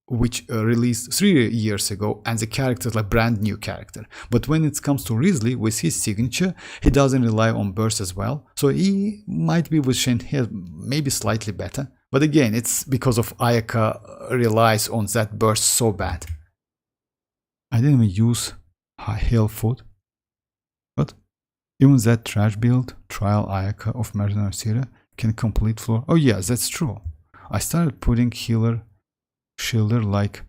which released 3 years ago, and the character is like brand new character. But when it comes to Risley, with his signature, he doesn't rely on burst as well. So he might be with Shenhe maybe slightly better. But again, it's because of Ayaka relies on that burst so bad. I didn't even use Hail Foot. But even that trash build, Trial Ayaka of Mercenary Syria, can complete floor. Oh yeah, that's true. I started putting healer shielder like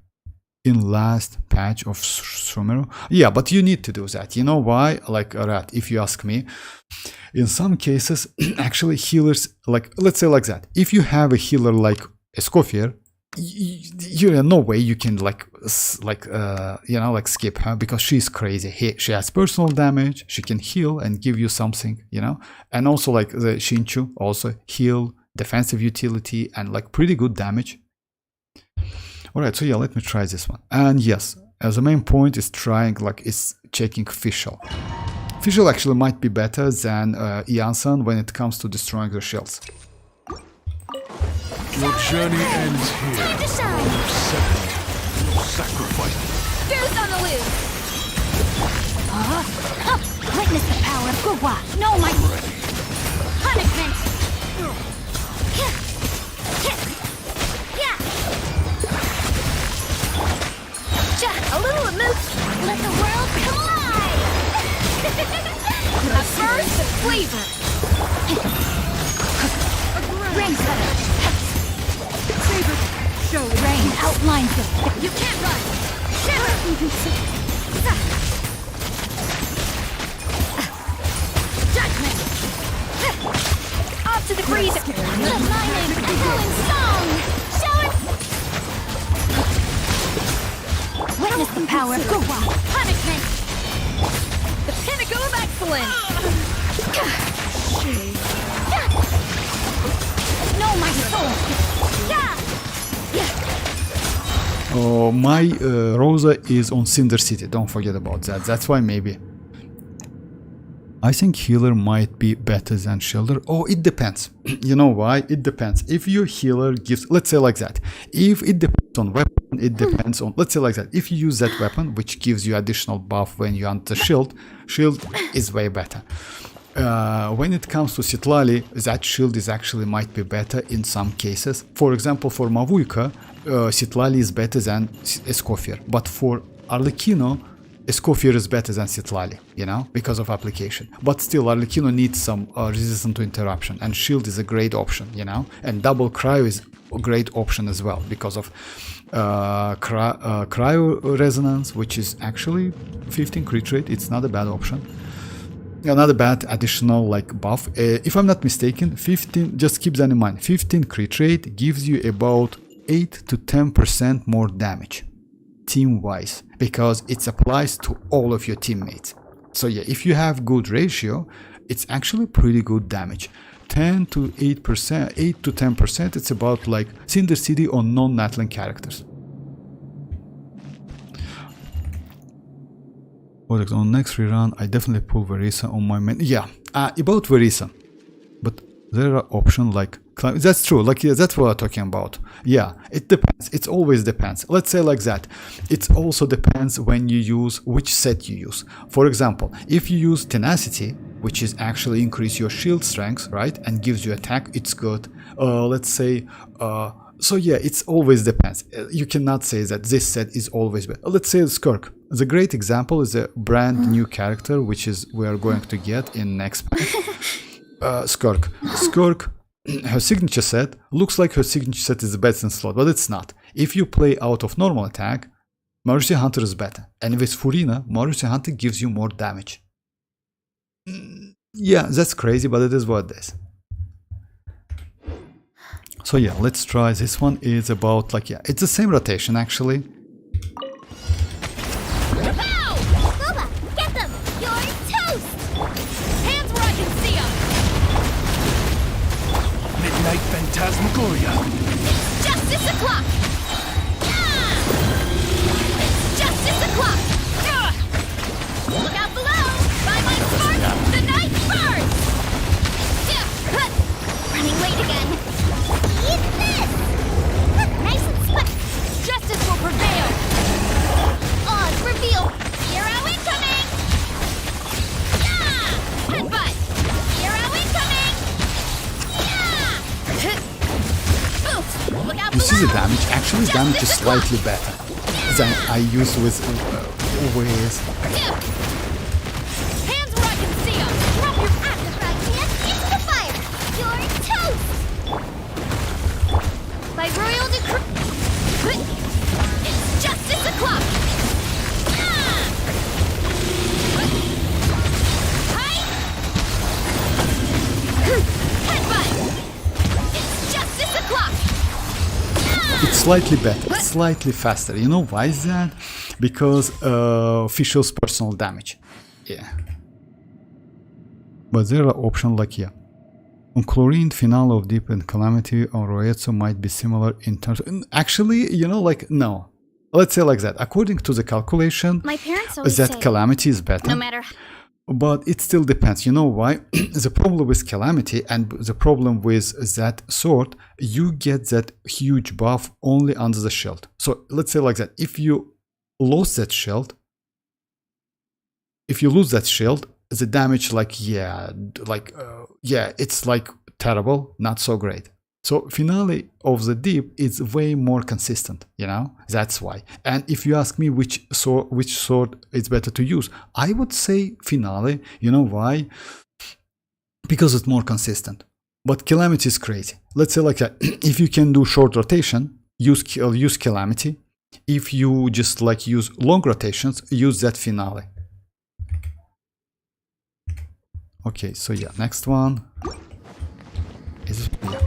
in last patch of Sumeru. Yeah, but you need to do that. You know why? Like Rat, if you ask me, in some cases, actually healers, like let's say like that. If you have a healer like Escoffier, you no way you can you know, like skip her, because she's crazy. She has personal damage, she can heal and give you something, you know. And also like the Shinchu, also heal, defensive utility, and like pretty good damage. Alright, so yeah, let me try this one. And yes, as the main point is checking Fischl. Fischl actually might be better than Iansan when it comes to destroying the shells. Your journey ends here. Time to shine. Your sacrifice. Goose on the loose. Witness the power of WuWa. No, my Punishment. A little amuse. Let the world collide. A burst of flavor. Rain cutter. Saber, show it. Rain outlines it. You can't run. Shiver. Judgment. Off to the breeze. Lumine and glowing song. Show it. Witness the power of WuWa. Punishment. The pinnacle of excellence. No, my soul. Oh, my Rosa is on Cinder City. Don't forget about that. That's why maybe. I think healer might be better than shielder. Oh, it depends. You know why? It depends. If your healer gives, let's say like that. If it depends on weapon, it depends on, let's say like that. If you use that weapon, which gives you additional buff when you enter shield is way better. When it comes to Citlali, that shield is actually might be better in some cases. For example, for Mavuika, Citlali is better than Escoffier. But for Arlecchino, Escoffier is better than Citlali, you know, because of application. But still, Arlecchino needs some resistance to interruption, and shield is a great option, you know, and double cryo is a great option as well because of cryo resonance, which is actually 15 crit rate. It's not a bad option. Another bad additional like buff. If I'm not mistaken, 15. Just keep that in mind. 15 crit rate gives you about 8 to 10% more damage, team-wise, because it applies to all of your teammates. So yeah, if you have good ratio, it's actually pretty good damage. 10 to 8%, 8 to 10%. It's about like Cinder City on non-natlan characters. On next rerun, I definitely pull Verisa on my main. Yeah, about Verisa, but there are options like that's true. Like yeah, that's what I'm talking about. Yeah, it depends. It always depends. Let's say like that. It also depends when you use which set you use. For example, if you use Tenacity, which is actually increase your shield strength, right, and gives you attack, it's good. Let's say. So yeah, it's always depends. You cannot say that this set is always better. Let's say Skirk. The great example is a brand new character, which is we are going to get in next patch. Skirk. Skirk, her signature set looks like her signature set is the best in slot, but it's not. If you play out of normal attack, Mercy Hunter is better. And with Furina, Mercy Hunter gives you more damage. Yeah, that's crazy, but it is what it is. So yeah, let's try this one. Is about like, yeah, it's the same rotation actually. WuWa, get them! You're toast! Hands where I can see them! Midnight Phantasmagoria. It's justice o'clock! It's justice o'clock! Look out below! By my spark, the night burns! Running late again. Eat this! Nice and split. Justice will prevail! Odds reveal. Hero incoming! Yeah! Headbutt! Hero incoming! Yeah! Oof! Look out You see the below. damage? Actually, damage is slightly better than I use with Hands where I can see them! Drop your After I can't into the fire! You're toast! By royal decree... It's justice o'clock! Headbutt! It's justice o'clock! It's slightly better, slightly faster. You know why is that? Because official's personal damage. Yeah. But there are options like yeah. On Chlorine, Finale of Deep and Calamity on Roetsu might be similar in terms of, actually, you know, like no. Let's say like that. According to the calculation, My parents always that say, Calamity is better. no matter But it still depends. You know why? The problem with Calamity and the problem with that sword, you get that huge buff only under the shield. So let's say like that. If you lose that shield, the damage it's like terrible, not so great. So Finale of the Deep is way more consistent, you know, that's why. And if you ask me which sword is better to use, I would say Finale. You know why? Because it's more consistent. But Calamity is crazy. Let's say like that. If you can do short rotation, use Calamity. If you just like use long rotations, use that Finale. Okay, so yeah, next one is yeah.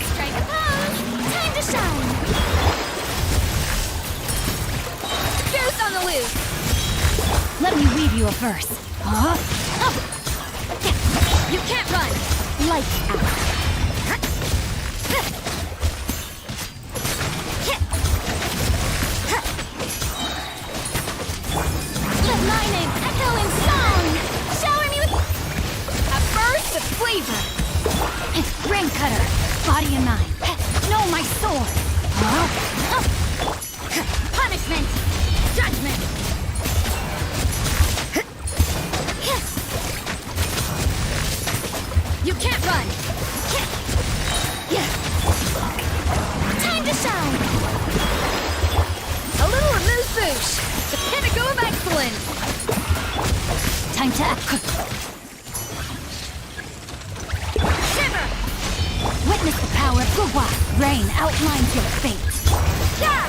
Strike a pose! Time to shine! Goose on the loose! Let me weave you a verse. Huh? You can't run! Lights out! Let my name echo in song! Shower me with... A burst of flavor! Ring cutter, body and mind. Know my sword! Huh? Punishment! Judgment! You can't run! Time to shine! A little amuse-bouche! The pinnacle of excellence! Time to act. Shiver! Witness the power of WuWa. Rain outlines your fate. Yeah!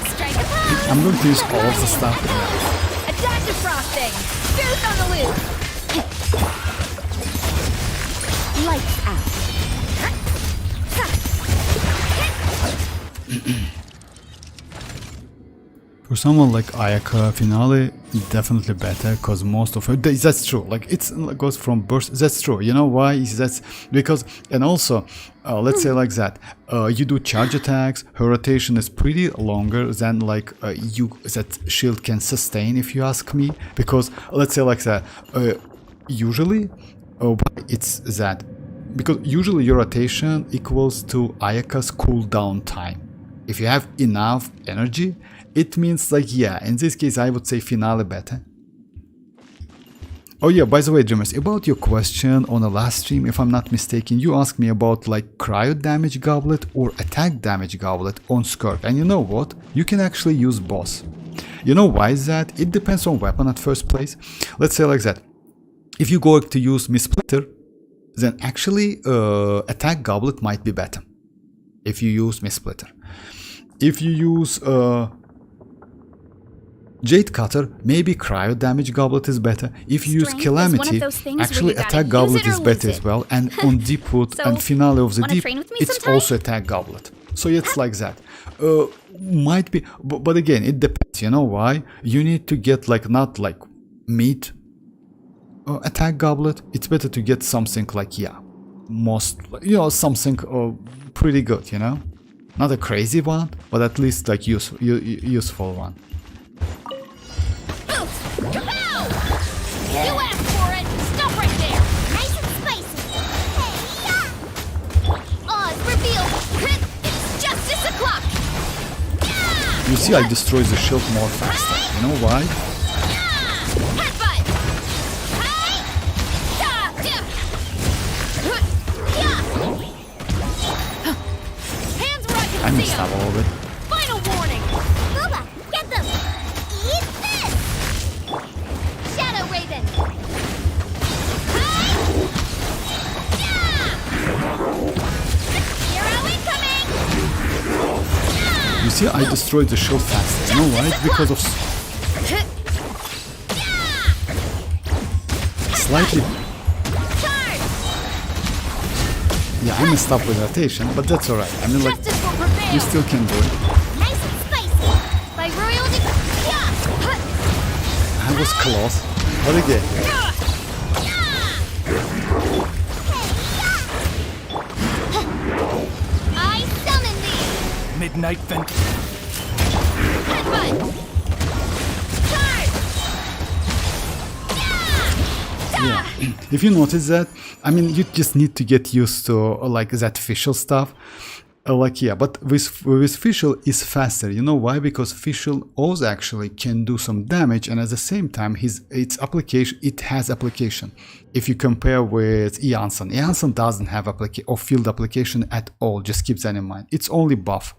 Strike a pose! I'm going to use all of the stuff. A dash of frosting! Boost on the loop! Lights out. For someone like Ayaka, Finale definitely better, because most of it, that's true, like it goes from burst, that's true. You know why? That's because, and also let's say like that, you do charge attacks, her rotation is pretty longer than like that shield can sustain, if you ask me, because let's say like that, usually it's that, because usually your rotation equals to Ayaka's cooldown time. If you have enough energy, it means like, yeah, in this case I would say Finale better. Oh yeah, by the way, Dreamers, about your question on the last stream, if I'm not mistaken, you asked me about like cryo damage goblet or attack damage goblet on Skirk, and you know what? You can actually use both. You know why is that? It depends on weapon at first place. Let's say like that. If you go to use Misplitter, then actually attack goblet might be better. If you use Misplitter. If you use Jade Cutter, maybe cryo damage goblet is better. If you use Strength is Calamity, one of those things where actually you gotta attack use goblet it or is better lose as it. well. And on Deepwood So, and Finale of the wanna Deep, train with me it's sometime? also attack goblet. So it's like that. Might be, but again, it depends. You know why? You need to get like not like meat attack goblet. It's better to get something like, yeah, most, you know, something pretty good. You know, not a crazy one, but at least like useful one. Kapow! You asked for it! Stop right there! Nice and spicy. Hey, Oz, reveal! It's justice o'clock! Yeah! You see, I destroy the shield more faster. You know why? Headbutt! Hey! Yeah! Yeah! Hands where I I can see missed out a them! little bit. Final warning! WuWa, get them. Eat this. Shadow Raven! Hey! Yeah! Hero incoming! You see, I destroyed the shield faster. You know why? Because of slightly. Charge! Yeah, I messed up with rotation, but that's alright. I mean, like, Justice will prevail! you still can do it. Nice and spicy. By royal I was close, but again, I summon thee! Midnight vent. Headbutt! Charge! yeah. If you notice that, I mean, you just need to get used to like that facial stuff. Like, yeah, but with facial is faster. You know why? Because facial also actually can do some damage, and at the same time, it has application. If you compare with iansan doesn't have application or field application at all. Just keep that in mind. It's only buff.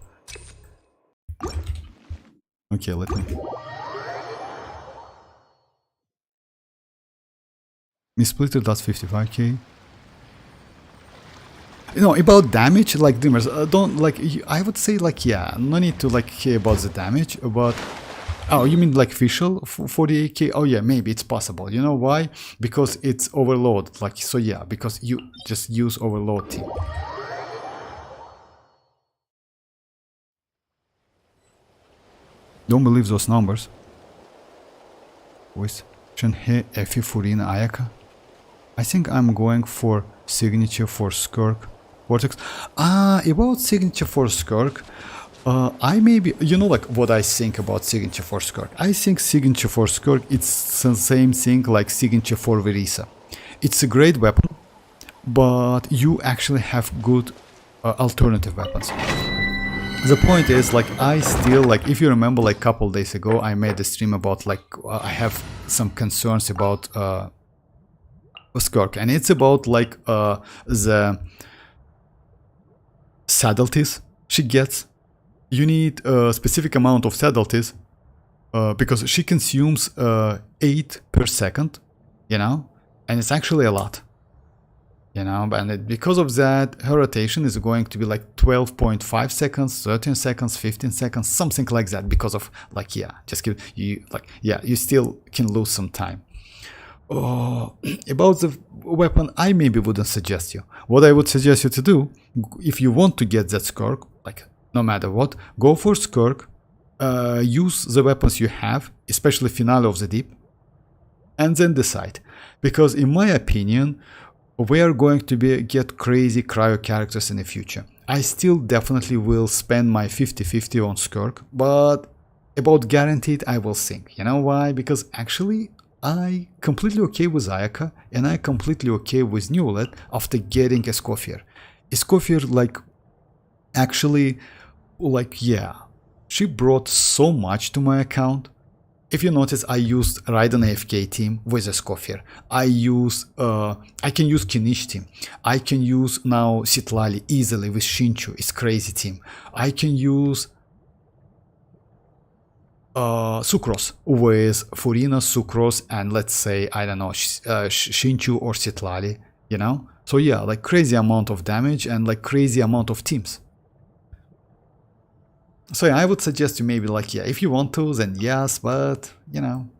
Okay, let me. Misplitter does 55k. You know, about damage, like Dreamers, don't like. I would say like, yeah, no need to like care about the damage. But oh, you mean like official 48k? Oh yeah, maybe it's possible. You know why? Because it's overload. Like, so yeah, because you just use overload team. Don't believe those numbers. With Shenhe Efi Furina Ayaka. I think I'm going for signature for Skirk. Vortex. About signature for Skirk, I maybe, you know, like what I think about signature for Skirk. I think signature for Skirk, it's the same thing like signature for Verisa. It's a great weapon, but you actually have good alternative weapons. The point is, like, I still, like, if you remember, like, a couple days ago, I made a stream about, like, I have some concerns about Skirk, and it's about, like, the subtleties she gets. You need a specific amount of subtleties because she consumes 8 per second, you know, and it's actually a lot, you know, and because of that, her rotation is going to be like 12.5 seconds, 13 seconds, 15 seconds, something like that, because of like, yeah, just give you like, yeah, you still can lose some time. About the weapon, I maybe wouldn't suggest you. What I would suggest you to do, if you want to get that Skirk, like no matter what, go for Skirk, use the weapons you have, especially Finale of the Deep, and then decide. Because in my opinion, we are going to get crazy cryo characters in the future. I still definitely will spend my 50-50 on Skirk, but about guaranteed I will think. You know why? Because actually I completely okay with Ayaka, and I completely okay with Neuvillette after getting Escoffier. Escoffier, like, actually, like, yeah, she brought so much to my account. If you notice, I used Raiden AFK team with Escoffier. I can use Kinich team. I can use now Citlali easily with Shinchu. It's crazy team. I can use Sucrose with Furina, Sucrose, and let's say, I don't know, Shinchu or Citlali, you know? So yeah, like crazy amount of damage and like crazy amount of teams. So yeah, I would suggest you maybe like, yeah, if you want to, then yes, but, you know,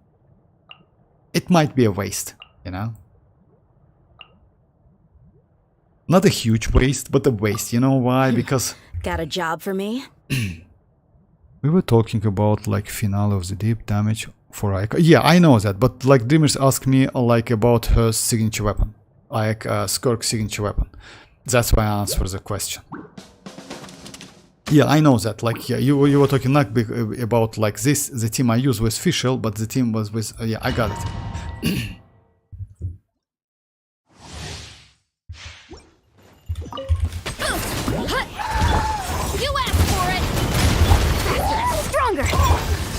it might be a waste, you know? Not a huge waste, but a waste, you know why? Because... Got a job for me? We were talking about like Finale of the Deep damage for Ayaka. Yeah, I know that, but like Dreamers asked me like about her signature weapon, like Skirk signature weapon. That's why I answered the question. Yeah, I know that. Like, yeah, you were talking like about like this. The team I used was Fischl, but the team was with. Yeah, I got it. Stronger!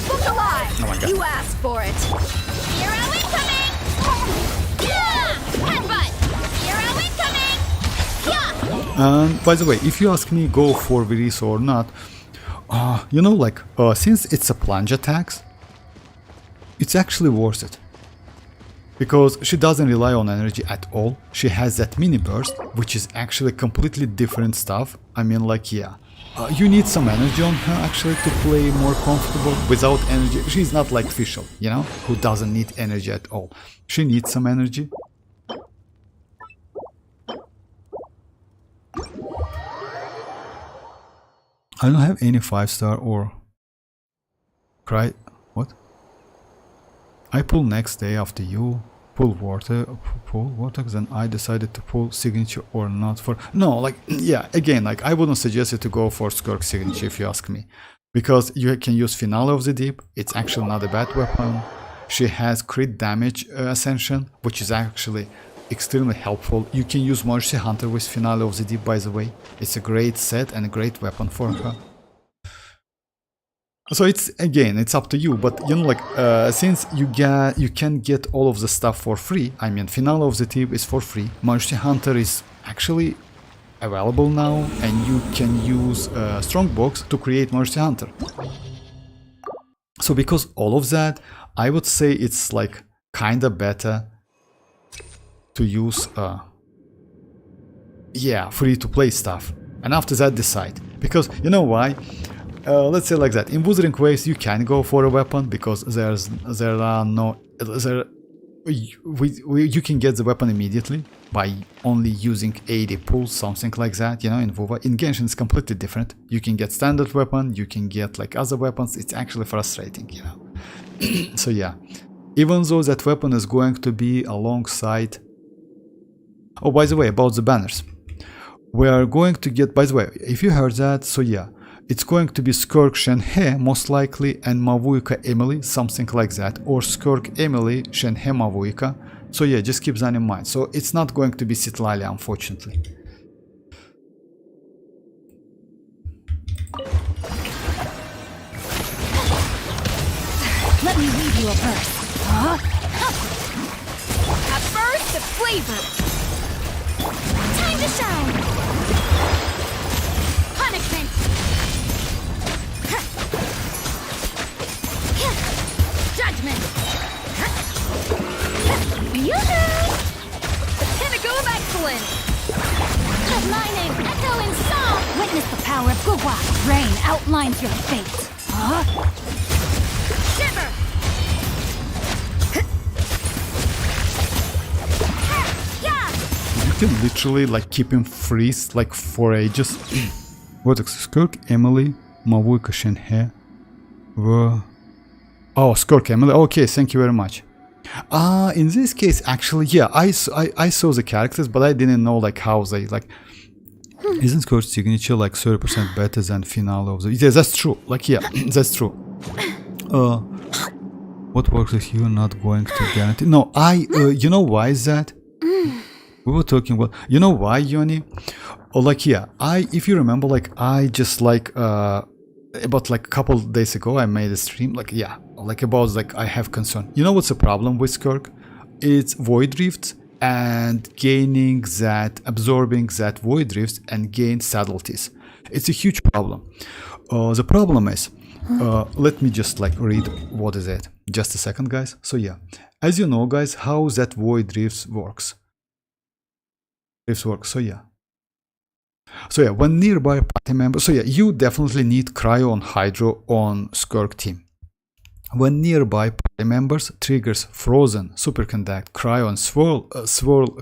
Book alive! Oh my god. You asked for it! Hero incoming! Yeah! Headbutt! Hero incoming! Yeah! And by the way, if you ask me go for Viris or not, you know, like, since it's a plunge attacks, it's actually worth it. Because she doesn't rely on energy at all. She has that mini burst, which is actually completely different stuff. I mean, like, yeah. You need some energy on her actually to play more comfortable. Without energy, she's not like Fischl, you know, who doesn't need energy at all. She needs some energy. I don't have any 5-star or cry. What? I pull next day after you. Pull vortex, then I decided to pull signature or not for... No, like, yeah, again, like, I wouldn't suggest you to go for Skirk signature if you ask me. Because you can use Finale of the Deep, it's actually not a bad weapon. She has crit damage ascension, which is actually extremely helpful. You can use Mercy Hunter with Finale of the Deep, by the way. It's a great set and a great weapon for her. So it's, again, it's up to you, but you know, like, since you can get all of the stuff for free, I mean, Finale of the Deep is for free, Mercy Hunter is actually available now, and you can use Strongbox to create Mercy Hunter. So because all of that, I would say it's like kinda better to use, yeah, free-to-play stuff, and after that decide, because you know why? Let's say like that. In Wuthering Waves, you can go for a weapon because you can get the weapon immediately by only using 80 pulls, something like that. You know, in WuWa. In Genshin, it's completely different. You can get standard weapon, you can get like other weapons. It's actually frustrating, you know. So yeah, even though that weapon is going to be alongside. Oh, by the way, about the banners, we are going to get. By the way, if you heard that, so yeah. It's going to be Skirk Shenhe, most likely, and Mavuika Emily, something like that. Or Skirk Emily, Shenhe Mavuika. So yeah, just keep that in mind. So it's not going to be Citlali, unfortunately. Let me read you a verse. A burst of flavor! Time to shine! Judgment! Judgment! Yoo-hoo! The pinnacle of excellence! My name echo in song! Witness the power of WuWa. Rain outlines your fate. Huh? Shiver! You can literally like keep him freeze like for ages. What is Skirk, Emily, Mavuika, Shenhe, oh, Skirk, Emily. Okay, thank you very much. In this case, actually, yeah, I saw the characters, but I didn't know like how they like. Isn't Skirk's signature like 30% better than finale of the? Yeah, that's true. Like, yeah, that's true. What works if you're not going to guarantee? No, you know why is that? We were talking about, you know why, Yoni? Or like, yeah, if you remember, like, I just like, about like a couple days ago, I made a stream, like, yeah, like about, like, I have concern. You know what's the problem with Skirk? It's void drifts and absorbing that void drifts and gain subtleties. It's a huge problem. The problem is, let me just like read what is it. Just a second, guys. So yeah, as you know, guys, how that void drifts works. So yeah. When nearby party members, so yeah, you definitely need Cryo and Hydro on Skirk team. When nearby party members triggers Frozen, Superconduct, Cryo and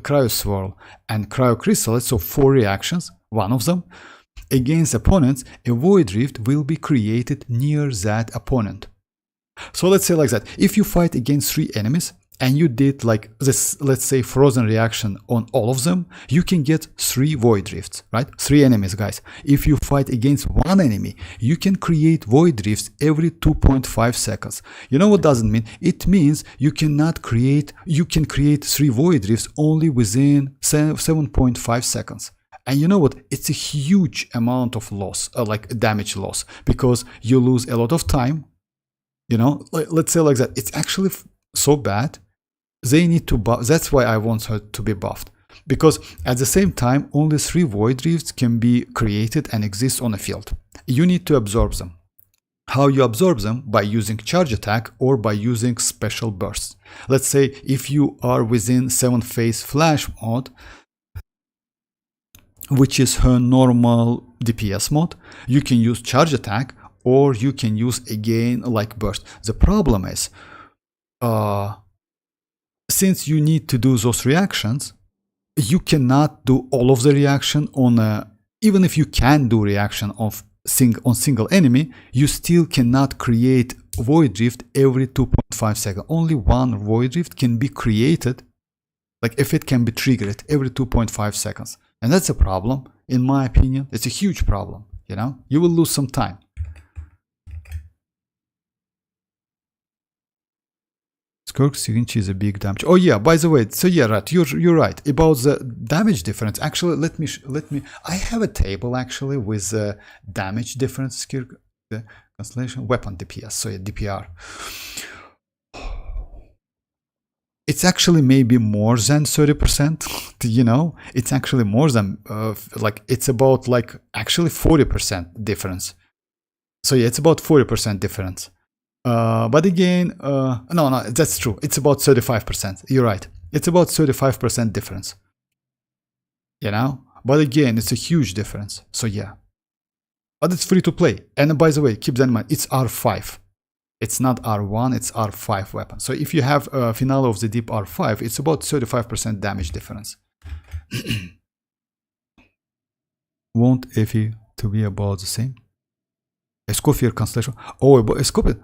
Cryo Swirl, and Cryo Crystal, so 4 reactions, one of them, against opponents, a void drift will be created near that opponent. So let's say like that, if you fight against 3 enemies, and you did like this, let's say, frozen reaction on all of them, you can get 3 void drifts, right? 3 enemies, guys. If you fight against 1 enemy, you can create void drifts every 2.5 seconds. You know what does it mean? It means you can create 3 void drifts only within 7.5 seconds. And you know what? It's a huge amount of loss, like damage loss, because you lose a lot of time. You know, let's say like that. It's actually so bad. They need to buff. That's why I want her to be buffed, because at the same time only 3 void drifts can be created and exist on a field. You need to absorb them. How you absorb them? By using charge attack or by using special bursts. Let's say if you are within 7-phase flash mode, which is her normal DPS mode, you can use charge attack or you can use again like burst. The problem is, since you need to do those reactions, you cannot do all of the reaction on even if you can do reaction on single enemy, you still cannot create void drift every 2.5 seconds. Only 1 void drift can be created, like if it can be triggered every 2.5 seconds. And that's a problem, in my opinion. It's a huge problem, you know? You will lose some time. Skirk's signature is a big damage. Oh yeah, by the way, so yeah, right, you're right about the damage difference. Actually, let me. I have a table actually with the damage difference. Skirk, the constellation weapon DPS. So yeah, DPR. It's actually maybe more than 30%. You know, it's actually more than like it's about like actually 40% difference. So yeah, it's about 40% difference. But again, no, that's true. It's about 35%. You're right. It's about 35% difference. You know? But again, it's a huge difference. So yeah. But it's free to play. And by the way, keep that in mind. It's R5. It's not R1, it's R5 weapon. So if you have a Finale of the Deep R5, it's about 35% damage difference. Won't Effie to be about the same? Escoffier Constellation. Oh, Escoffier.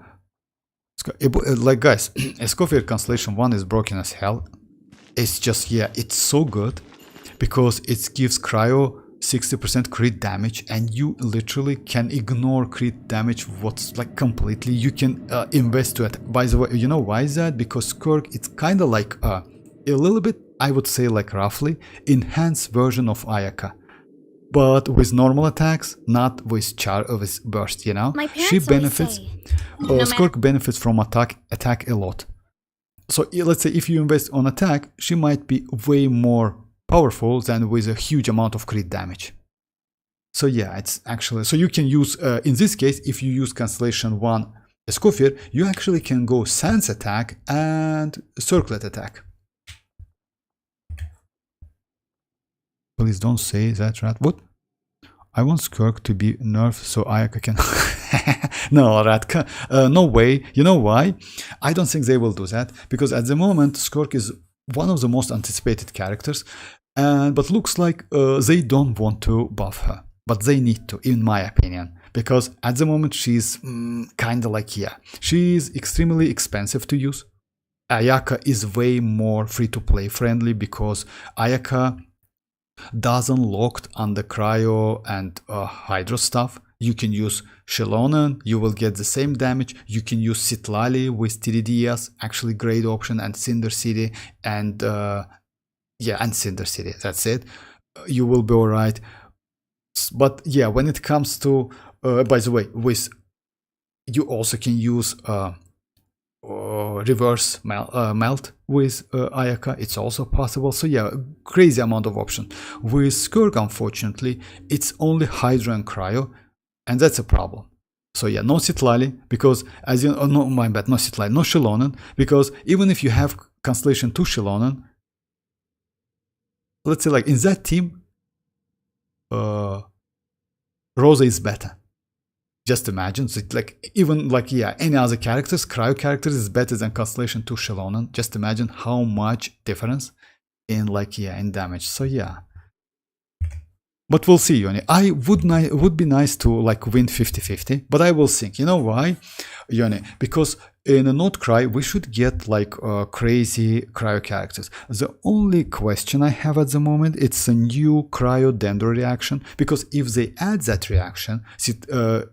Like guys, Escoffier Constellation 1 is broken as hell. It's just, yeah, it's so good because it gives Cryo 60% crit damage and you literally can ignore crit damage what's like completely. You can invest to it. By the way, you know why is that? Because Skirk, it's kind of like a little bit, I would say like roughly, enhanced version of Ayaka. But with normal attacks, not with burst, you know? She benefits, Skirk benefits from attack a lot. So let's say if you invest on attack, she might be way more powerful than with a huge amount of crit damage. So yeah, it's actually, so you can use, in this case, if you use Constellation 1 Escoffier, you actually can go Sense attack and Circlet attack. Please don't say that, Rat. What? I want Skirk to be nerfed so Ayaka can... No, Rat, no way. You know why? I don't think they will do that, because at the moment, Skirk is one of the most anticipated characters, but looks like they don't want to buff her. But they need to, in my opinion, because at the moment she's kind of like, yeah, she's extremely expensive to use. Ayaka is way more free-to-play friendly because Ayaka doesn't locked under cryo and hydro stuff. You can use Xilonen, you will get the same damage. You can use Citlali with TDDS, actually great option, and Cinder City, and yeah, and Cinder City, that's it. You will be alright. But yeah, when it comes to, by the way, with you also can use reverse melt with Ayaka, it's also possible. So yeah, crazy amount of options. With Skirk, unfortunately, it's only Hydro and Cryo, and that's a problem. So yeah, no Citlali, because as you know, no, my bad, no Citlali, no Xilonen, because even if you have Constellation 2 Xilonen, let's say like in that team, Rosa is better. Just imagine, so like even like, yeah, any other characters, cryo characters is better than Constellation 2 Xilonen. Just imagine how much difference in like, yeah, in damage. So yeah, but we'll see, Yoni. I would be nice to like win 50-50, but I will think, you know why, Yoni? Because in a Not Cry we should get like crazy cryo characters. The only question I have at the moment, it's a new cryo dendro reaction, because if they add that reaction,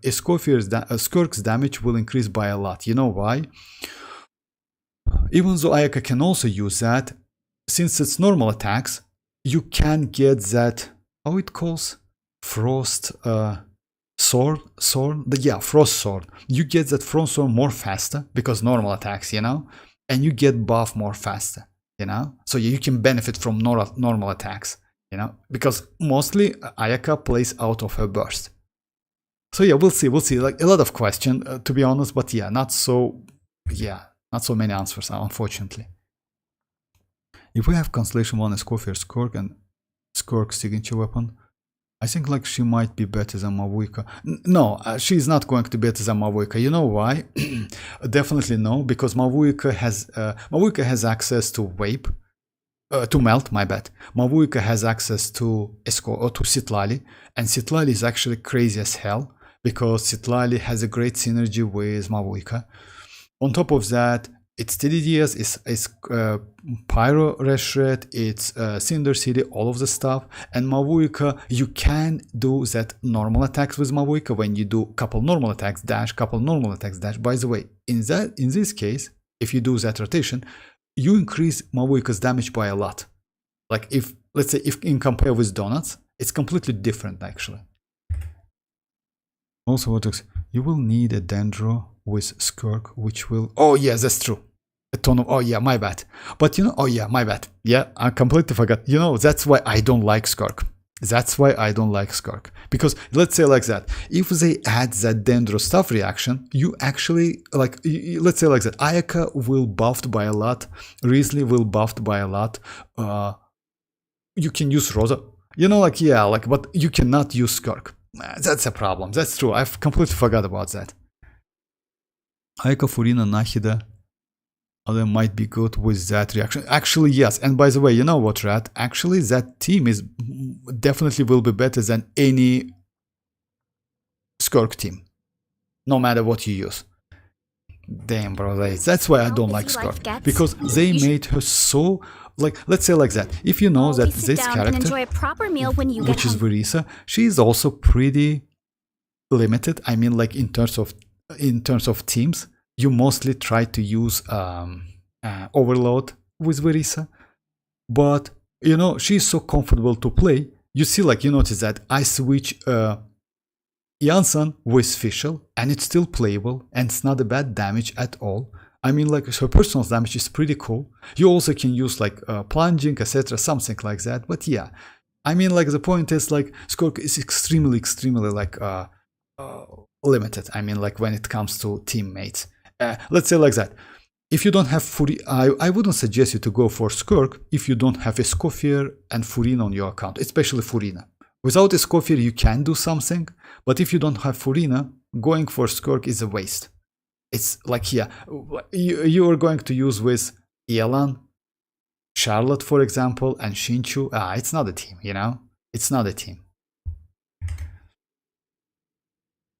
Skirk's damage will increase by a lot. You know why? Even though Ayaka can also use that, since it's normal attacks, you can get that, how it calls, frost sword, yeah, frost sword. You get that frost sword more faster because normal attacks, you know, and you get buff more faster, you know. So you can benefit from normal attacks, you know, because mostly Ayaka plays out of her burst. So yeah, we'll see. Like a lot of question, to be honest, but yeah, not so many answers, unfortunately. If we have Constellation 1 Escoffier, Skirk, and Skirk's signature weapon, I think like she might be better than Mavuika. No, she's not going to be better than Mavuika. You know why? Definitely no, because Mavuika has access to Vape, to Melt, my bad. Mavuika has access to Citlali, and Citlali is actually crazy as hell, because Citlali has a great synergy with Mavuika. On top of that, it's TDDS, it's Pyro Reshred, it's Cinder City, all of the stuff. And Mavuika, you can do that normal attacks with Mavuika when you do couple normal attacks dash, couple normal attacks dash. By the way, in this case, if you do that rotation, you increase Mavuika's damage by a lot. Like if, let's say, if in compare with Donuts, it's completely different actually. Also, what you will need a Dendro with Skirk, which will... Oh yeah, that's true. A ton of... Oh yeah, my bad. But you know... Oh yeah, my bad. Yeah, I completely forgot. You know, that's why I don't like Skirk. That's why I don't like Skirk. Because, let's say like that, if they add that Dendro stuff reaction, you actually, like, let's say like that, Ayaka will buffed by a lot, Risley will buffed by a lot, you can use Rosa. You know, like, yeah, like, but you cannot use Skirk. That's a problem. That's true. I've completely forgot about that. Ayaka, Furina, Nahida, they might be good with that reaction. Actually, yes. And by the way, you know what, Rat? Actually, that team is definitely will be better than any Skirk team, no matter what you use. Damn, bro, that's why I don't like Skirk, because they made her so, like, let's say like that. If you know that this character, enjoy a proper meal when you which is Verisa, she is also pretty limited. I mean, like in terms of teams, you mostly try to use Overload with Verisa, but you know, she's so comfortable to play. You see, like, you notice that I switch iansan with Fischl, and it's still playable, and it's not a bad damage at all. I mean, like, her personal damage is pretty cool. You also can use like plunging, etc., something like that. But yeah, I mean, like, the point is, like, Skirk is extremely, like, limited. I mean, like, when it comes to teammates. Let's say like that. If you don't have I wouldn't suggest you to go for Skirk if you don't have Escoffier and Furina on your account, especially Furina. Without Escoffier, you can do something, but if you don't have Furina, going for Skirk is a waste. It's like, yeah, you are going to use with Xilonen, Charlotte, for example, and Shinchu. It's not a team, you know? It's not a team.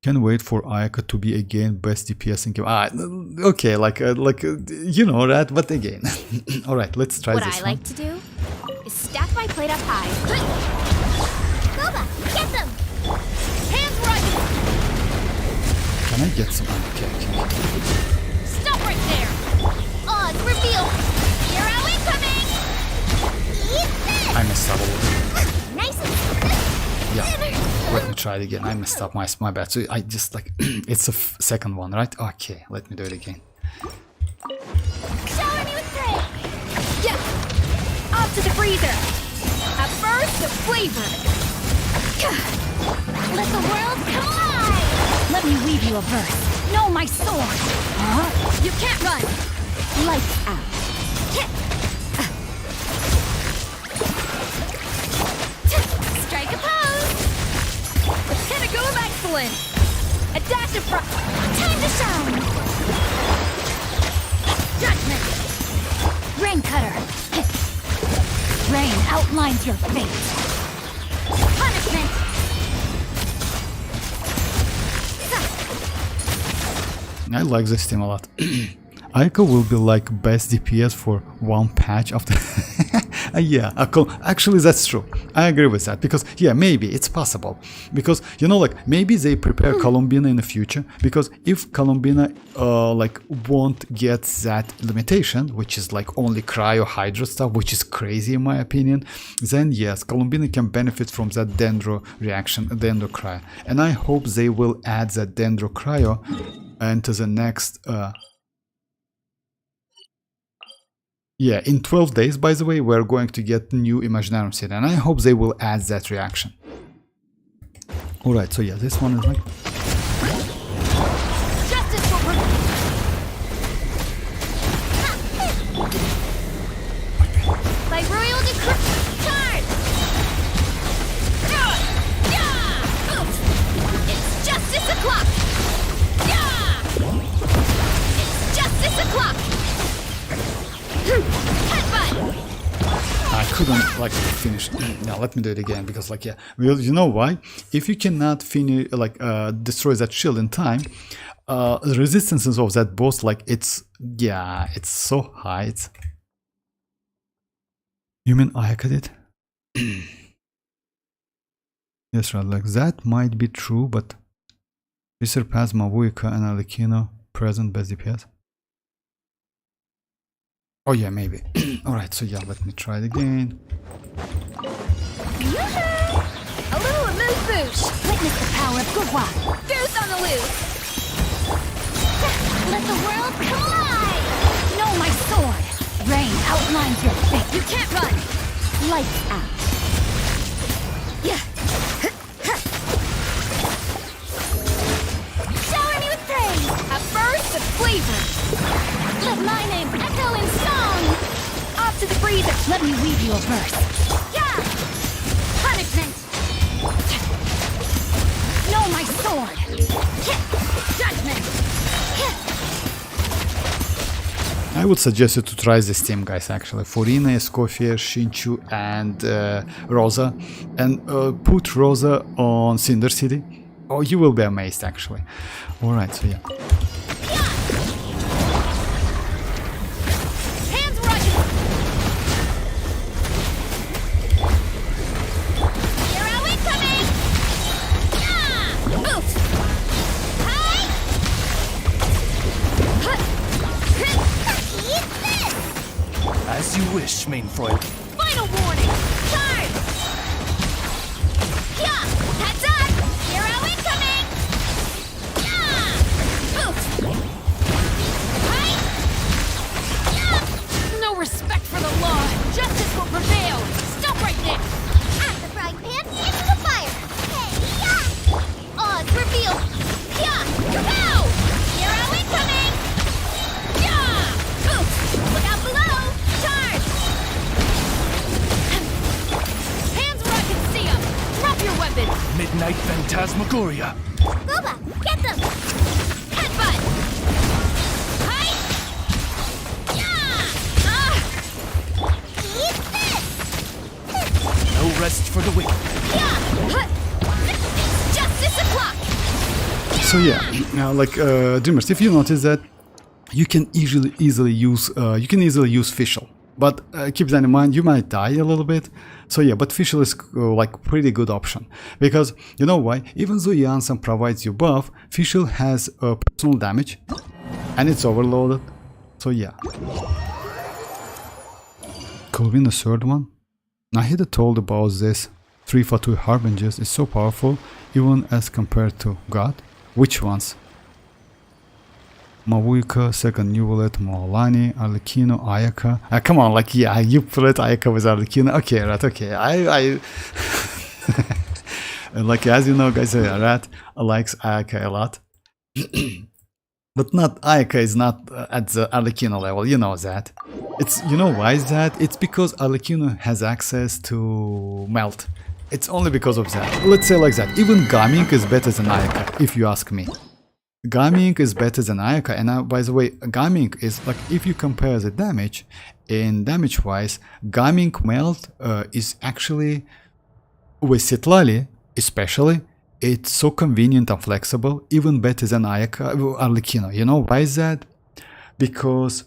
Can wait for Ayaka to be again best DPS in game. Okay, like you know that, but again. All right, let's try What this I one. like to do is stack my plate up high. Boba, get them! Hands right! Can I get some? Okay. Stop right there! Oz, reveal! Here are we coming! Eat this! I messed up a little bit. Nice and Yeah. Let me try it again. I messed up my bad. So I just like it's a second one, right? Okay, let me do it again. shower me with praise! Yeah! Off to the freezer! A burst of flavor! Let the world collide! Let me weave you a verse. No, my sword. Huh? You can't run! Lights out. Strike a pose! Pinnacle of excellence! A dash of time to shine! Judgment! Rain cutter. Rain outlines your fate. Punishment! I like this team a lot. Aiko will be like best DPS for one patch after. Yeah, actually that's true. I agree with that because yeah, maybe it's possible because you know, like maybe they prepare Columbina in the future because if Columbina like won't get that limitation, which is like only cryo hydro stuff, which is crazy in my opinion, then yes, Columbina can benefit from that dendro reaction, dendro cryo, and I hope they will add that dendro cryo into the next. Yeah, in 12 days, by the way, we're going to get new Imaginarium set, and I hope they will add that reaction. Alright, so yeah, this one is like... Justice for by royal decree! Charge! It's justice o'clock! It's justice o'clock! I couldn't like finish. Now let me do it again because like yeah, well, you know why? If you cannot finish like destroy that shield in time, the resistances of that boss like it's so high. You mean I cut it? Yes, right. Like that might be true, but we surpass Mavuika and Alikino present best DPS. Oh yeah, maybe. Alright, so yeah, let me try it again. A little amuse-bouche! Witness the power of WuWa. Goose on the loose! Let the world collide! No, my sword. Rain outlines your fate. You can't run! Lights out. Shower me with praise! A burst of flavor! Let my name echo in song! Off to the freezer! Let me weave you a verse. Yeah! Punishment! No, my sword. Judgment! I would suggest you to try this team, guys, actually. Furina, Escoffier, Shinchu, and Rosa. And put Rosa on Cinder City. Oh, you will be amazed, actually. Alright, so yeah. As you wish, main Freud. Final warning! Charge! Yeah! Heads up! Here are we coming! Yeah! Oof! Right! Yeah! No respect for the law! Justice will prevail! Stop right there! At the Phantasmagoria. WuWa, get them! Headbutt! Hi! Yeah! Eat this! No rest for the wicked. Yeah! Huh. It's justice o'clock! So yeah, now like Dreamers, if you notice that you can easily use Fischl, but keep that in mind, you might die a little bit. So yeah, but Fischl is like pretty good option, because you know why? Even though iansan provides you buff, Fischl has personal damage and it's overloaded. So yeah, could win the third one. Nahida told about this 3 for 2 harbingers is so powerful even as compared to God. Which ones? Mavuika, second Neuvillette, mualani, Arlecchino, Ayaka. Come on, like yeah, you put Ayaka with Arlecchino. Okay, right, okay. I like as you know, guys, Rat likes Ayaka a lot. But not Ayaka is not at the Arlecchino level, you know that. It's, you know why is that? It's because Arlecchino has access to melt. It's only because of that. Let's say like that. Even Gaming is better than Ayaka, if you ask me. Gaming is better than Ayaka, and by the way, Gaming is like, if you compare the damage, in damage wise, Gaming melt is actually, with Citlali especially, it's so convenient and flexible, even better than Ayaka, Arlecchino. You know why is that? Because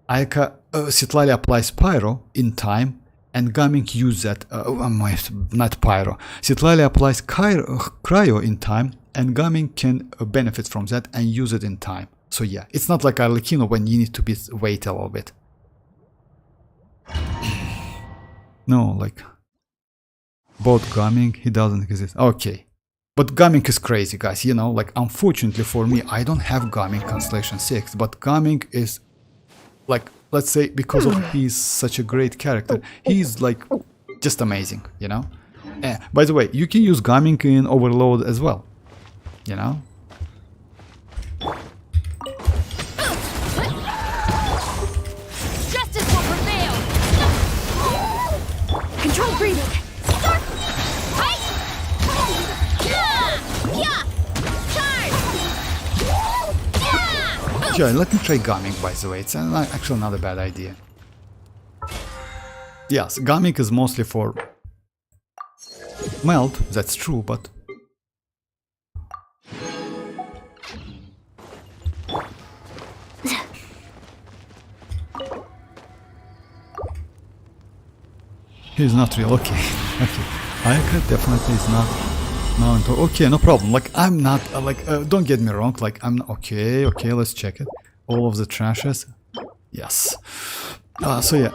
Ayaka, Citlali applies Pyro in time, and Gaming use that, not Pyro. Citlali applies Cryo in time, and Gaming can benefit from that and use it in time. So yeah, it's not like Arlecchino when you need to wait a little bit. No, like both Gaming, he doesn't exist. Okay, but Gaming is crazy, guys. You know, like unfortunately for me, I don't have Gaming Constellation 6, but Gaming is like, let's say, because of he's such a great character, he's like just amazing, you know. By the way, you can use Gaming in Overload as well, you know. Justice will prevail! Control breathing. Start! Fight! Yeah! Yeah! Charge! Yeah! Yeah, let me try Gaming, by the way. It's actually not a bad idea. Yes, Gaming is mostly for melt, that's true, but he's not real. Okay, okay. Ayaka definitely is not. No, okay, no problem. Like I'm not don't get me wrong. Like I'm okay. Okay, let's check it. All of the trashes. Yes. So yeah,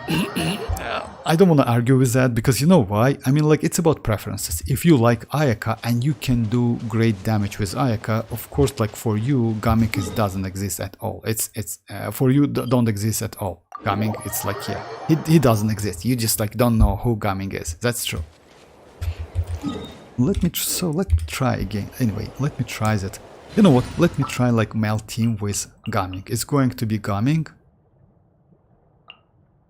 I don't want to argue with that, because you know why? I mean, like, it's about preferences. If you like Ayaka and you can do great damage with Ayaka, of course, like for you, Gaming doesn't exist at all. It's for you don't exist at all. Gaming, it's like, yeah, he doesn't exist. You just like don't know who Gaming is. That's true. Let me try again. Anyway, let me try that. You know what? Let me try like melt team with Gaming. It's going to be Gaming.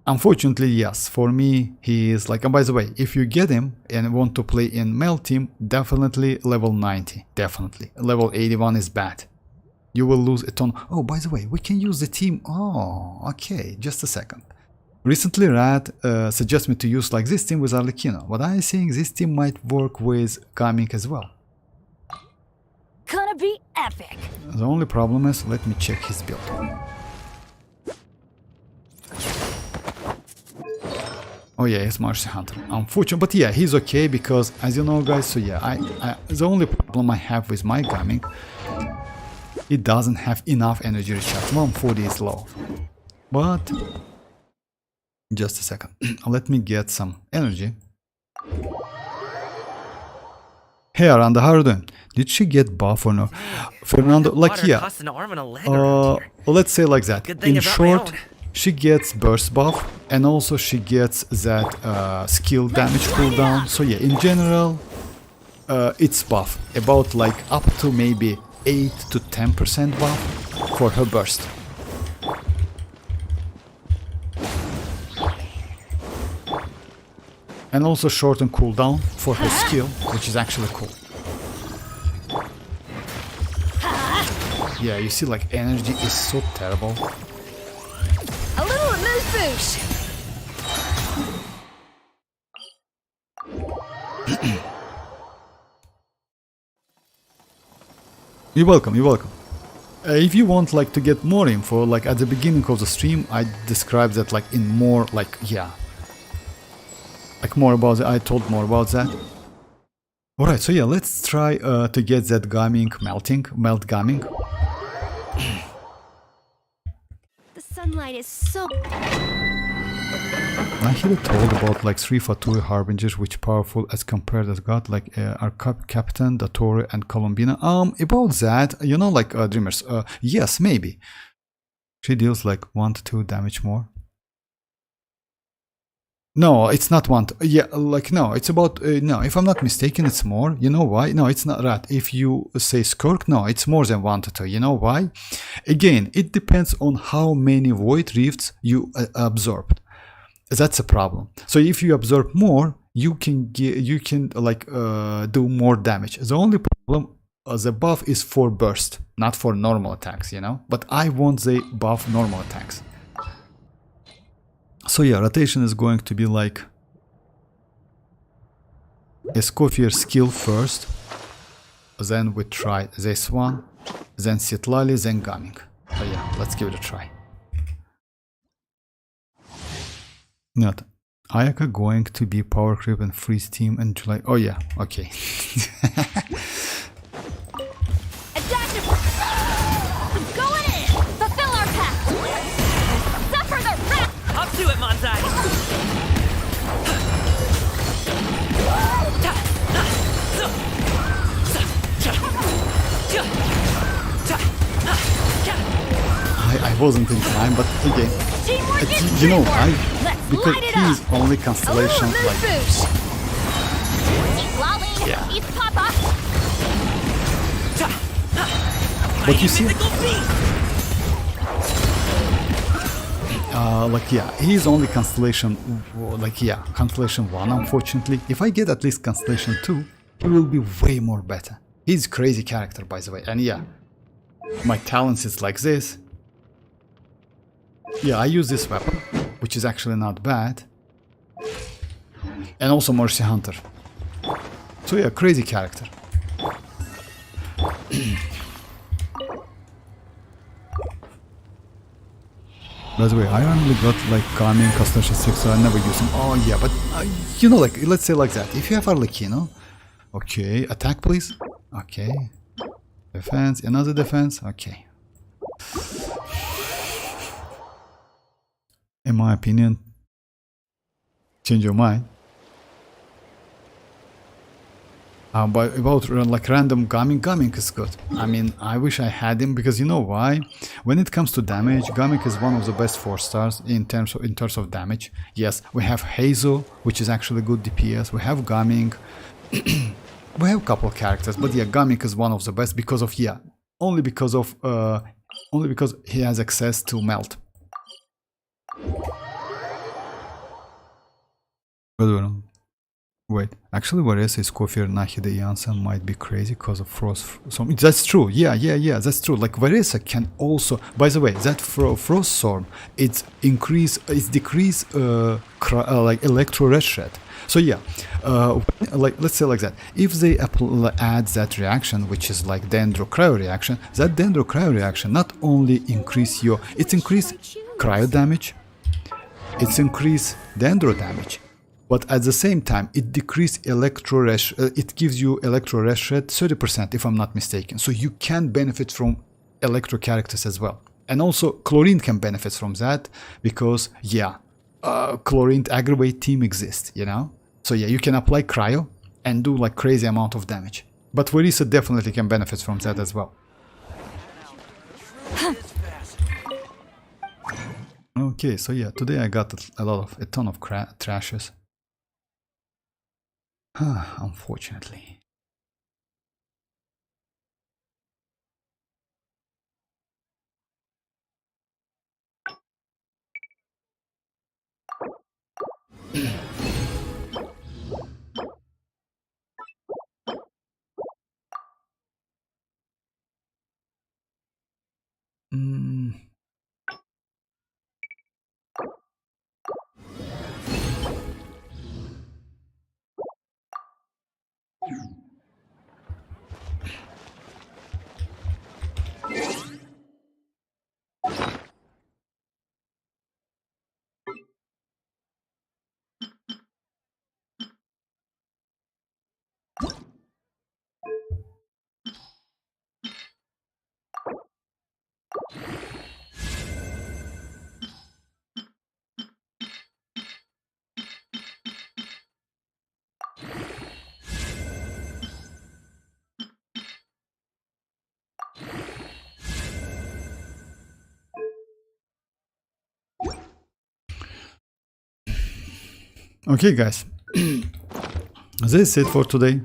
Unfortunately, yes, for me, he is like, and by the way, if you get him and want to play in melt team, definitely level 90, definitely. Level 81 is bad. You will lose a ton. Oh, by the way, we can use the team. Oh, okay, just a second. Recently, Rad suggests me to use like this team with Arlecchino, but I think this team might work with Gaming as well. Gonna be epic. The only problem is, let me check his build. Oh yeah, he's Mercy Hunter. Unfortunate, but yeah, he's okay because, as you know, guys. So yeah, the only problem I have with my Gaming, it doesn't have enough energy recharge. 140 is low. But just a second, let me get some energy. Hey Aranda, how are you doing? Did she get buff or no? Fernando, like yeah. Let's say like that. In short, she gets burst buff, and also she gets that skill damage cooldown. So yeah, in general, it's buff. About like up to maybe 8 to 10% buff for her burst. And also shorten cooldown for her skill, which is actually cool. Yeah, you see, like, energy is so terrible. A little amuse-bouche. You're welcome, you're welcome. If you want, like, to get more info, like, at the beginning of the stream, I described that, like, in more, like, yeah. Like, more about it, I told more about that. Alright, so yeah, let's try to get that gaming melt gaming. The sunlight is so... I hear told about like 3 Fatui harbingers which powerful as compared as God, like our Captain, Datori and Columbina. About that, you know, like Dreamers, yes, maybe. She deals like 1 to 2 damage more. No, it's not 1 to, yeah, like no, it's about, no, if I'm not mistaken, it's more. You know why? No, it's not right. If you say Skirk, no, it's more than 1 to 2. You know why? Again, it depends on how many void rifts you absorbed. That's a problem. So if you absorb more, you can get, like do more damage. The only problem, the buff is for burst, not for normal attacks, you know. But I want the buff normal attacks. So yeah, rotation is going to be like Escoffier skill first, then we try this one, then Citlali, then Gaming. Oh yeah, let's give it a try. Not Ayaka going to be power creep and freeze team in July. Oh yeah, okay. Going in! Fulfill our pact! Suffer the wrath! Up to it, Manzai! I wasn't in time, but again, you know why? Because he's only constellation like... Yeah. But you see... like, yeah, he's only constellation, like, yeah, constellation 1, unfortunately. If I get at least constellation 2, he will be way more better. He's a crazy character, by the way, and yeah, my talents is like this. Yeah, I use this weapon, which is actually not bad. And also Mercy Hunter. So yeah, crazy character. By the way, I only got like Kami and Constellation 6, so I never use them. Oh yeah, but you know, like, let's say like that. If you have Arlecchino, okay, attack please. Okay. Defense, another defense, okay. In my opinion, change your mind. But about like random Gaming is good. I mean, I wish I had him because you know why? When it comes to damage, Gaming is one of the best 4 stars in terms of damage. Yes, we have Hazel, which is actually good DPS. We have Gaming. We have a couple of characters, but yeah, Gaming is one of the best because of only because he has access to melt. Wait, actually Varese Escoffier Nahide Iansan might be crazy because of frost. So that's true. Yeah, that's true. Like Varese can also, by the way, that frost storm, it's decrease like electro red shred. So yeah, like let's say like that. If they add that reaction, which is like dendro cryo reaction, that dendro cryo reaction not only increase cryo damage, it's increase dendro damage. But at the same time, it decreases it gives you electro rash rate 30%, if I'm not mistaken. So you can benefit from electro characters as well. And also, Chlorine can benefit from that because, yeah, Chlorine aggravate team exists, you know? So yeah, you can apply cryo and do like crazy amount of damage. But Varese definitely can benefit from that as well. Okay, so yeah, today I got a ton of trashes. Unfortunately. Okay, guys. This is it for today.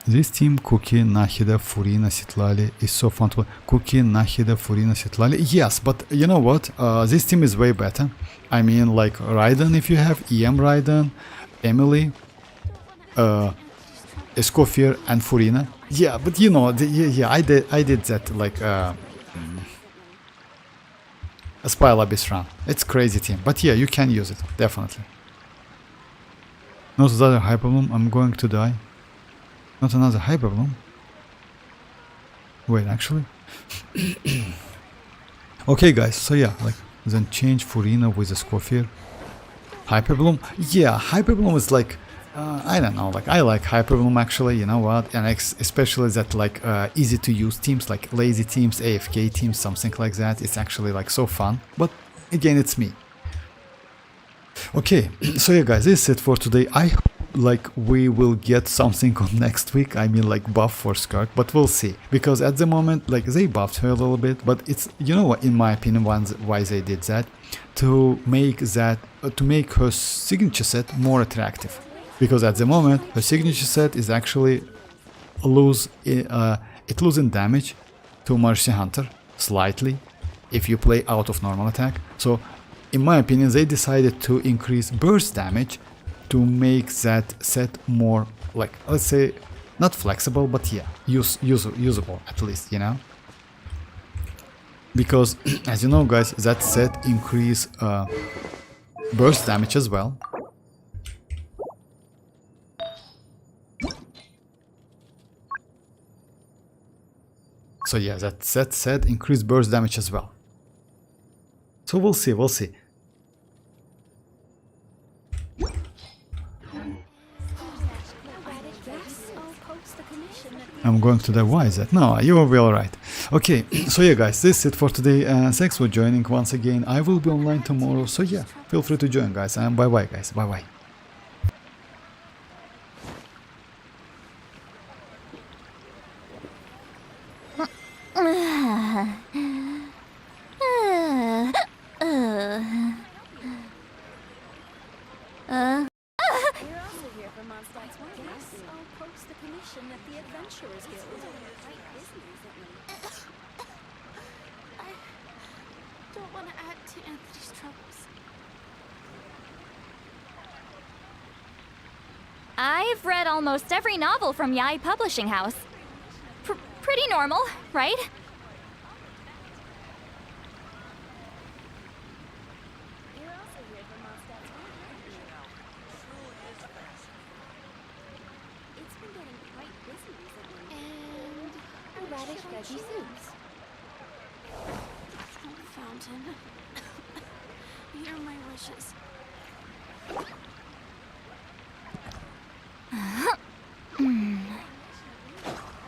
This team, Cookie, Nahida, Furina, Citlali, is so fun to play. Cookie, Nahida, Furina, Citlali. Yes, but you know what? This team is way better. I mean, like Raiden, if you have EM Raiden, Emily, Escoffier, and Furina. Yeah, but you know, I did that like a Spile Abyss run. It's crazy team, but yeah, you can use it definitely. Not another Hyperbloom. I'm going to die. Not another Hyperbloom. Wait, actually. Okay, guys. So yeah, like then change Furina with a Escoffier. Hyperbloom. Yeah, Hyperbloom is like I don't know. Like I like Hyperbloom actually. You know what? And especially that like easy to use teams like lazy teams, AFK teams, something like that. It's actually like so fun. But again, it's me. Okay, so yeah, guys, this is it for today. I hope like we will get something on next week. I mean like buff for Skirk, but we'll see, because at the moment like they buffed her a little bit, but it's, you know what, in my opinion, why they did that, to make her signature set more attractive, because at the moment her signature set is actually it losing damage to Mercy Hunter slightly if you play out of normal attack. So in my opinion, they decided to increase burst damage to make that set more, like, let's say, not flexible, but yeah, usable at least, you know? Because, as you know, guys, that set increase burst damage as well. So yeah, that set increase burst damage as well. So we'll see. I'm going to die. Why is that? No, you will be alright. Okay, so yeah, guys, this is it for today. Thanks for joining once again. I will be online tomorrow, so yeah, feel free to join, guys. And bye-bye, guys. Bye-bye. I've read almost every novel from Yai Publishing House. Pretty normal, right? And radish veggie soups. Fountain. Here are my wishes.